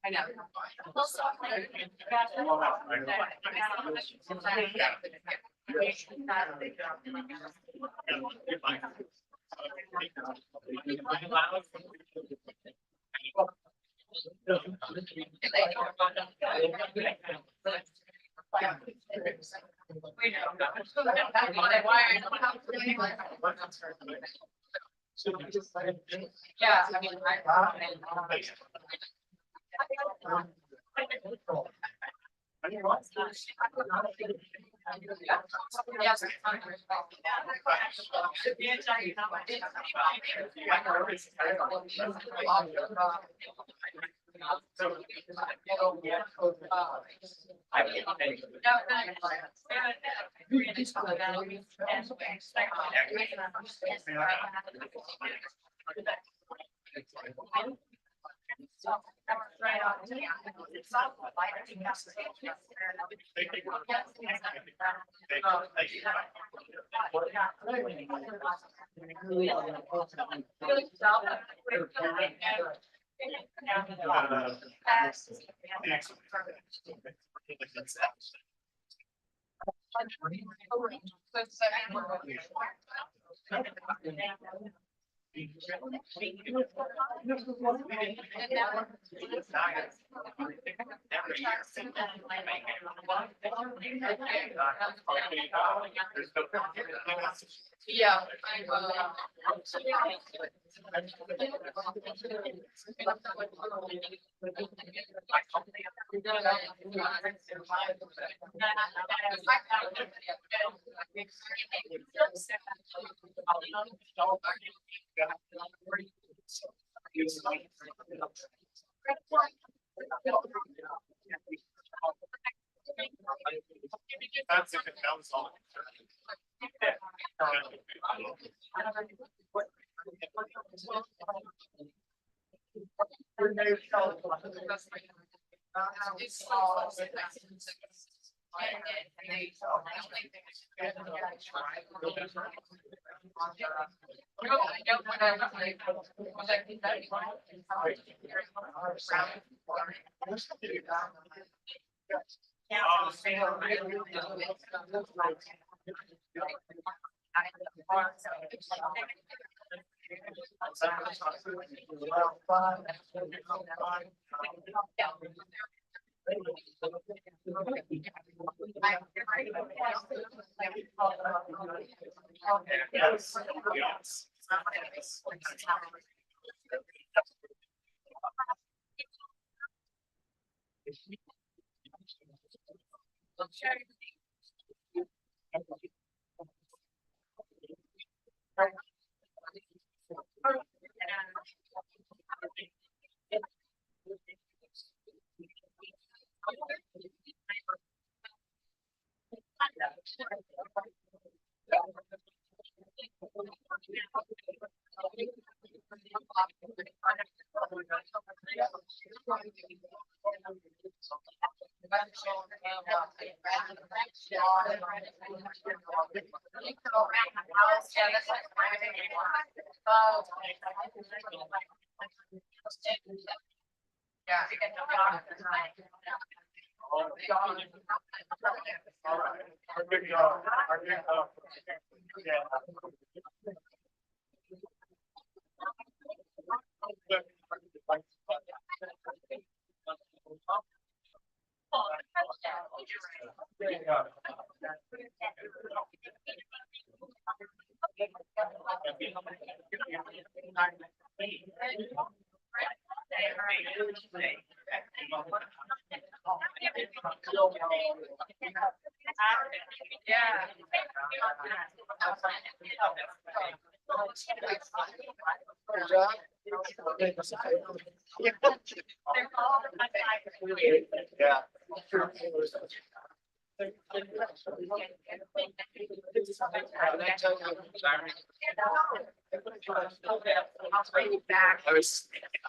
I know. Yeah, I mean, yeah,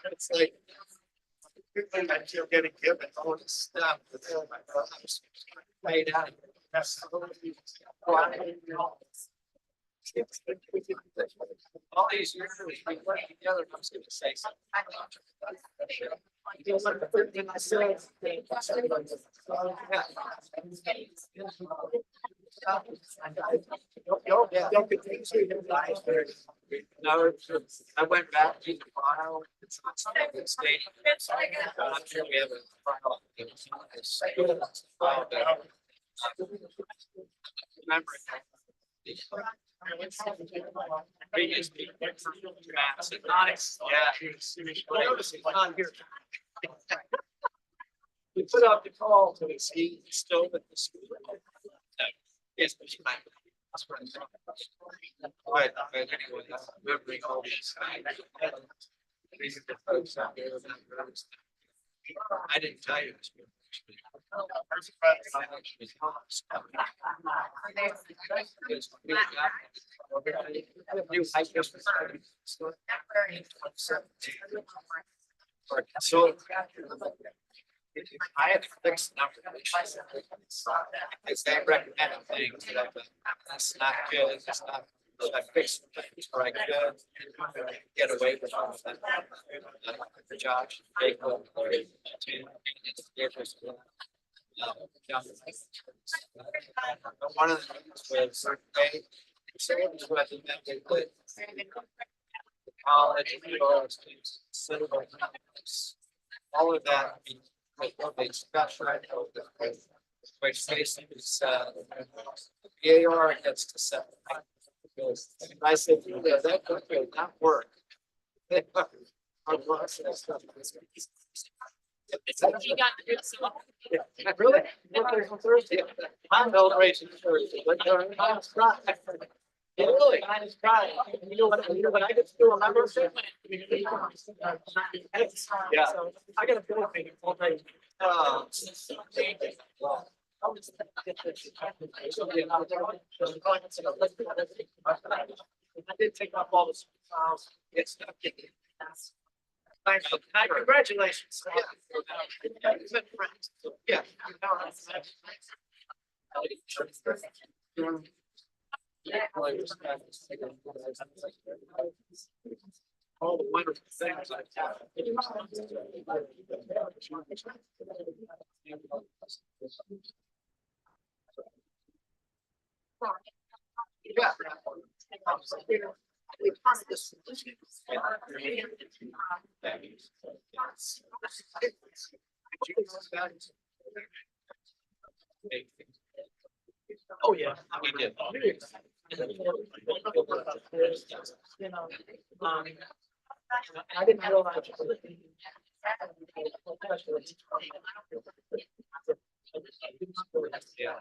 It's like, I feel getting given all this stuff. Laid out. All these years, we put together, I was gonna say something. No, I went back to the file. It's not something that's stated. I'm sure we have a file. Remember. Previous people. Yeah. Notice it's not here. We put out the call to the ski still at the school. Yes, but you might. But anyway, that's remembering all these. These are the folks out there. I didn't tell you this. So I have to fix the number. Because they recommend things that that's not good, that's not. So I fixed things where I could get away with all of that. The Josh. One of the things was they, so it was what they put. College, all of that. Special, I know that which facing is the AR gets to 7. I said, yeah, that could not work. Really? Thursday. I'm celebrating Thursday. Yeah, really, I just tried. You know what I get to do, remember? Yeah, I got a feeling all day. I did take up all this. It's not getting. Thanks. Congratulations. Yeah. All the wonderful things I've done. Yeah. Oh, yeah. We did. You know, I didn't realize. Yeah.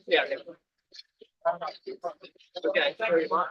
Yeah. Okay, very much.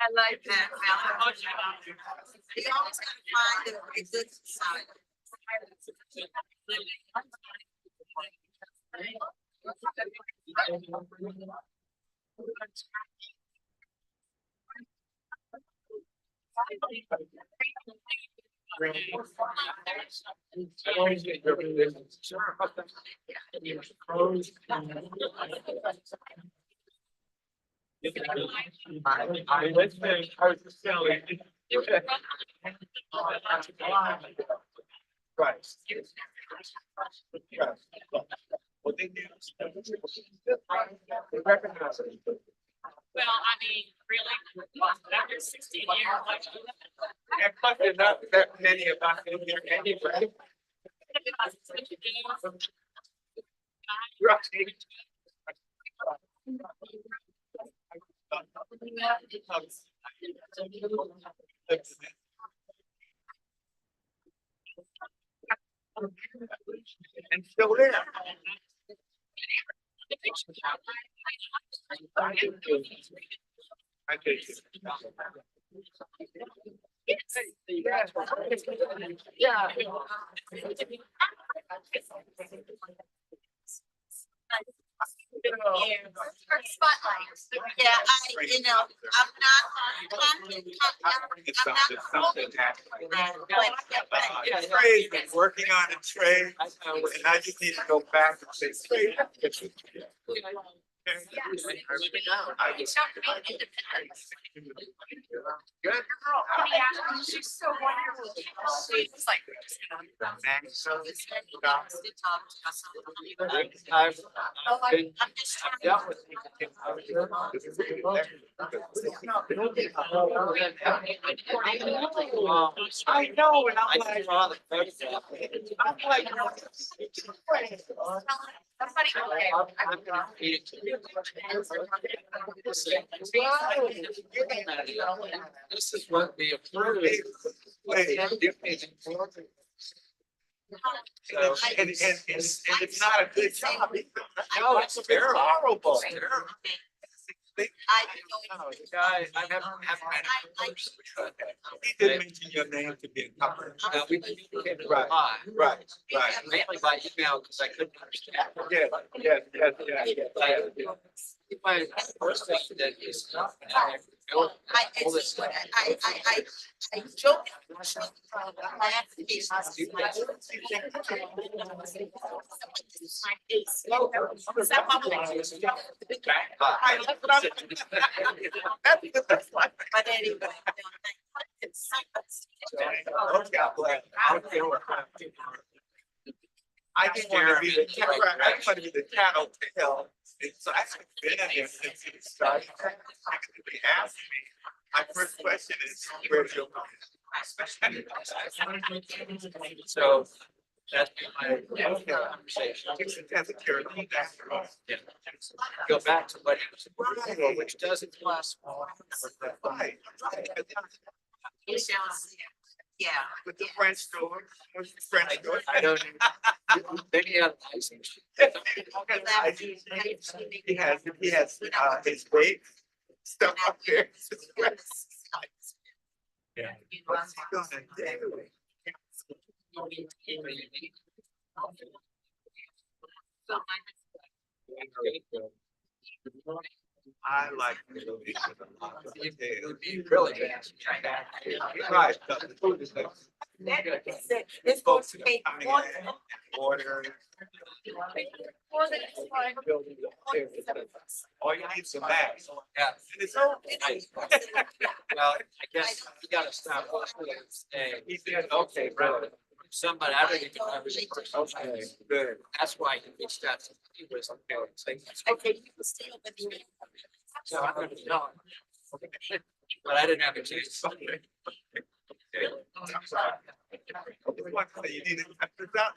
I like that. You always gotta find the good side. Well, I mean, really, after 16 years. And plus, there's not that many of us in here anyway. And still there. I did. Yeah. Spotlight. Yeah, I'm not. Trey's been working on a trade, and I just need to go back and say, Trey. Good. She's so wonderful. She's like. I'm just trying to. I know, and I'm like. This is what the approved. So, and it's not a good job. No, it's terrible. Horrible. It's terrible. They- No, the guy, I haven't met him. He did mention your name to be a couple. Now, we came to Right, reply, right. mainly by email, because I couldn't understand. Yes. My first thing that is. I joke. But anyway. I didn't want to be the cat, I didn't want to be the tattletale. So I've been in there since it started. They asked me, my first question is, where's your mind? So that's my conversation. Yeah. Go back to what it was, which doesn't plus. Right. Yeah. With the French door, with the French door. I don't. Then he had license. He has, his weight stuff up there. Yeah. What's he gonna do? I like. Really. Right. It's going to take one. Order. All you need is a map. Yeah. It's all. Well, I guess you gotta stop. He said, okay, brother. Somebody, I don't even know who the person was. Okay, good. That's why he reached out to me. He was okay. Okay, you can stay with me. So I'm gonna tell him. But I didn't have a chance. Okay. I'm sorry. I just want to say you need to cut this out.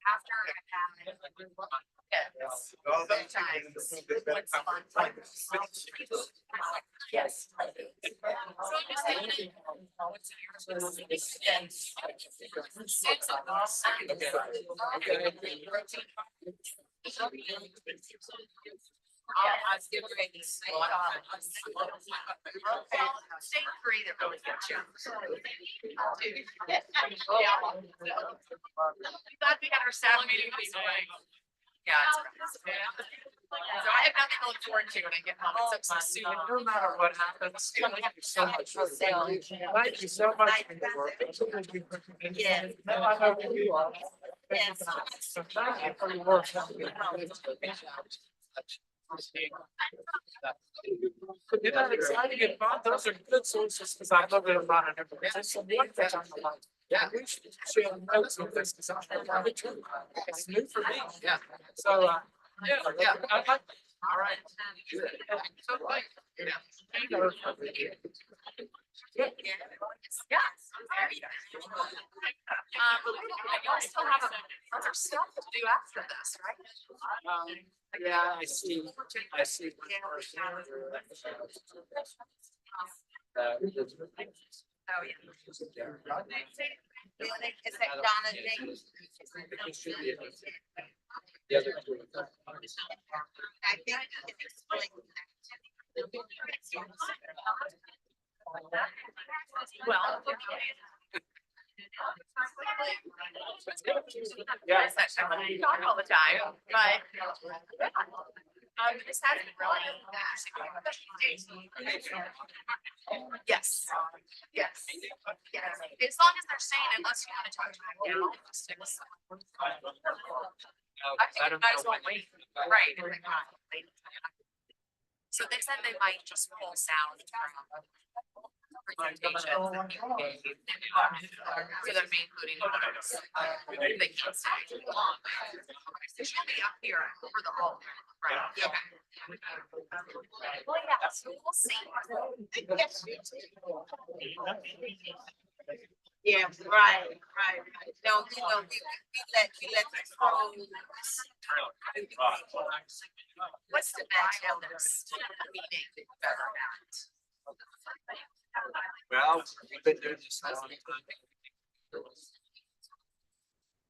After I had kids, yes. So I'm just thinking, I was getting ready to say, state three that really gets you. Glad we got our staff meeting this way. Yeah. So I have nothing to look forward to when I get home, except some soup. No matter what happens. Thank you so much. Thank you so much. Yes. Yes. Thank you for your work. You're not excited about those are good sources because I love it a lot. Yeah, we should share notes with this because it's new for me. Yeah. So, yeah. All right. So like, yeah. Yes. You still have other stuff to do after this, right? Yeah, I see. Oh, yeah. Is that Donna James? The other two. I think it's well, Yeah. Not all the time, but this hasn't really. Yes. Yes. Yes. As long as they're saying, unless you want to talk to them now. I think you might as well wait. Right. So they said they might just pull sound from presentations that people gave. So they'll be including photos. They can't say too long. So she'll be up here for the whole, right? Okay. Well, yeah, so we'll see. Yeah, right. No, we let the pros. What's the best of this meeting better at? Well, we've been doing this last time.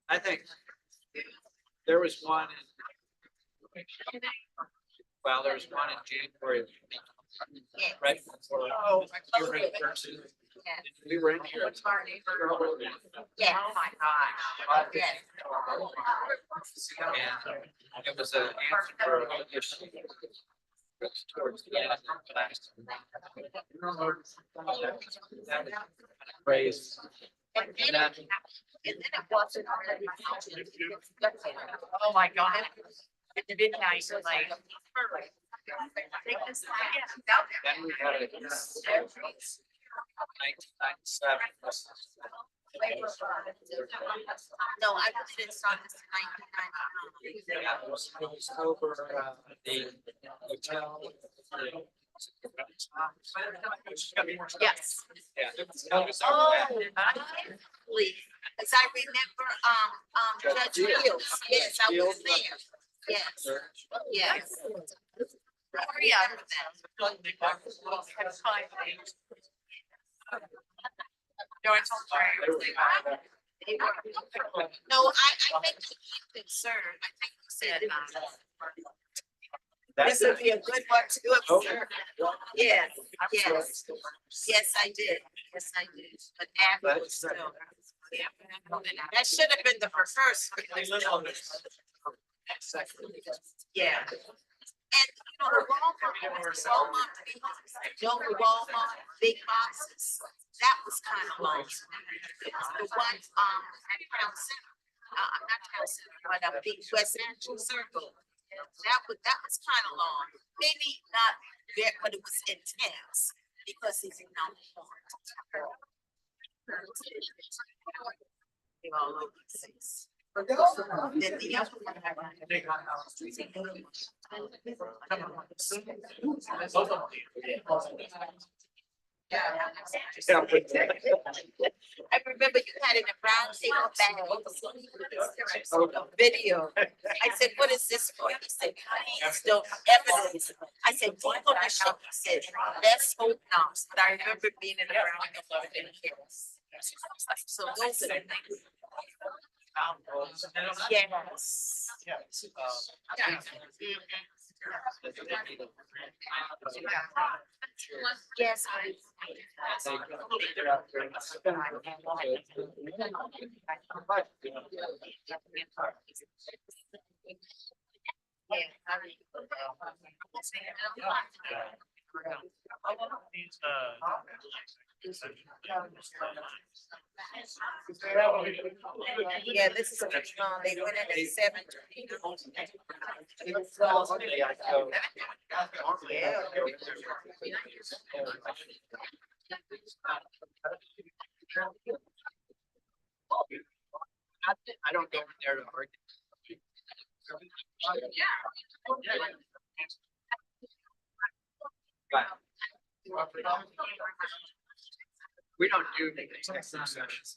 I think there was one. Well, there was one in January. Right before. Oh, we were in here. Yeah. Oh my gosh. Yes. And it was an answer for a issue. Towards the end of the last. Phrase. And then it wasn't. Oh my God. At the midnight, like. Take this again. Then we had a 1997. No, I didn't start this in 1999. Yeah, it was over the hotel. Yes. Yeah. Oh, as I remember, Judge Fields, yes, I was there. Yes, yes. Hurry up with that. No, I told her. No, I think he's concerned. I think you said, this would be a good one to observe. Yes, yes. Yes, I did. Yes, I did. But Abby was still. That should have been the first. Yeah. And Walmart, big boxes, that was kind of long. The one, at Town Center, not Town Center, but Big West Central Circle. That was kind of long, maybe not there, but it was intense because he's not informed. All over the place. Then the other one. I remember you had it in a brown paper bag. Video. I said, what is this for? He said, please don't evidence. I said, people are shocked. He said, let's hope not. But I remember being in a brown paper bag. So those are the things. Yes. Yes. Yeah, this is they went in at 7. I don't go in there to argue. Right. We don't do executive sessions.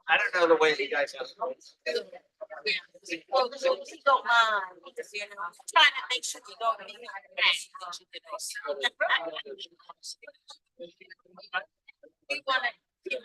I don't know the way you guys have. Well, so we don't mind, because, you know, trying to make sure you don't be. We wanna, you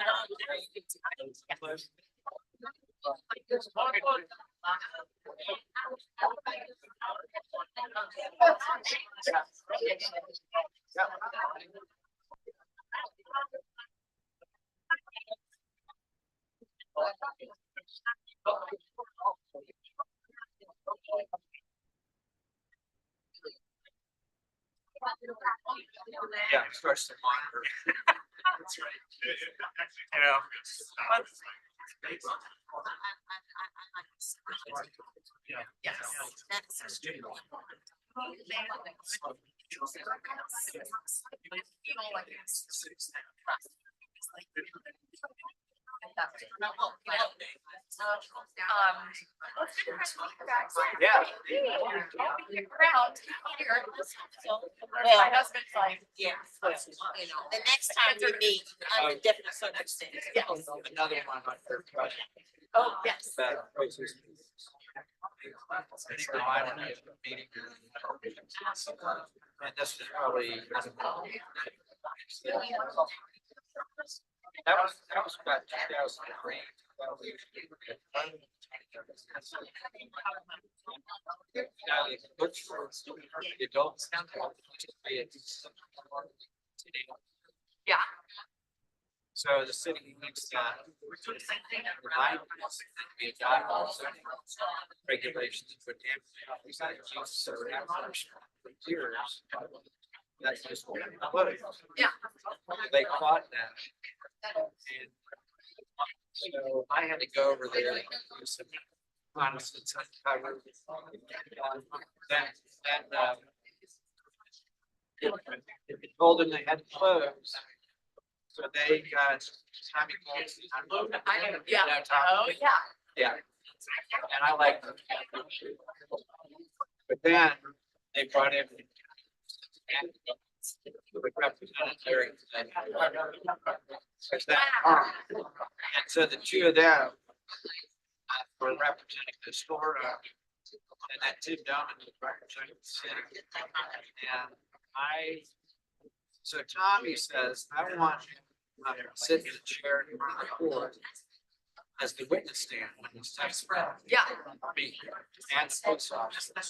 Yeah, it starts to monitor. That's right. You know. Yes. That's true. Yeah. My husband's like, yeah, you know, the next time we meet under different circumstances. Yes. Another one, my third question. Oh, yes. About process. So I want to have a meeting. And this is probably. That was about 2003. Now, look for the adults. Yeah. So the city needs to remind us that we adopt regulations for years. That's just what Yeah. they caught that. And so I had to go over there and do some reconnaissance uncover. It told them they had to close. So they got Tommy Colts. Yeah. Oh, yeah. Yeah. And I like them. But then they brought in. And so the two of them were representing the store. And that Tim Dominic record city. And so Tommy says, I want to sit in a chair in front of the court as the witness stand when this text. Yeah. Me and folks officer. And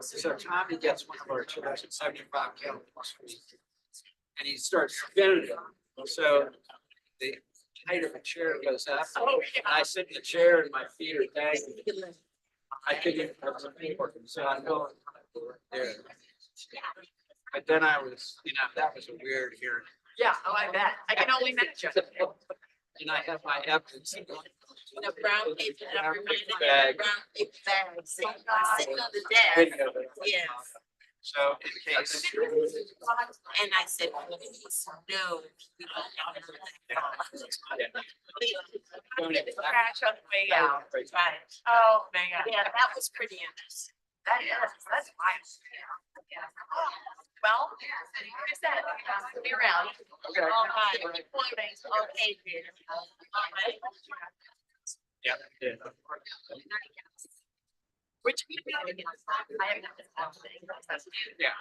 so Tommy gets one of our chairs at 75 California Street. And he starts spinning it. So the height of the chair goes up. And I sit in the chair and my feet are dangling. I couldn't even have some feet working, so I'm going there. But then I was, that was a weird hearing. Yeah, oh, I bet. I can only imagine. And I have my evidence. The brown paper, that reminded me of Bag. the brown paper bag sitting on the desk. Yes. So in case. And I said, please, no. We don't have it. Crash on the way out. Right. Oh, man. Yeah, that was pretty interesting. That is, that's wild. Well, who's that? Be around. Okay. All right. Okay, dear. Yeah. Which we I have not. Yeah.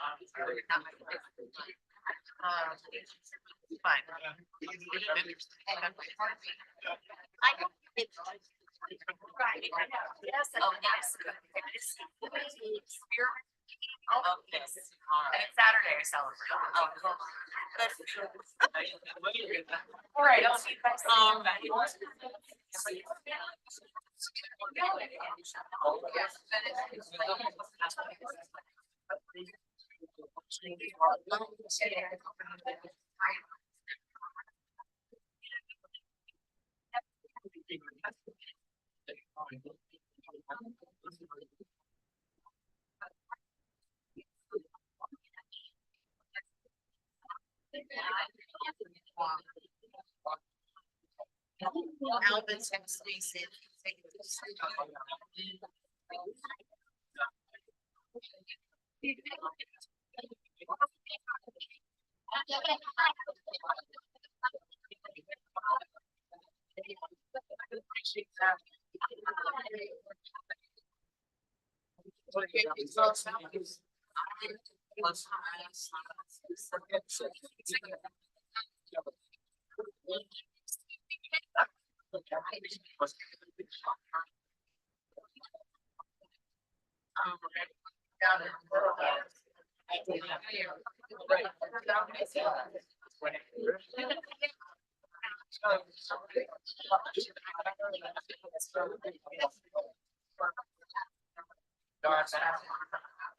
Fine. I don't. Right. Yes. Oh, yes. Oh, yes. And Saturday I celebrate. Oh, cool. Good. All right, I'll see you guys. Alvin texted me, said,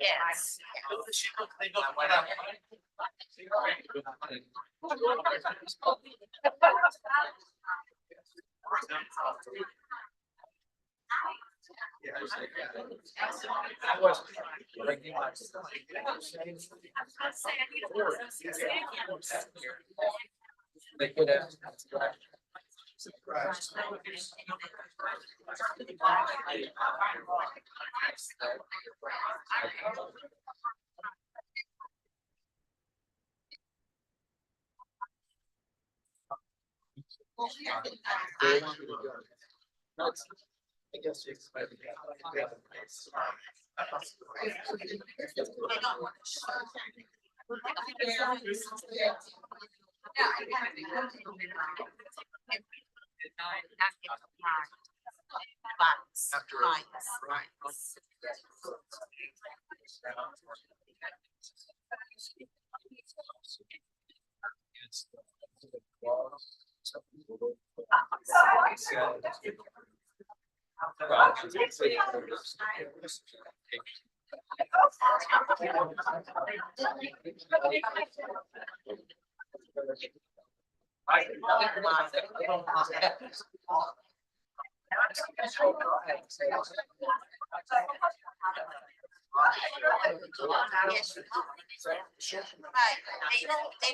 yes. I wasn't trying to they could have. I guess you expect. They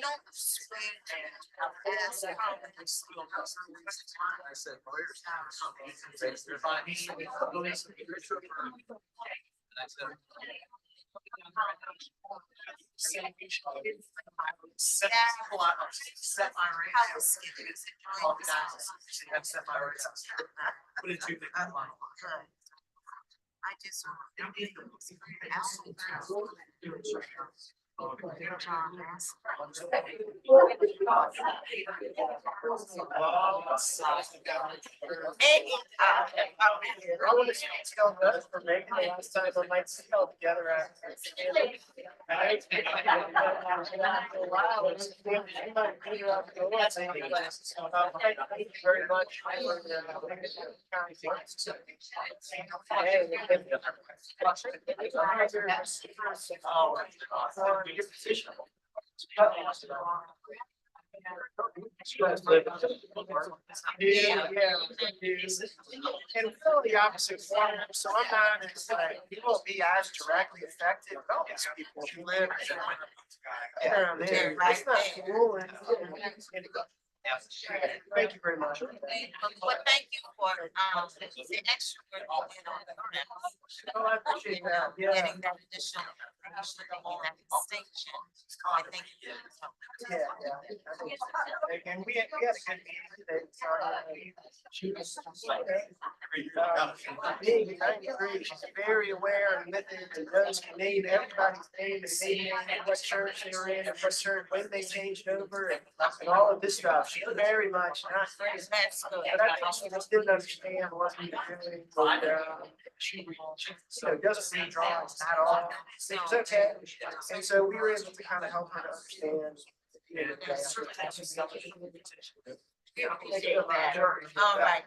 don't swear. I said, lawyers have something to raise their findings. And I said, I just. Very much. Yeah. And feel the opposite form, so I'm not, you won't be as directly affected, but all these people who live. Around there, it's not cool. Thank you very much. Well, thank you for, the extra work you did on the grant. Oh, I appreciate that, yeah. Getting that additional information, getting that distinction. I think. Yeah. And we had a good meeting today, sorry. She was. Being 93, she's very aware and methods and knows her name, everybody's name and name, and what church they were in, and what church, when they changed over, and all of this stuff. She's very much not crazy. That's good. But I think she just didn't understand what we were doing. She doesn't read drawings at all. It's okay. And so we were able to kind of help her to understand. All right, thank you. All right.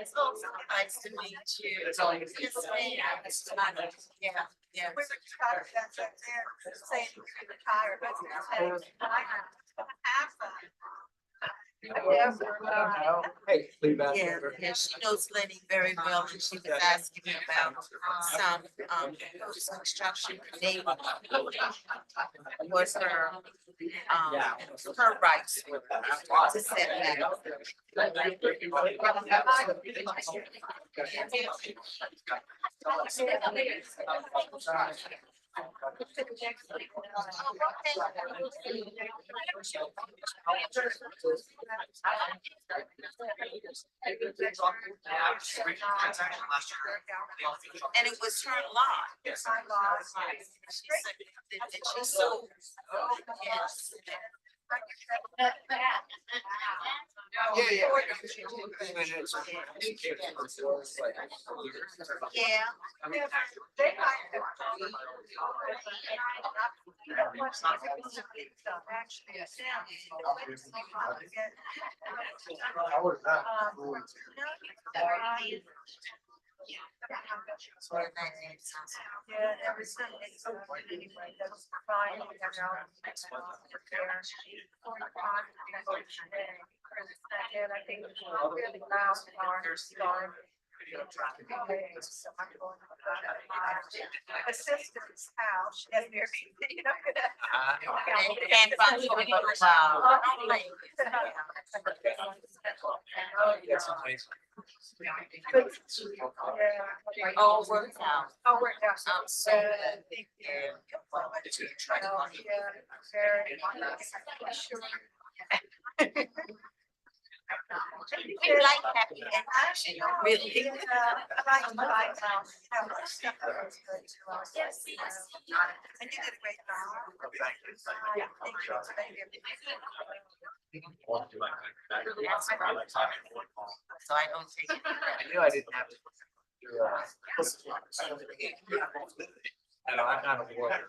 It's also nice to meet you. Yes, ma'am. Yeah, yeah. Hey, Yeah, she knows Lenny very well, and she was asking me about some, post-construction neighborhood. Was her, her rights to set back. And it was her lot. She said that she sold. Yes. Yeah. I was not going to. Yeah, every Sunday. Anyway, that's fine. And I think it's really loud in our storm. Assistant's house and everything. And function of a child. Oh, worked out. Oh, worked out. I'm so glad. We like happy action, really. Yes. And you did a great job. So I don't take it. I knew I didn't have to. And I'm not a lawyer.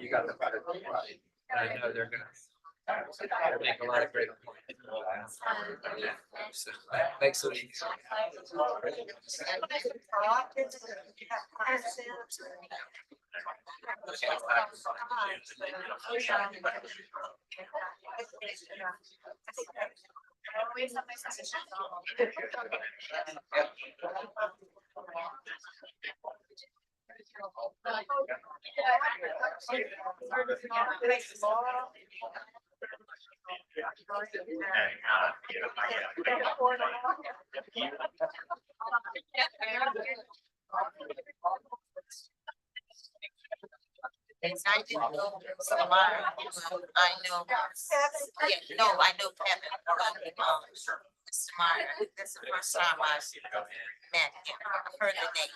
You got the. I know they're gonna. Make a lot of great points. So that makes it easy. I didn't know Samara. I know. Yeah, no, I know Kevin. Samara. That's the first time I met him. I heard the name.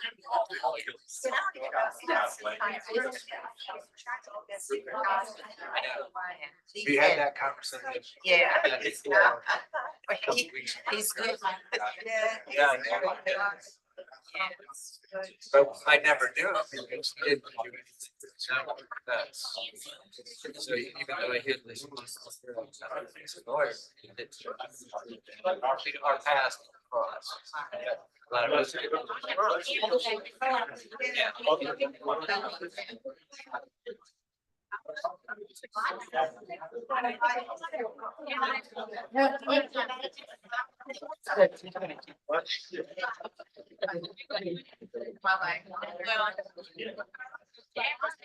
We had that conversation. Yeah. Before. He's good. Yeah. But I never knew him because he didn't do anything. So even though I hear this lawyer, our past cross. A lot of us.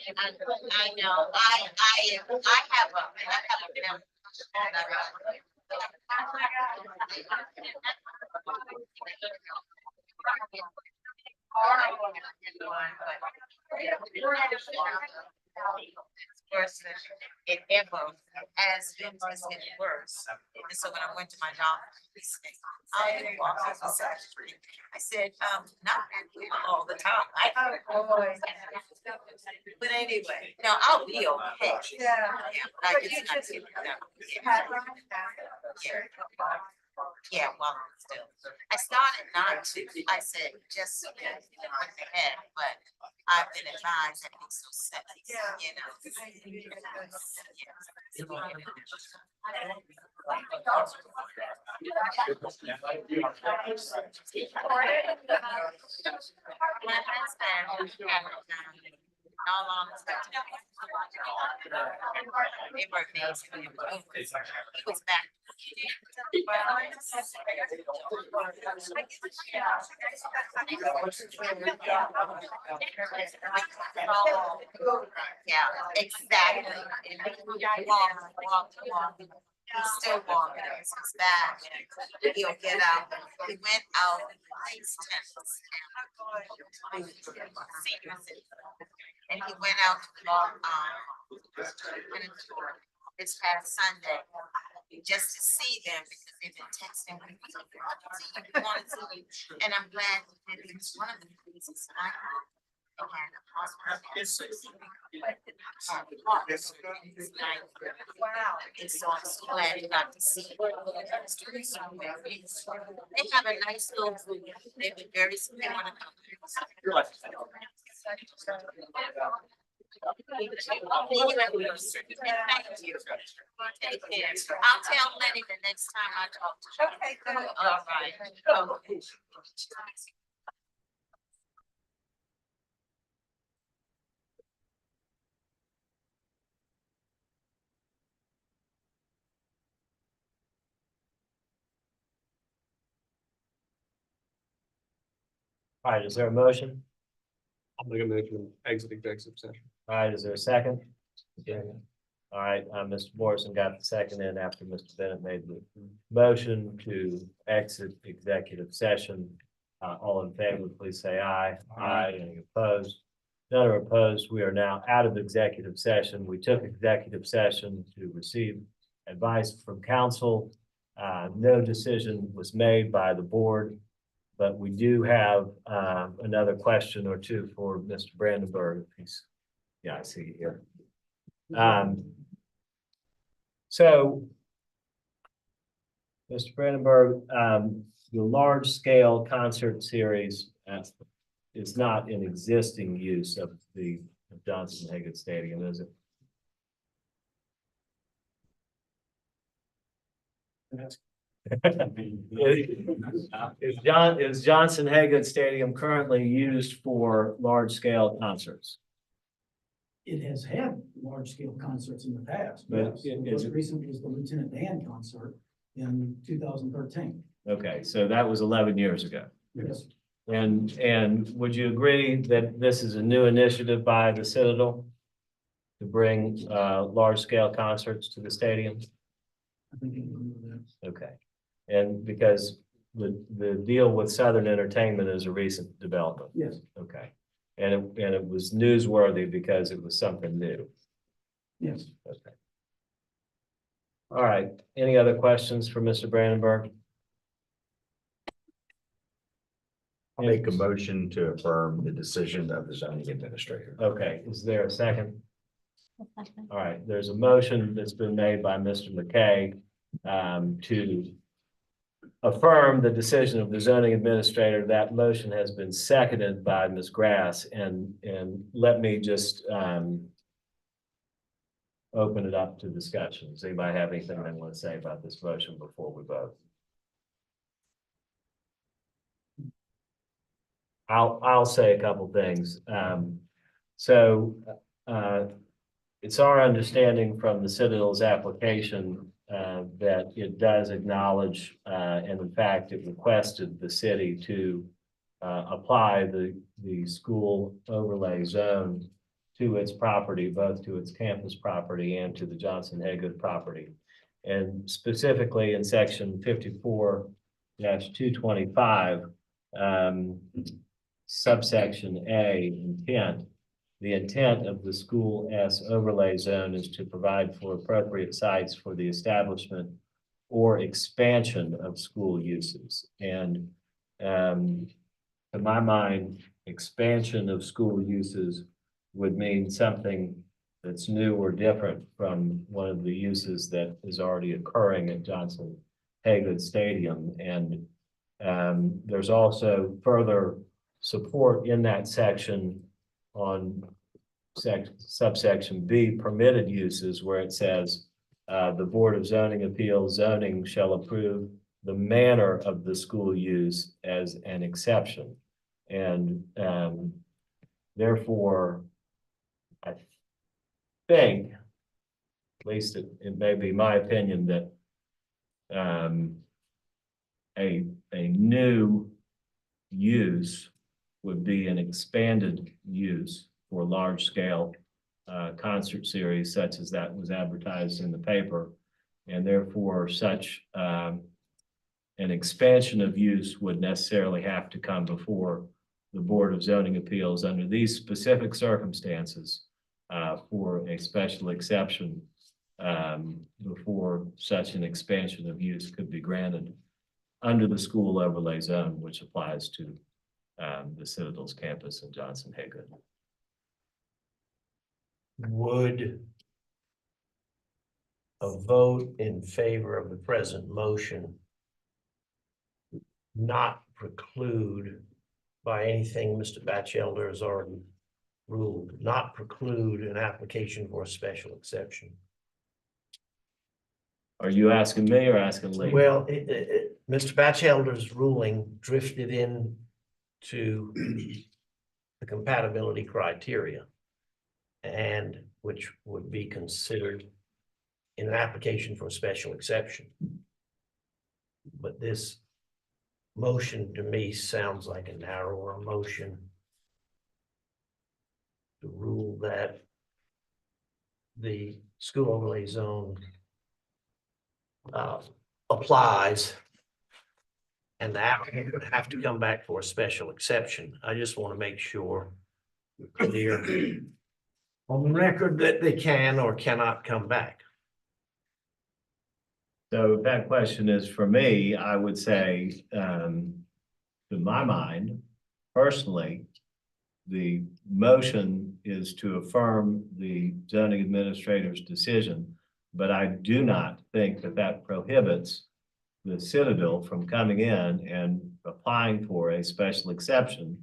I know, I have a worse than it ever has been, it's getting worse. And so when I went to my doctor, he said, I said, not all the time. But anyway, no, I'll be okay. Yeah. I just not to yeah, well, still, I started not to, I said, just what they had, but I've been advised that it's so sad, you know. My husband, all on they were amazing. He was back. Yeah, exactly. Walk. He's still walking, he's back. He'll get out. He went out Lakes Tennis. And he went out this past Sunday just to see them because they've been texting me. He wanted to see you. And I'm glad that he was one of the reasons I had a hospital. Wow. And so I'm so glad you got to see it. They have a nice little food. They've been very supportive. Thank you. Take care. I'll tell Lenny the next time I talk to her. Okay, good. All right. Okay. All right, is there a motion? I'll make a motion, exit executive session. All right, is there a second? All right, Mr. Morrison got the second in after Mr. Bennett made the motion to exit executive session. All in favor, please say aye. Aye. Any opposed? None are opposed. We are now out of executive session. We took executive session to receive advice from counsel. No decision was made by the board, but we do have another question or two for Mr. Brandenburg. Yeah, I see you here. So, Mr. Brandenburg, the large scale concert series is not in existing use of the Johnson Hagan Stadium, is it? Is Johnson Haygood Stadium currently used for large-scale concerts? It has had large-scale concerts in the past, But yes. is Most it- recent was the Lieutenant Dan concert in 2013. Okay, so that was 11 years ago. Yes. And would you agree that this is a new initiative by the Citadel to bring large-scale concerts to the stadium? I think it was that. Okay, and because the deal with Southern Entertainment is a recent development. Yes. Okay, and it was newsworthy because it was something new. Yes. Okay. All right, any other questions for Mr. Brandenburg? I'll make a motion to affirm the decision of the zoning administrator. Okay, is there a second? All right, there's a motion that's been made by Mr. McKay to affirm the decision of the zoning administrator. That motion has been seconded by Ms. Grass, and let me just open it up to discussion. Does anybody have anything they want to say about this motion before we vote? I'll say a couple things. It's our understanding from the Citadel's application that it does acknowledge, and in fact, it requested the city to apply the school overlay zone to its property, both to its campus property and to the Johnson Haygood property. And specifically in section 54-225, subsection A, intent. The intent of the School S overlay zone is to provide for appropriate sites for the establishment or expansion of school uses. And to my mind, expansion of school uses would mean something that's new or different from one of the uses that is already occurring at Johnson Haygood Stadium. And there's also further support in that section on subsection B, permitted uses, where it says the Board of Zoning Appeals zoning shall approve the manner of the school use as an exception. And therefore, I think, at least it may be my opinion, that a new use would be an expanded use for large scale concert series such as that was advertised in the paper. And therefore such an expansion of use would necessarily have to come before the Board of Zoning Appeals under these specific circumstances for a special exception before such an expansion of use could be granted under the school overlay zone, which applies to the Citadel's campus in Johnson Haygood. Would a vote in favor of the present motion not preclude, by anything Mr. Batchelder has already ruled, not preclude an application for a special exception? Are you asking me or asking Lee? Well, Mr. Batchelder's ruling drifted in to the compatibility criteria, and which would be considered in an application for a special exception. But this motion to me sounds like a narrower motion to rule that the school overlay zone applies, and the applicant would have to come back for a special exception. I just want to make sure we're clear on the record that they can or cannot come back. So if that question is for me, I would say, to my mind, personally, the motion is to affirm the zoning administrator's decision, but I do not think that that prohibits the Citadel from coming in and applying for a special exception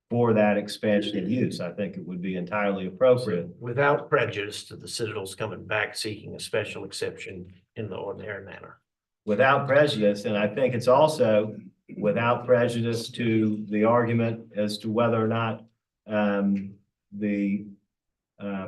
for that expansion of use. I think it would be entirely appropriate. Without prejudice to the Citadel's coming back seeking a special exception in the ordinary manner. without prejudice, and I think it's also without prejudice to the argument as to whether or not the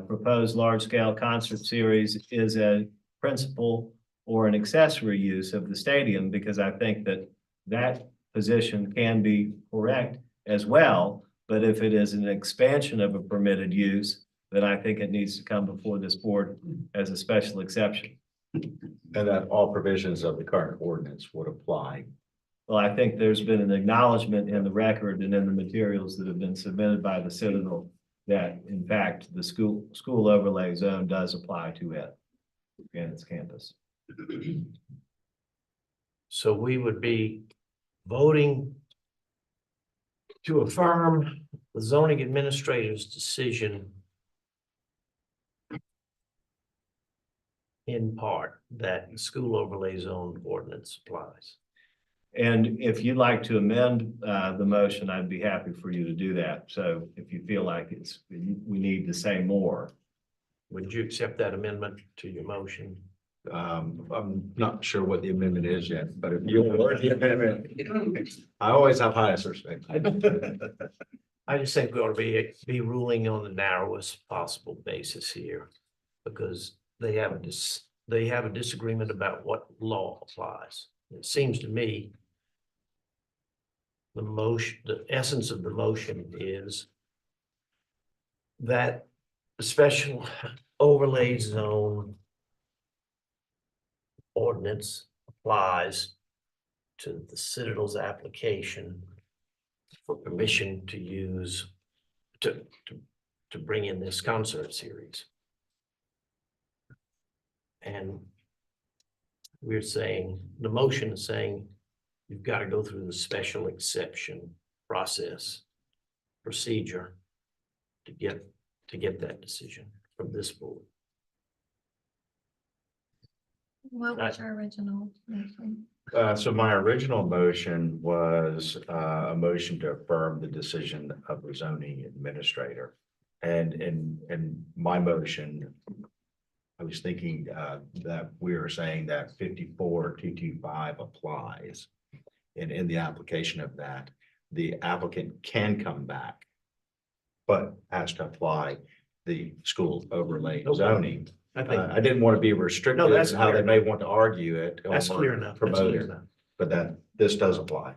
proposed large-scale concert series is a principal or an accessory use of the stadium, because I think that that position can be correct as well. But if it is an expansion of a permitted use, then I think it needs to come before this board as a special exception. And that all provisions of the current ordinance would apply. Well, I think there's been an acknowledgement in the record and in the materials that have been submitted by the Citadel that in fact, the school overlay zone does apply to it and its campus. So we would be voting to affirm the zoning administrator's decision in part that the school overlay zone ordinance applies. And if you'd like to amend the motion, I'd be happy for you to do that. So if you feel like we need to say more. Would you accept that amendment to your motion? I'm not sure what the amendment is yet, but if you word the amendment, I always have highest respect. I just think we ought to be ruling on the narrowest possible basis here, because they have a disagreement about what law applies. It seems to me the essence of the motion is that the special overlay zone ordinance applies to the Citadel's application for permission to use to bring in this concert series. And we're saying, the motion is saying, you've got to go through the special exception procedure to get that decision from this board. What was your original motion? So my original motion was a motion to affirm the decision of the zoning administrator. And in my motion, I was thinking that we were saying that 54-225 applies. And in the application of that, the applicant can come back, but has to apply the school overlay zoning. I didn't want to be restricted as how they may want to argue it. That's clear enough. That's Promote clear it, enough. but that this does apply.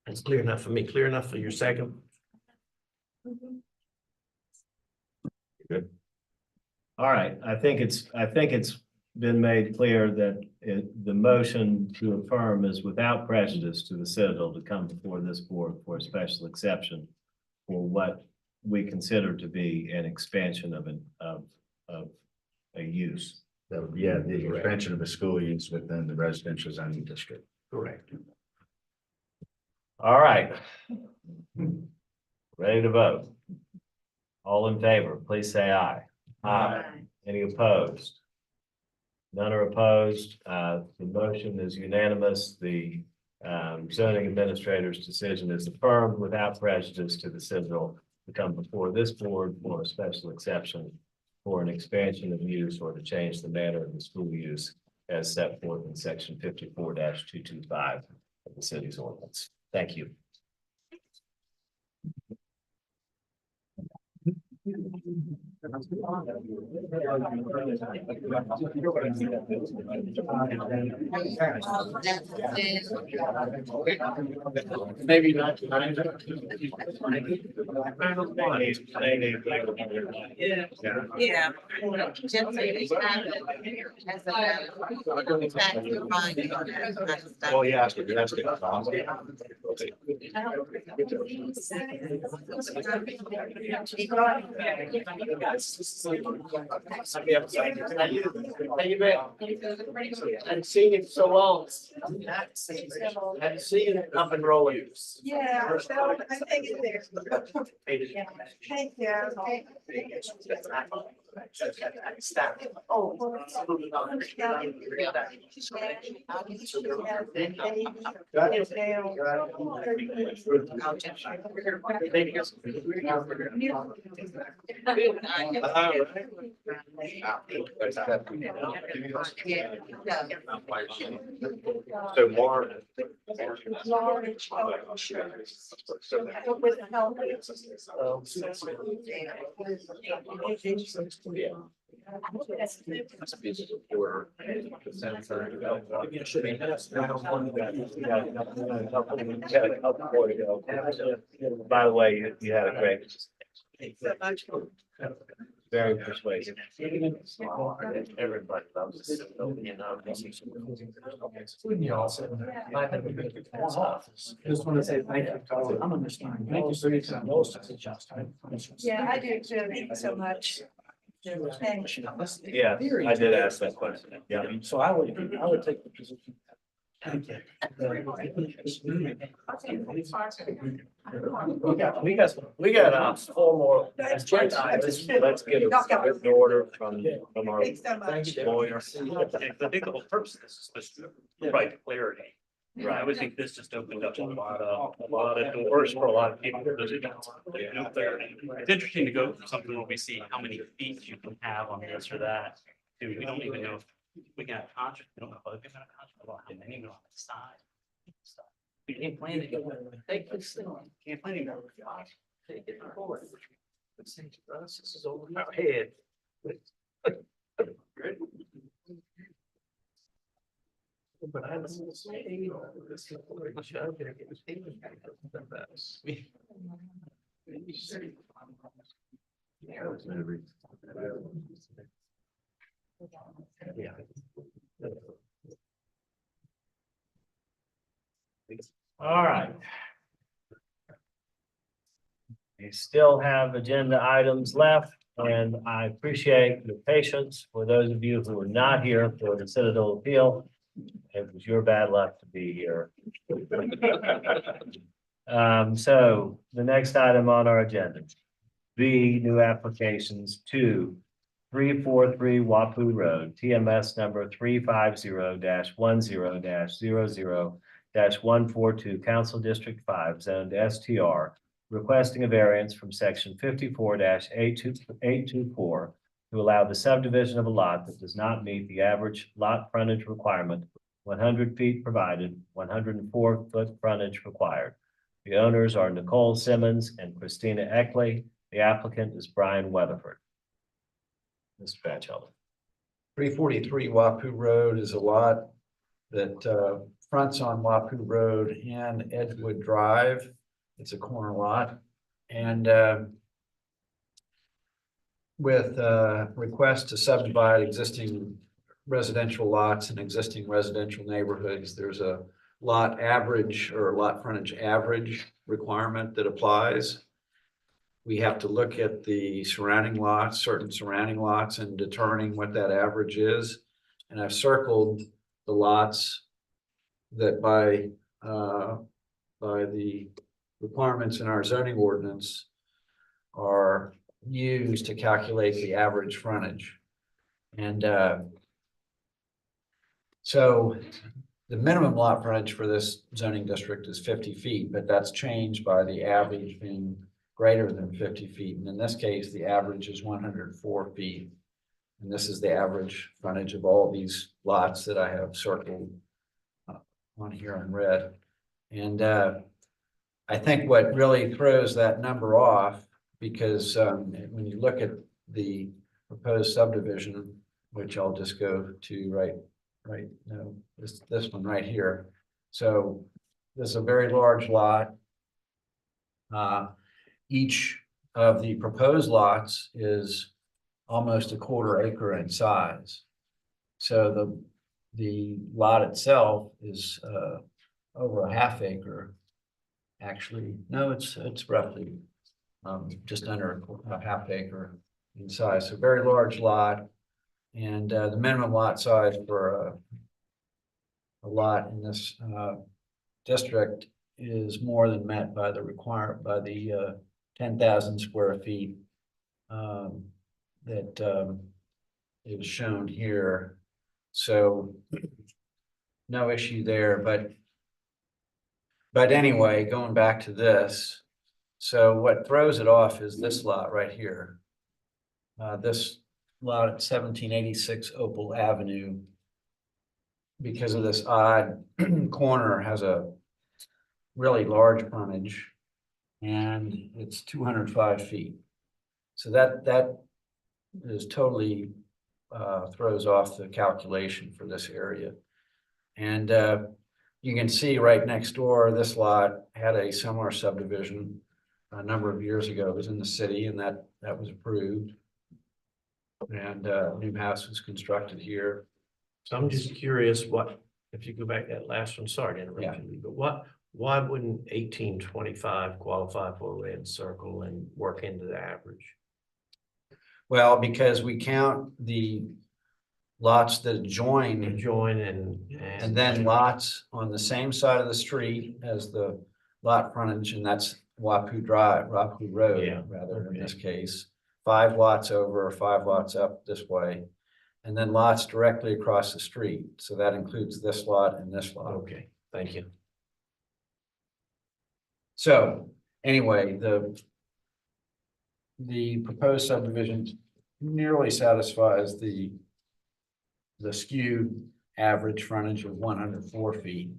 It's clear enough for me. Clear enough for your second? Good. All right, I think it's been made clear that the motion to affirm is without prejudice to the Citadel to come before this board for a special exception for what we consider to be an expansion of a use. So, yeah, the expansion of a school use within the residential zoning district. Correct. All right. Ready to vote? All in favor, please say aye. Aye. Any opposed? None are opposed. The motion is unanimous. The zoning administrator's decision is affirmed without prejudice to the Citadel to come before this board for a special exception for an expansion of use or to change the manner of the school use as set forth in section 54-225 of the city's ordinance. Thank you. Maybe not tonight. Yeah. Just so you have it as a fact of mind on that kind of stuff. Oh, yeah, that's good. How you been? Hadn't seen him so long. Hadn't seen him up and rolling. Yeah, I think it there. Thank you. So Mark. By the way, you had a great. Very persuasive. Everybody loves it. You know. Wouldn't you also? Just want to say thank you. I'm understanding. Thank you for your time. Yeah, I do too. Thank you so much. Thank you. Yeah, I did ask that question. Yeah. So I would take the position. Thank you. We got four more. Let's get a good order from our Thanks so much. lawyer. I think the whole purpose of this is supposed to provide clarity. Right. I would think this just opened up a lot of doors for a lot of people. There's no clarity. It's interesting to go through something where we see how many feet you can have on this or that. Dude, we don't even know if we got a contract. We don't know if we got a contract about how many on the side. We can't plan to go. Take this thing on. Can't plan to go. Take it forward. This is over our head. Good. But I was saying, this is I'm gonna get this payment back. Yeah. All right. We still have agenda items left, and I appreciate your patience for those of you who are not here for the Citadel appeal. It was your bad luck to be here. So the next item on our agenda, B, new applications to 343 Wapu Road, TMS number 350-10-00-142, Council District 5, zoned STR, requesting a variance from section 54-824 to allow the subdivision of a lot that does not meet the average lot frontage requirement, 100 feet provided, 104-foot frontage required. The owners are Nicole Simmons and Christina Eckley. The applicant is Brian Weatherford. Mr. Batchelder. 343 Wapu Road is a lot that fronts on Wapu Road and Edgewood Drive. It's a corner lot. And with request to subdivide existing residential lots and existing residential neighborhoods, there's a lot average or lot frontage average requirement that applies. We have to look at the surrounding lots, certain surrounding lots, and determining what that average is. And I've circled the lots that by the requirements in our zoning ordinance are used to calculate the average frontage. And so the minimum lot frontage for this zoning district is 50 feet, but that's changed by the average being greater than 50 feet. And in this case, the average is 104 feet. And this is the average frontage of all these lots that I have circled on here in red. And I think what really throws that number off, because when you look at the proposed subdivision, which I'll just go to this one right here. So this is a very large lot. Each of the proposed lots is almost a quarter acre in size. So the lot itself is over a half acre. Actually, no, it's roughly just under a half acre in size. So very large lot. And the minimum lot size for a lot in this district is more than met by the 10,000 square feet that is shown here. So no issue there, but anyway, going back to this, So what throws it off is this lot right here. This lot at 1786 Opal Avenue, because of this odd corner, has a really large frontage, and it's 205 feet. So that is totally throws off the calculation for this area. And you can see right next door, this lot had a similar subdivision a number of years ago. It was in the city, and that was approved. And a new house was constructed here. So I'm just curious what, if you go back that last one, sorry to interrupt you, but why wouldn't 1825 qualify for a red circle and work into the average? Well, because we count the lots that adjoin and then lots on the same side of the street as the lot frontage, and that's Wapu Road, rather, in this case. 5 lots over, 5 lots up this way, and then lots directly across the street. So that includes this lot and this lot. Okay, thank you. So anyway, the proposed subdivision nearly satisfies the skewed average frontage of 104 feet,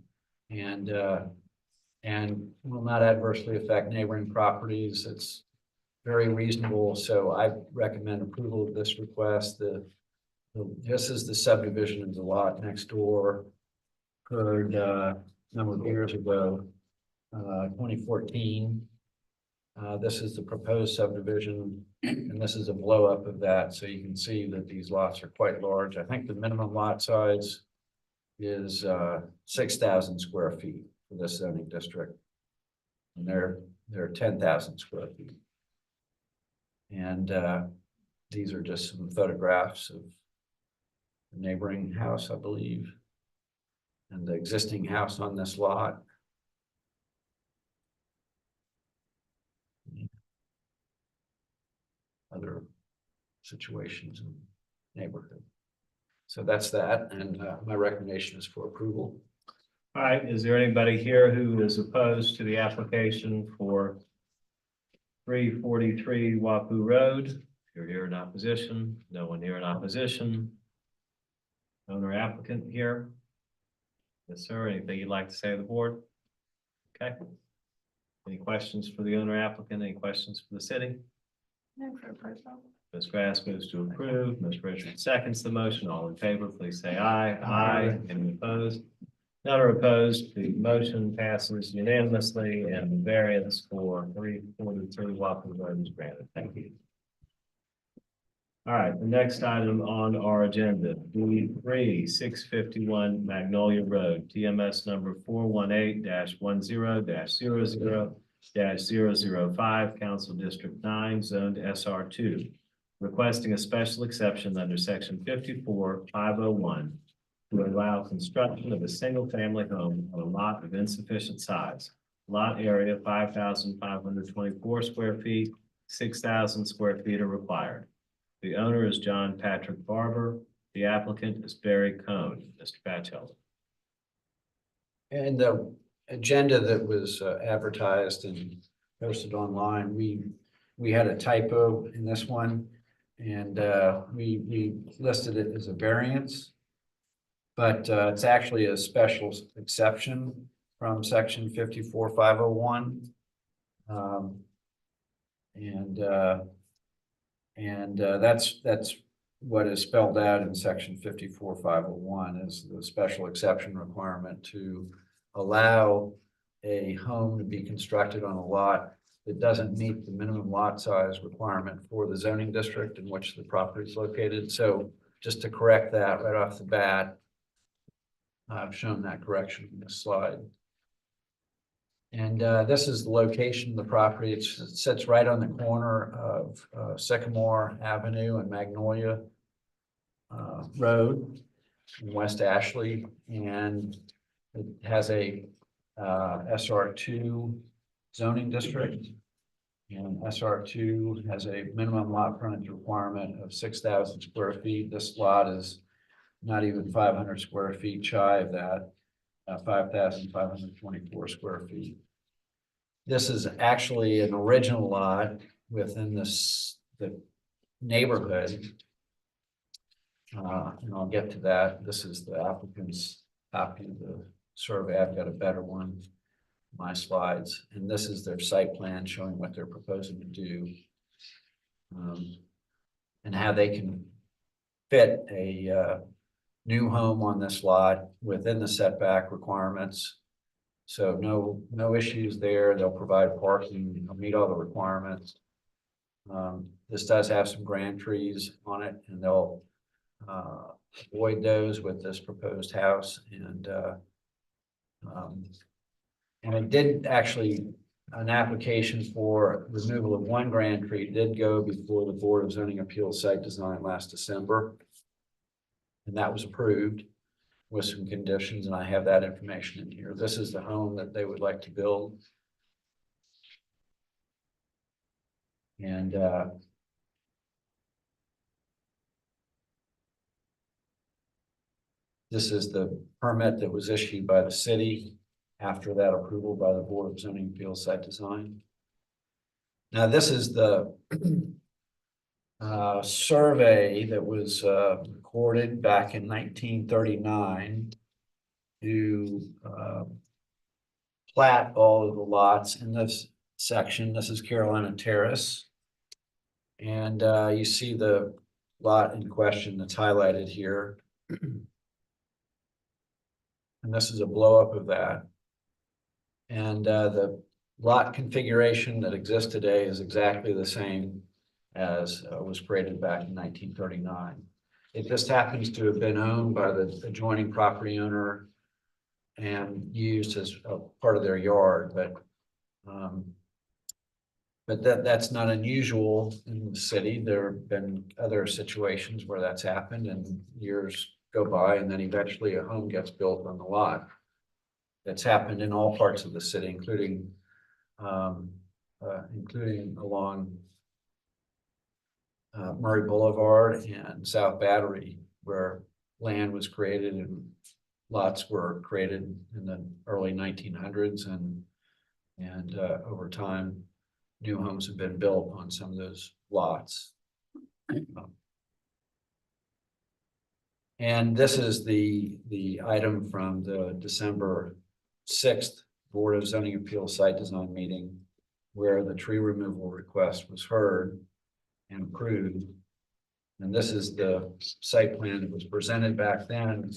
and will not adversely affect neighboring properties. It's very reasonable, so I recommend approval of this request. This is the subdivision of the lot next door, occurred a number of years ago, 2014. This is the proposed subdivision, and this is a blow up of that, so you can see that these lots are quite large. I think the minimum lot size is 6,000 square feet for this zoning district, and they're 10,000 square feet. And these are just some photographs of the neighboring house, I believe, and the existing house on this lot. Other situations in the neighborhood. So that's that, and my recommendation is for approval. All right, is there anybody here who is opposed to the application for 343 Wapu Road? If you're here in opposition, no one here in opposition. Owner applicant here? Yes, sir. Anything you'd like to say to the board? Okay. Any questions for the owner applicant? Any questions for the city? Ms. Grass moves to approve. Ms. Richards seconds the motion. All in favor, please say aye. Aye. Any opposed? None are opposed. The motion passes unanimously, and the variance for 343 Wapu Road is granted. Thank you. All right, the next item on our agenda, D3 651 Magnolia Road, TMS number 418-10-00-0005, Council District 9, zoned SR2, requesting a special exception under section 54-501 to allow construction of a single-family home on a lot of insufficient size. Lot area 5,524 square feet, 6,000 square feet are required. The owner is John Patrick Barber. The applicant is Barry Cohn. Mr. Batchelder. And the agenda that was advertised and posted online, we had a typo in this one, and we listed it as a variance, but it's actually a special exception from section 54-501. That's what is spelled out in section 54-501 is the special exception requirement to allow a home to be constructed on a lot that doesn't meet the minimum lot size requirement for the zoning district in which the property is located. So just to correct that right off the bat, I've shown that correction in this slide. And this is the location of the property. It sits right on the corner of Sycamore Avenue and Magnolia Road in West Ashley, and it has a SR2 zoning district. And SR2 has a minimum lot frontage requirement of 6,000 square feet. This lot is not even 500 square feet shy of that, 5,524 square feet. This is actually an original lot within the neighborhood. And I'll get to that. This is the applicant's copy of the survey. I've got a better one, my slides, and this is their site plan showing what they're proposing to do. And how they can fit a new home on this lot within the setback requirements. So no issues there. They'll provide parking, they'll meet all the requirements. This does have some grand trees on it, and they'll avoid those with this proposed house. And it did actually, an application for removal of one grand tree did go before the Board of Zoning Appeals Site Design last December. And that was approved with some conditions, and I have that information in here. This is the home that they would like to build. And this is the permit that was issued by the city after that approval by the Board of Zoning Appeals Site Design. Now, this is the survey that was recorded back in 1939 to plat all of the lots in this section. This is Carolina Terrace. And you see the lot in question that's highlighted here. And this is a blow up of that. And the lot configuration that exists today is exactly the same as was created back in 1939. It just happens to have been owned by the adjoining property owner and used as a part of their yard, but that's not unusual in the city. There have been other situations where that's happened, and years go by, and then eventually a home gets built on the lot. That's happened in all parts of the city, including along Murray Boulevard and South Battery, where land was created and lots were created in the early 1900s, and over time, new homes have been built on some of those lots. And this is the item from the December 6th Board of Zoning Appeals Site Design meeting, where the tree removal request was heard and approved. And this is the site plan that was presented back then.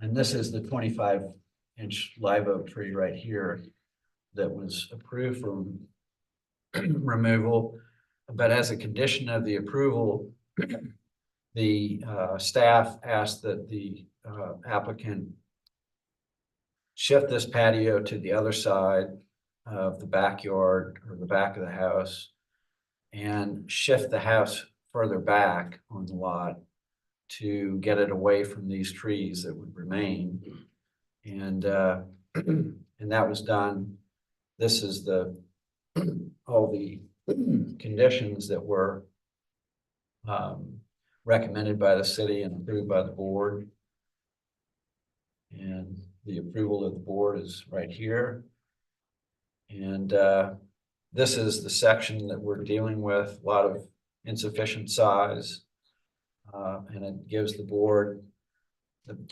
And this is the 25-inch live oak tree right here that was approved for removal. But as a condition of the approval, the staff asked that the applicant shift this patio to the other side of the backyard or the back of the house, and shift the house further back on the lot to get it away from these trees that would remain. And and that was done. This is all the conditions that were recommended by the city and approved by the board. And the approval of the board is right here. And this is the section that we're dealing with, a lot of insufficient size. And it gives the board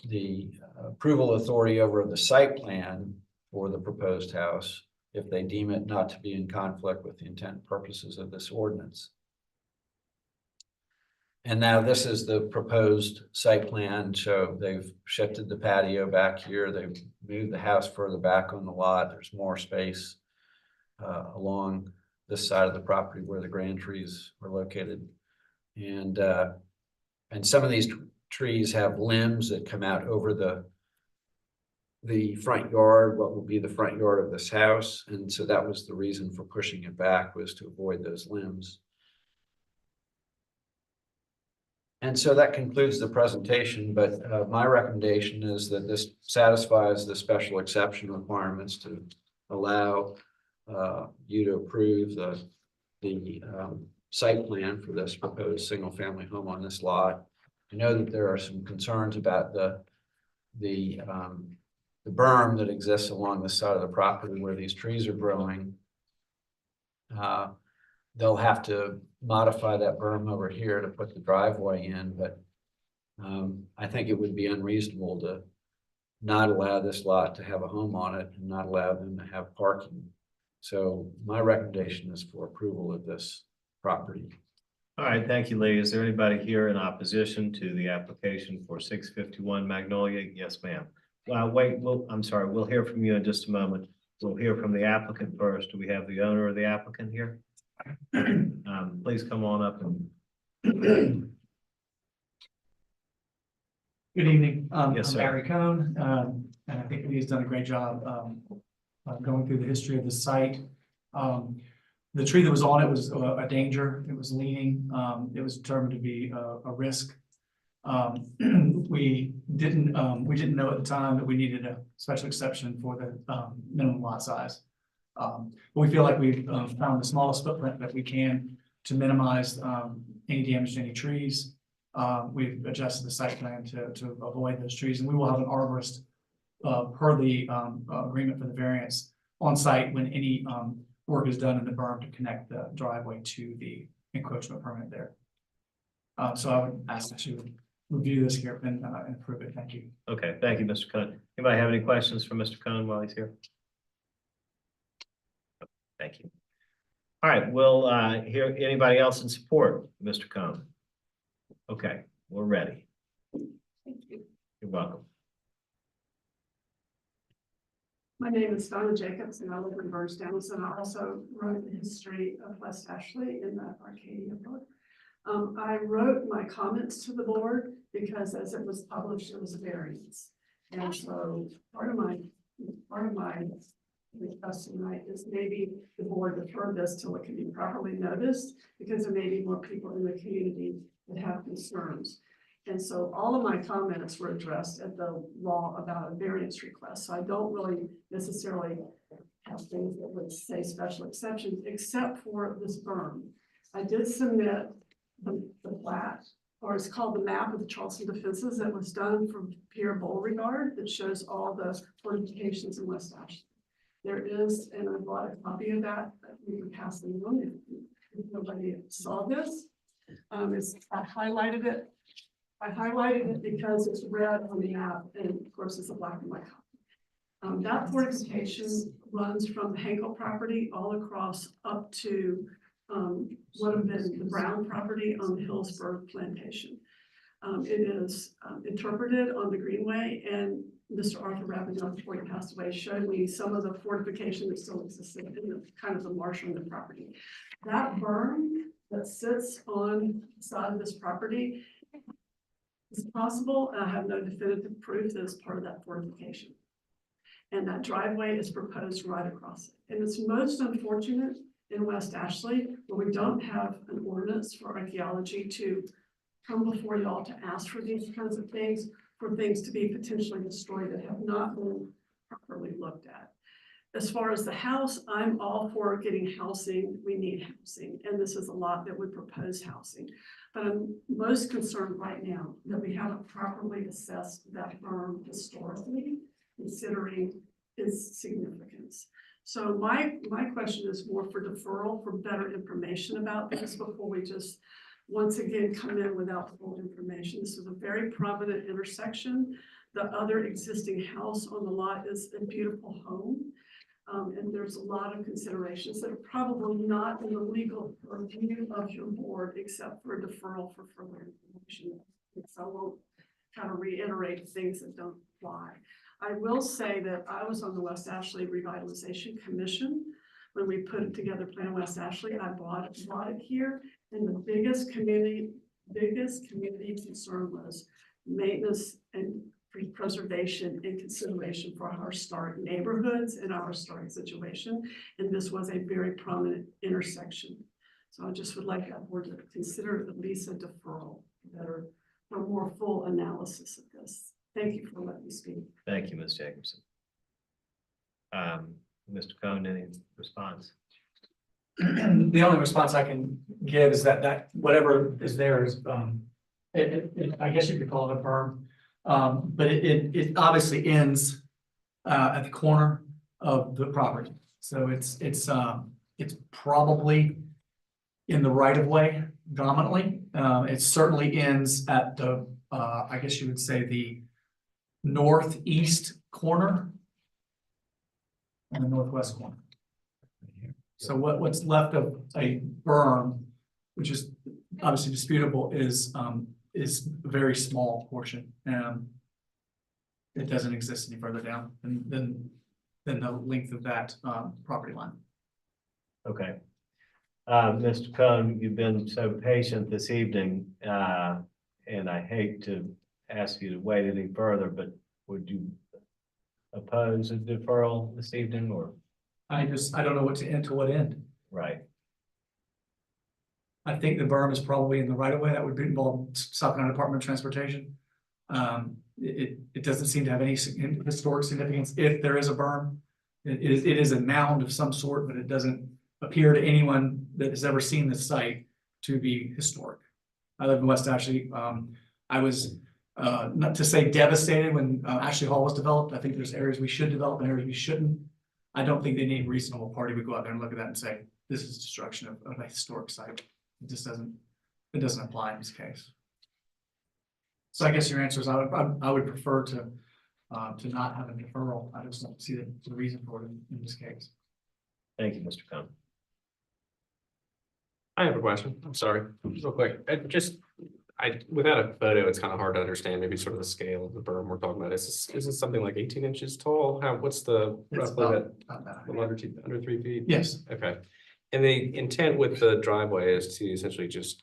the approval authority over the site plan for the proposed house if they deem it not to be in conflict with the intent and purposes of this ordinance. And now this is the proposed site plan. So they've shifted the patio back here. They've moved the house further back on the lot. There's more space along this side of the property where the grand trees are located. And some of these trees have limbs that come out over the front yard, what will be the front yard of this house. And so that was the reason for pushing it back, was to avoid those limbs. And so that concludes the presentation, but my recommendation is that this satisfies the special exception requirements to allow you to approve the site plan for this proposed single-family home on this lot. I know that there are some concerns about the berm that exists along the side of the property where these trees are growing. They'll have to modify that berm over here to put the driveway in, but I think it would be unreasonable to not allow this lot to have a home on it and not allow them to have parking. So my recommendation is for approval of this property. All right, thank you, Lee. Is there anybody here in opposition to the application for 651 Magnolia? Yes, ma'am. Wait, I'm sorry, we'll hear from you in just a moment. We'll hear from the applicant first. Do we have the owner of the applicant here? Please come on up and. Good evening. Yes, I'm sir. Barry Cohn, and I think Lee's done a great job going through the history of the site. The tree that was on it was a danger. It was leaning. It was determined to be a risk. We didn't know at the time that we needed a special exception for the minimum lot size. But we feel like we've found the smallest footprint that we can to minimize any damage to any trees. We've adjusted the site plan to avoid those trees, and we will have an arborist per the agreement for the variance on site when any work is done in the berm to connect the driveway to the encroachment permit there. So I would ask that you review this here and approve it. Thank you. Okay, thank you, Mr. Cohn. Anybody have any questions for Mr. Cohn while he's here? Thank you. All right, we'll hear anybody else in support, Mr. Cohn? Okay, we're ready. Thank you. You're welcome. My name is Donna Jacobs and I live in Burnsdowns, and I also wrote the history of West Ashley in the Arcadia book. I wrote my comments to the board because as it was published, it was a variance. And so part of my request tonight is maybe the board defer this till it can be properly noticed, because there may be more people in the community that have concerns. And so all of my comments were addressed at the law about a variance request. So I don't really necessarily have things that would say special exceptions, except for this berm. I did submit the plat, or it's called the map of the Charleston defenses, that was done from Pierre Beauregard that shows all the fortifications in West Ashley. There is, and I bought a copy of that we can pass them on if nobody saw this. I highlighted it. I highlighted it because it's red on the map, and of course it's a black and white copy. That fortification runs from the Henkel property all across up to what have been the Brown property on the Hillsburg plantation. It is interpreted on the Greenway, and Mr. Arthur Ravenel, before he passed away, showed me some of the fortification that still existed in the kind of the marsh on the property. That berm that sits on the side of this property is possible, and I have no definitive proof that it's part of that fortification. And that driveway is proposed right across it. And it's most unfortunate in West Ashley, where we don't have an ordinance for archaeology to come before y'all to ask for these kinds of things, for things to be potentially destroyed that have not been properly looked at. As far as the house, I'm all for getting housing. We need housing, and this is a lot that would propose housing. But I'm most concerned right now that we haven't properly assessed that berm historically, considering its significance. So my question is more for deferral, for better information about this before we just once again come in without full information. This is a very prominent intersection. The other existing house on the lot is a beautiful home. And there's a lot of considerations that are probably not in the legal review of your board, except for a deferral for further information. So I won't kind of reiterate things that don't apply. I will say that I was on the West Ashley Revitalization Commission. When we put together Plan West Ashley, I brought it here. And the biggest community concern was maintenance and preservation and consideration for our historic neighborhoods and our historic situation. And this was a very prominent intersection. So I just would like that board to consider at least a deferral for more full analysis of this. Thank you for letting me speak. Thank you, Ms. Jacobson. Mr. Cohn, any response? The only response I can give is that whatever is there is, I guess you could call it a berm. But it obviously ends at the corner of the property. So it's probably in the right of way dominantly. It certainly ends at the, I guess you would say the northeast corner and the northwest corner. So what's left of a berm, which is obviously disputable, is a very small portion. It doesn't exist any further down than the length of that property line. Okay. Mr. Cohn, you've been so patient this evening, and I hate to ask you to wait any further, but would you oppose a deferral this evening, or? I don't know to what end. Right. I think the berm is probably in the right of way. That would involve South Carolina Department of Transportation. It doesn't seem to have any historic significance. If there is a berm, it is a mound of some sort, but it doesn't appear to anyone that has ever seen the site to be historic. I live in West Ashley. I was not to say devastated when Ashley Hall was developed. I think there's areas we should develop and areas we shouldn't. I don't think any reasonable party would go out there and look at that and say, this is destruction of a historic site. It just doesn't apply in this case. So I guess your answer is I would prefer to not have a deferral. I just don't see the reason for it in this case. Thank you, Mr. Cohn. I have a question. I'm sorry, real quick. Without a photo, it's kind of hard to understand maybe sort of the scale of the berm we're talking about. Is this something like 18 inches tall? what's the roughly under 3 feet? Yes. Okay. And the intent with the driveway is to essentially just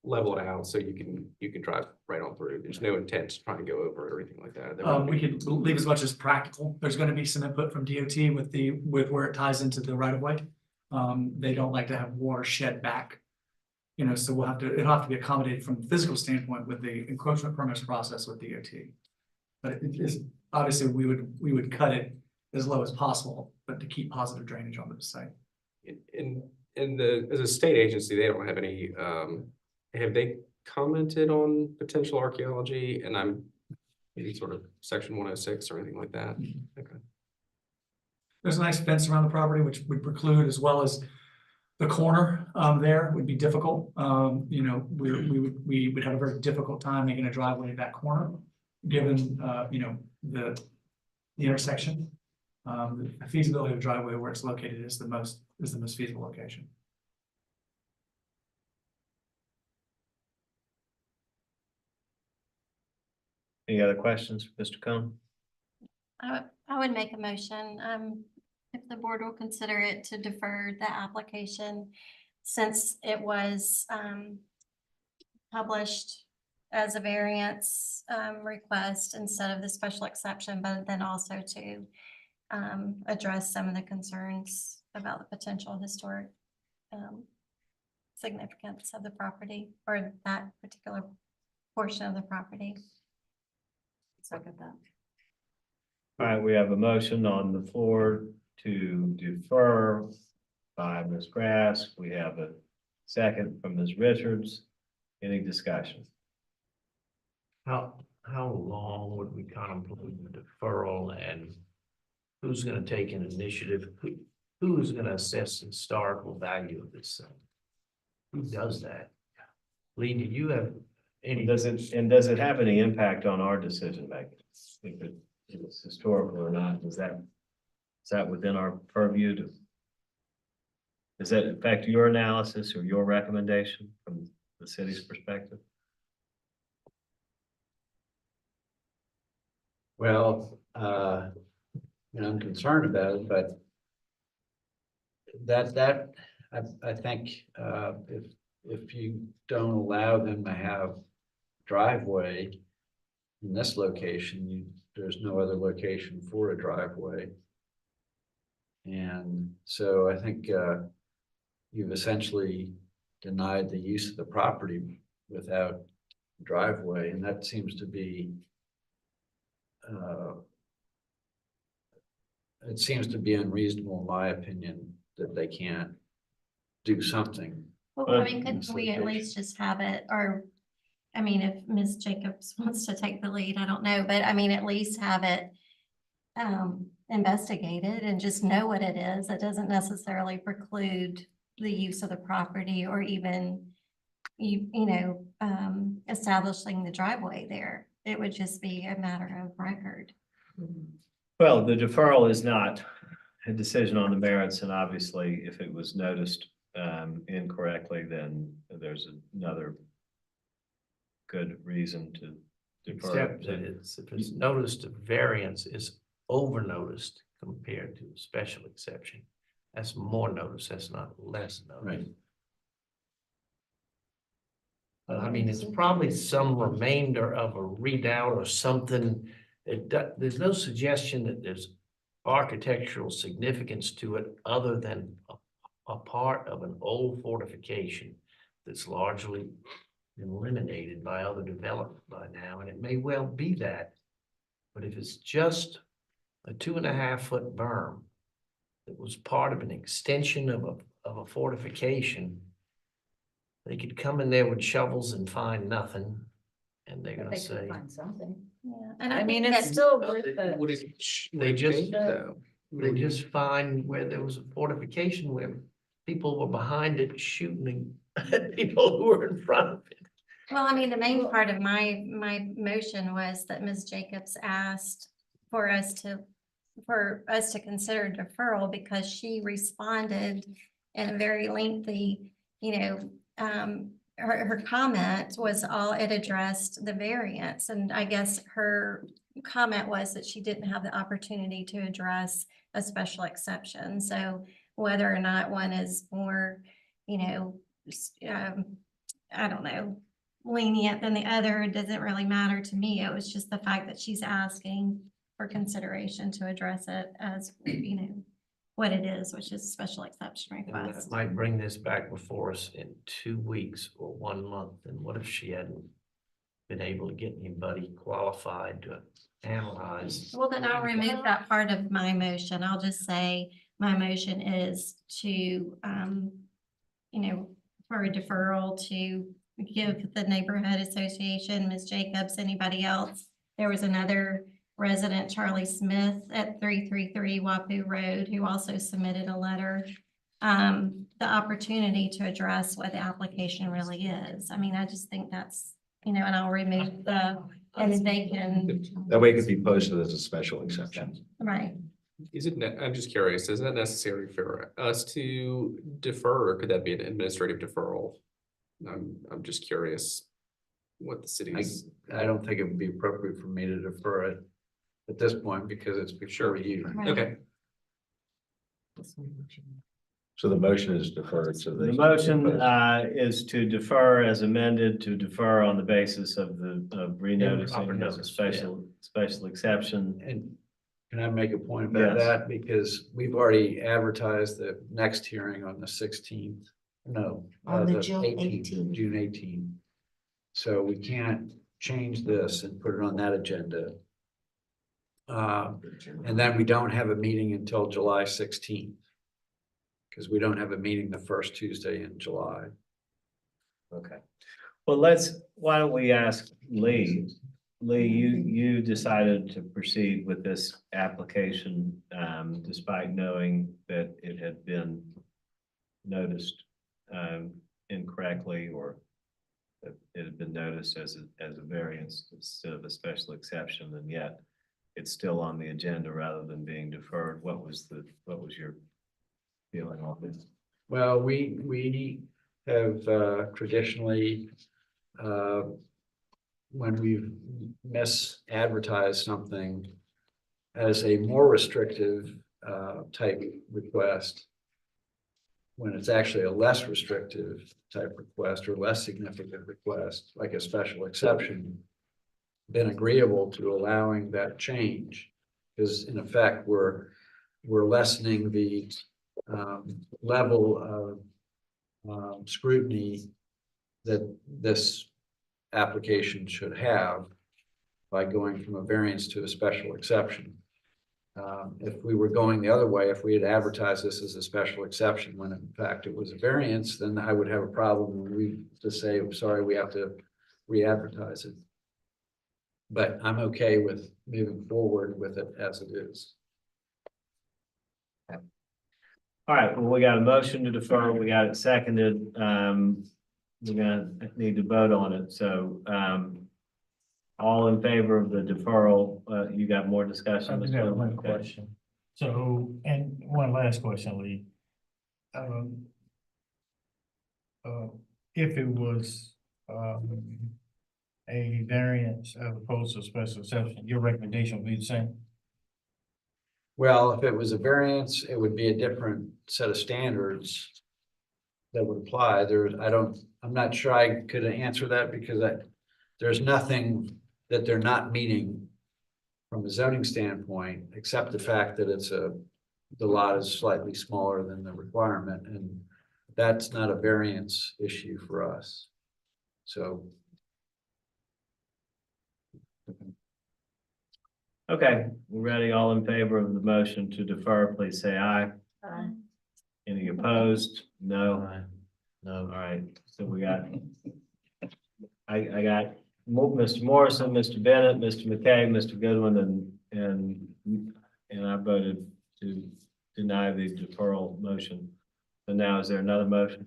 level it out so you can drive right on through. There's no intent to try and go over or anything like that. We could leave as much as practical. There's going to be some input from DOT with where it ties into the right of way. They don't like to have water shed back. So it'll have to be accommodated from a physical standpoint with the encroachment permits process with DOT. But it is obviously we would cut it as low as possible, but to keep positive drainage on the site. As a state agency, they don't have any, have they commented on potential archaeology? And I'm maybe sort of section 106 or anything like that. Okay. There's a nice fence around the property, which would preclude, as well as the corner there would be difficult. We would have a very difficult time making a driveway at that corner, given the intersection. The feasibility of the driveway where it's located is the most feasible location. Any other questions for Mr. Cohn? I would make a motion, if the board will consider it, to defer the application since it was published as a variance request instead of the special exception, but then also to address some of the concerns about the potential historic significance of the property or that particular portion of the property. Second that. All right, we have a motion on the floor to defer by Ms. Grass. We have a second from Ms. Richards. Any discussion? How long would we contemplate the deferral, and who's gonna take an initiative? Who is gonna assess the historical value of this thing? Who does that? Lee, do you have any? Does it have any impact on our decision making? If it's historical or not, is that within our purview to? Does that affect your analysis or your recommendation from the city's perspective? Well, I'm concerned about it, but I think if you don't allow them to have driveway in this location, there's no other location for a driveway. And so I think you've essentially denied the use of the property without driveway, and that seems to be it seems to be unreasonable, in my opinion, that they can't do something. Well, I mean, couldn't we at least just have it, or I mean, if Ms. Jacobs wants to take the lead, I don't know, but I mean, at least have it investigated and just know what it is. It doesn't necessarily preclude the use of the property or even establishing the driveway there. It would just be a matter of record. Well, the deferral is not a decision on the merits, and obviously, if it was noticed incorrectly, then there's another good reason to defer. Except that if it's noticed, a variance is over noticed compared to a special exception. That's more notice, that's not less notice. Right. But I mean, it's probably some remainder of a readout or something. There's no suggestion that there's architectural significance to it other than a part of an old fortification that's largely eliminated by other development by now, and it may well be that. But if it's just a 2.5-foot berm that was part of an extension of a fortification, they could come in there with shovels and find nothing, and they're gonna say. Find something. Yeah, and I mean, think it's that- still worth the. Would it? They just, change, though? they just find where there was a fortification where people were behind it shooting at people who were in front of it. Well, I mean, the main part of my motion was that Ms. Jacobs asked for us to consider deferral because she responded in a very lengthy, her comment was it addressed the variance. And I guess her comment was that she didn't have the opportunity to address a special exception. So whether or not one is more, I don't know, lenient than the other, it doesn't really matter to me. It was just the fact that she's asking for consideration to address it as, what it is, which is special exception And that request. might bring this back before us in 2 weeks or 1 month. And what if she hadn't been able to get anybody qualified to analyze? Well, then I'll remove that part of my motion. I'll just say my motion is to, for a deferral to give the neighborhood association, Ms. Jacobs, anybody else. There was another resident, Charlie Smith at 333 Wapu Road, who also submitted a letter. The opportunity to address what the application really is. I mean, I just think that's, and I'll remove and they can, That way it could be posted as a special exception. right. Is it, I'm just curious, is that necessary for us to defer, or could that be an administrative deferral? I'm just curious what the city's. I don't think it would be appropriate for me to defer it at this point because it's before you. Right. Okay. So the motion is deferred, so The motion is to defer as amended, to defer on the basis of the renoticing as a special exception. And can I make a point about Yes. that? Because we've already advertised the next hearing on the 16th. No. On the the June 18th. June 18th. So we can't change this and put it on that agenda. And then we don't have a meeting until July 16th. Because we don't have a meeting the first Tuesday in July. Okay. Well, why don't we ask Lee? Lee, you decided to proceed with this application despite knowing that it had been noticed incorrectly, or that it had been noticed as a variance instead of a special exception, and yet it's still on the agenda rather than being deferred. What was your feeling on this? Well, we have traditionally, when we've misadvertised something as a more restrictive type request, when it's actually a less restrictive type request or less significant request, like a special exception, been agreeable to allowing that change. Because in effect, we're lessening the level of scrutiny that this application should have by going from a variance to a special exception. If we were going the other way, if we had advertised this as a special exception when in fact it was a variance, then I would have a problem when we just say, I'm sorry, we have to re-advertise it. But I'm okay with moving forward with it as it is. All right, well, we got a motion to defer, we got it seconded, we're gonna need to vote on it, so, all in favor of the deferral, you got more discussion? I've Mr. got Bowman? one Okay. question. So, and one last question, Lee. If it was, a variance as opposed to a special exception, your recommendation would be the same? Well, if it was a variance, it would be a different set of standards that would apply. I'm not sure I could answer that because there's nothing that they're not meeting from a zoning standpoint, except the fact that the lot is slightly smaller than the requirement, and that's not a variance issue for us. So. Okay, we're ready. All in favor of the motion to defer, please say aye. Aye. Any opposed? No. No, all right, so we got. I got Mr. Morrison, Mr. Bennett, Mr. McKay, Mr. Goodwin, and I voted to deny the deferral motion. So now is there another motion?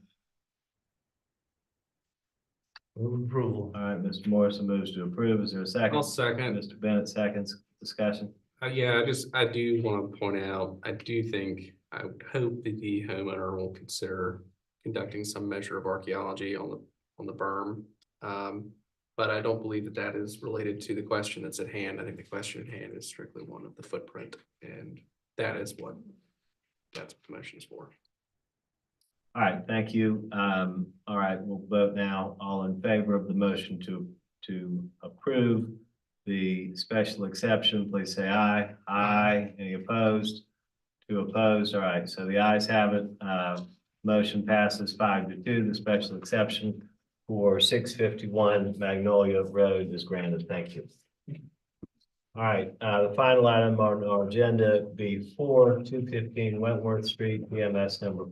Move approval. All right, Mr. Morrison moves to approve. Is there a second? I'll second. Mr. Bennett seconds. Discussion. Yeah, I do want to point out, I would hope that the homeowner will consider conducting some measure of archaeology on the berm. But I don't believe that is related to the question that's at hand. I think the question at hand is strictly one of the footprint, and that is what that's what the motion is for. All right, thank you. All right, we'll vote now. All in favor of the motion to approve the special exception, please say aye. Aye. Any opposed? Two opposed. All right, so the ayes have it. Motion passes 5-2. The special exception for 651 Magnolia Road is granted. Thank you. All right, the final item on our agenda, B4, 215 Wentworth Street, PMS number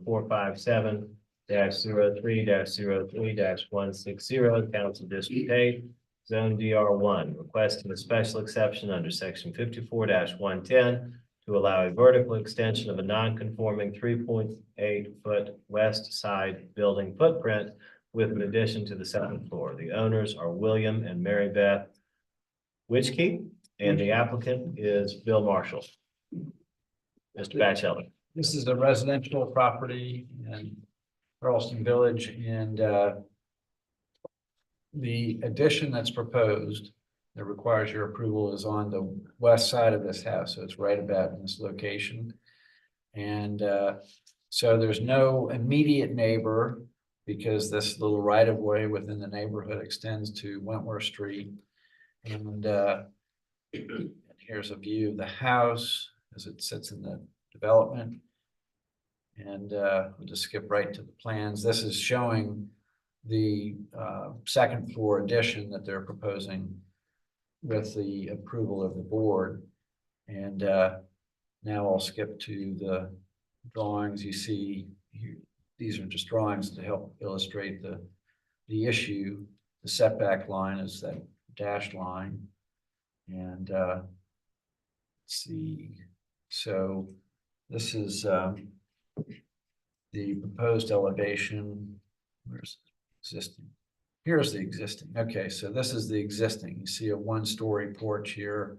457-03-03-160, Council District 8, Zone DR1, requesting a special exception under section 54-110 to allow a vertical extension of a non-conforming 3.8-foot west side building footprint with an addition to the second floor. The owners are William and Mary Beth Witchke, and the applicant is Bill Marshall. Mr. Batchelder. This is a residential property in Charleston Village, and the addition that's proposed that requires your approval is on the west side of this house, so it's right about in this location. And so there's no immediate neighbor because this little right of way within the neighborhood extends to Wentworth Street. And here's a view of the house as it sits in the development. And we'll just skip right to the plans. This is showing the second floor addition that they're proposing with the approval of the board. And now I'll skip to the drawings. You see here, these are just drawings to help illustrate the issue. The setback line is that dashed line. And let's see, so this is the proposed elevation. Where's existing? Here's the existing. Okay, so this is the existing. You see a one-story porch here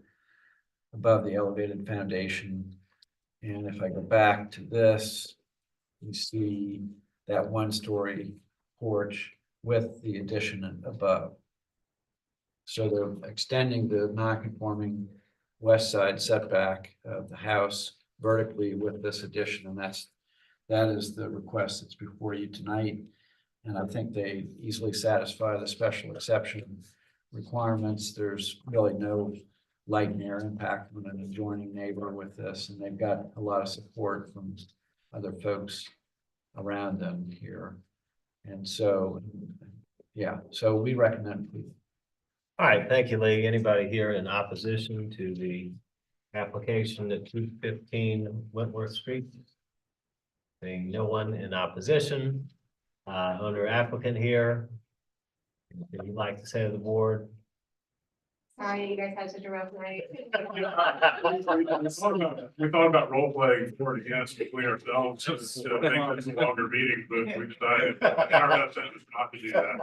above the elevated foundation. And if I go back to this, you see that one-story porch with the addition above. So they're extending the non-conforming west side setback of the house vertically with this addition, and that is the request that's before you tonight. And I think they easily satisfy the special exception requirements. There's really no light and air impact on an adjoining neighbor with this, and they've got a lot of support from other folks around them here. And so, yeah, so we recommend. All right, thank you, Lee. Anybody here in opposition to the application at 215 Wentworth Street? Seeing no one in opposition, owner applicant here. Anything you'd like to say to the board? Sorry, you guys had such a rough night. We thought about role playing for and against between ourselves, just to make this a longer meeting, but we decided in our best interest not to do that.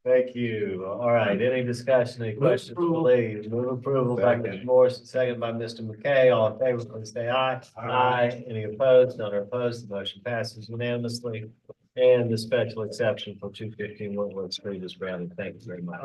Thank you. All right, any discussion, any questions, please? Move approval by Mr. Morrison, second by Mr. McKay. All in favor, please say aye. Aye. Any opposed? None are opposed. The motion passes unanimously. And the special exception for 215 Woodward Street is granted. Thank you very much.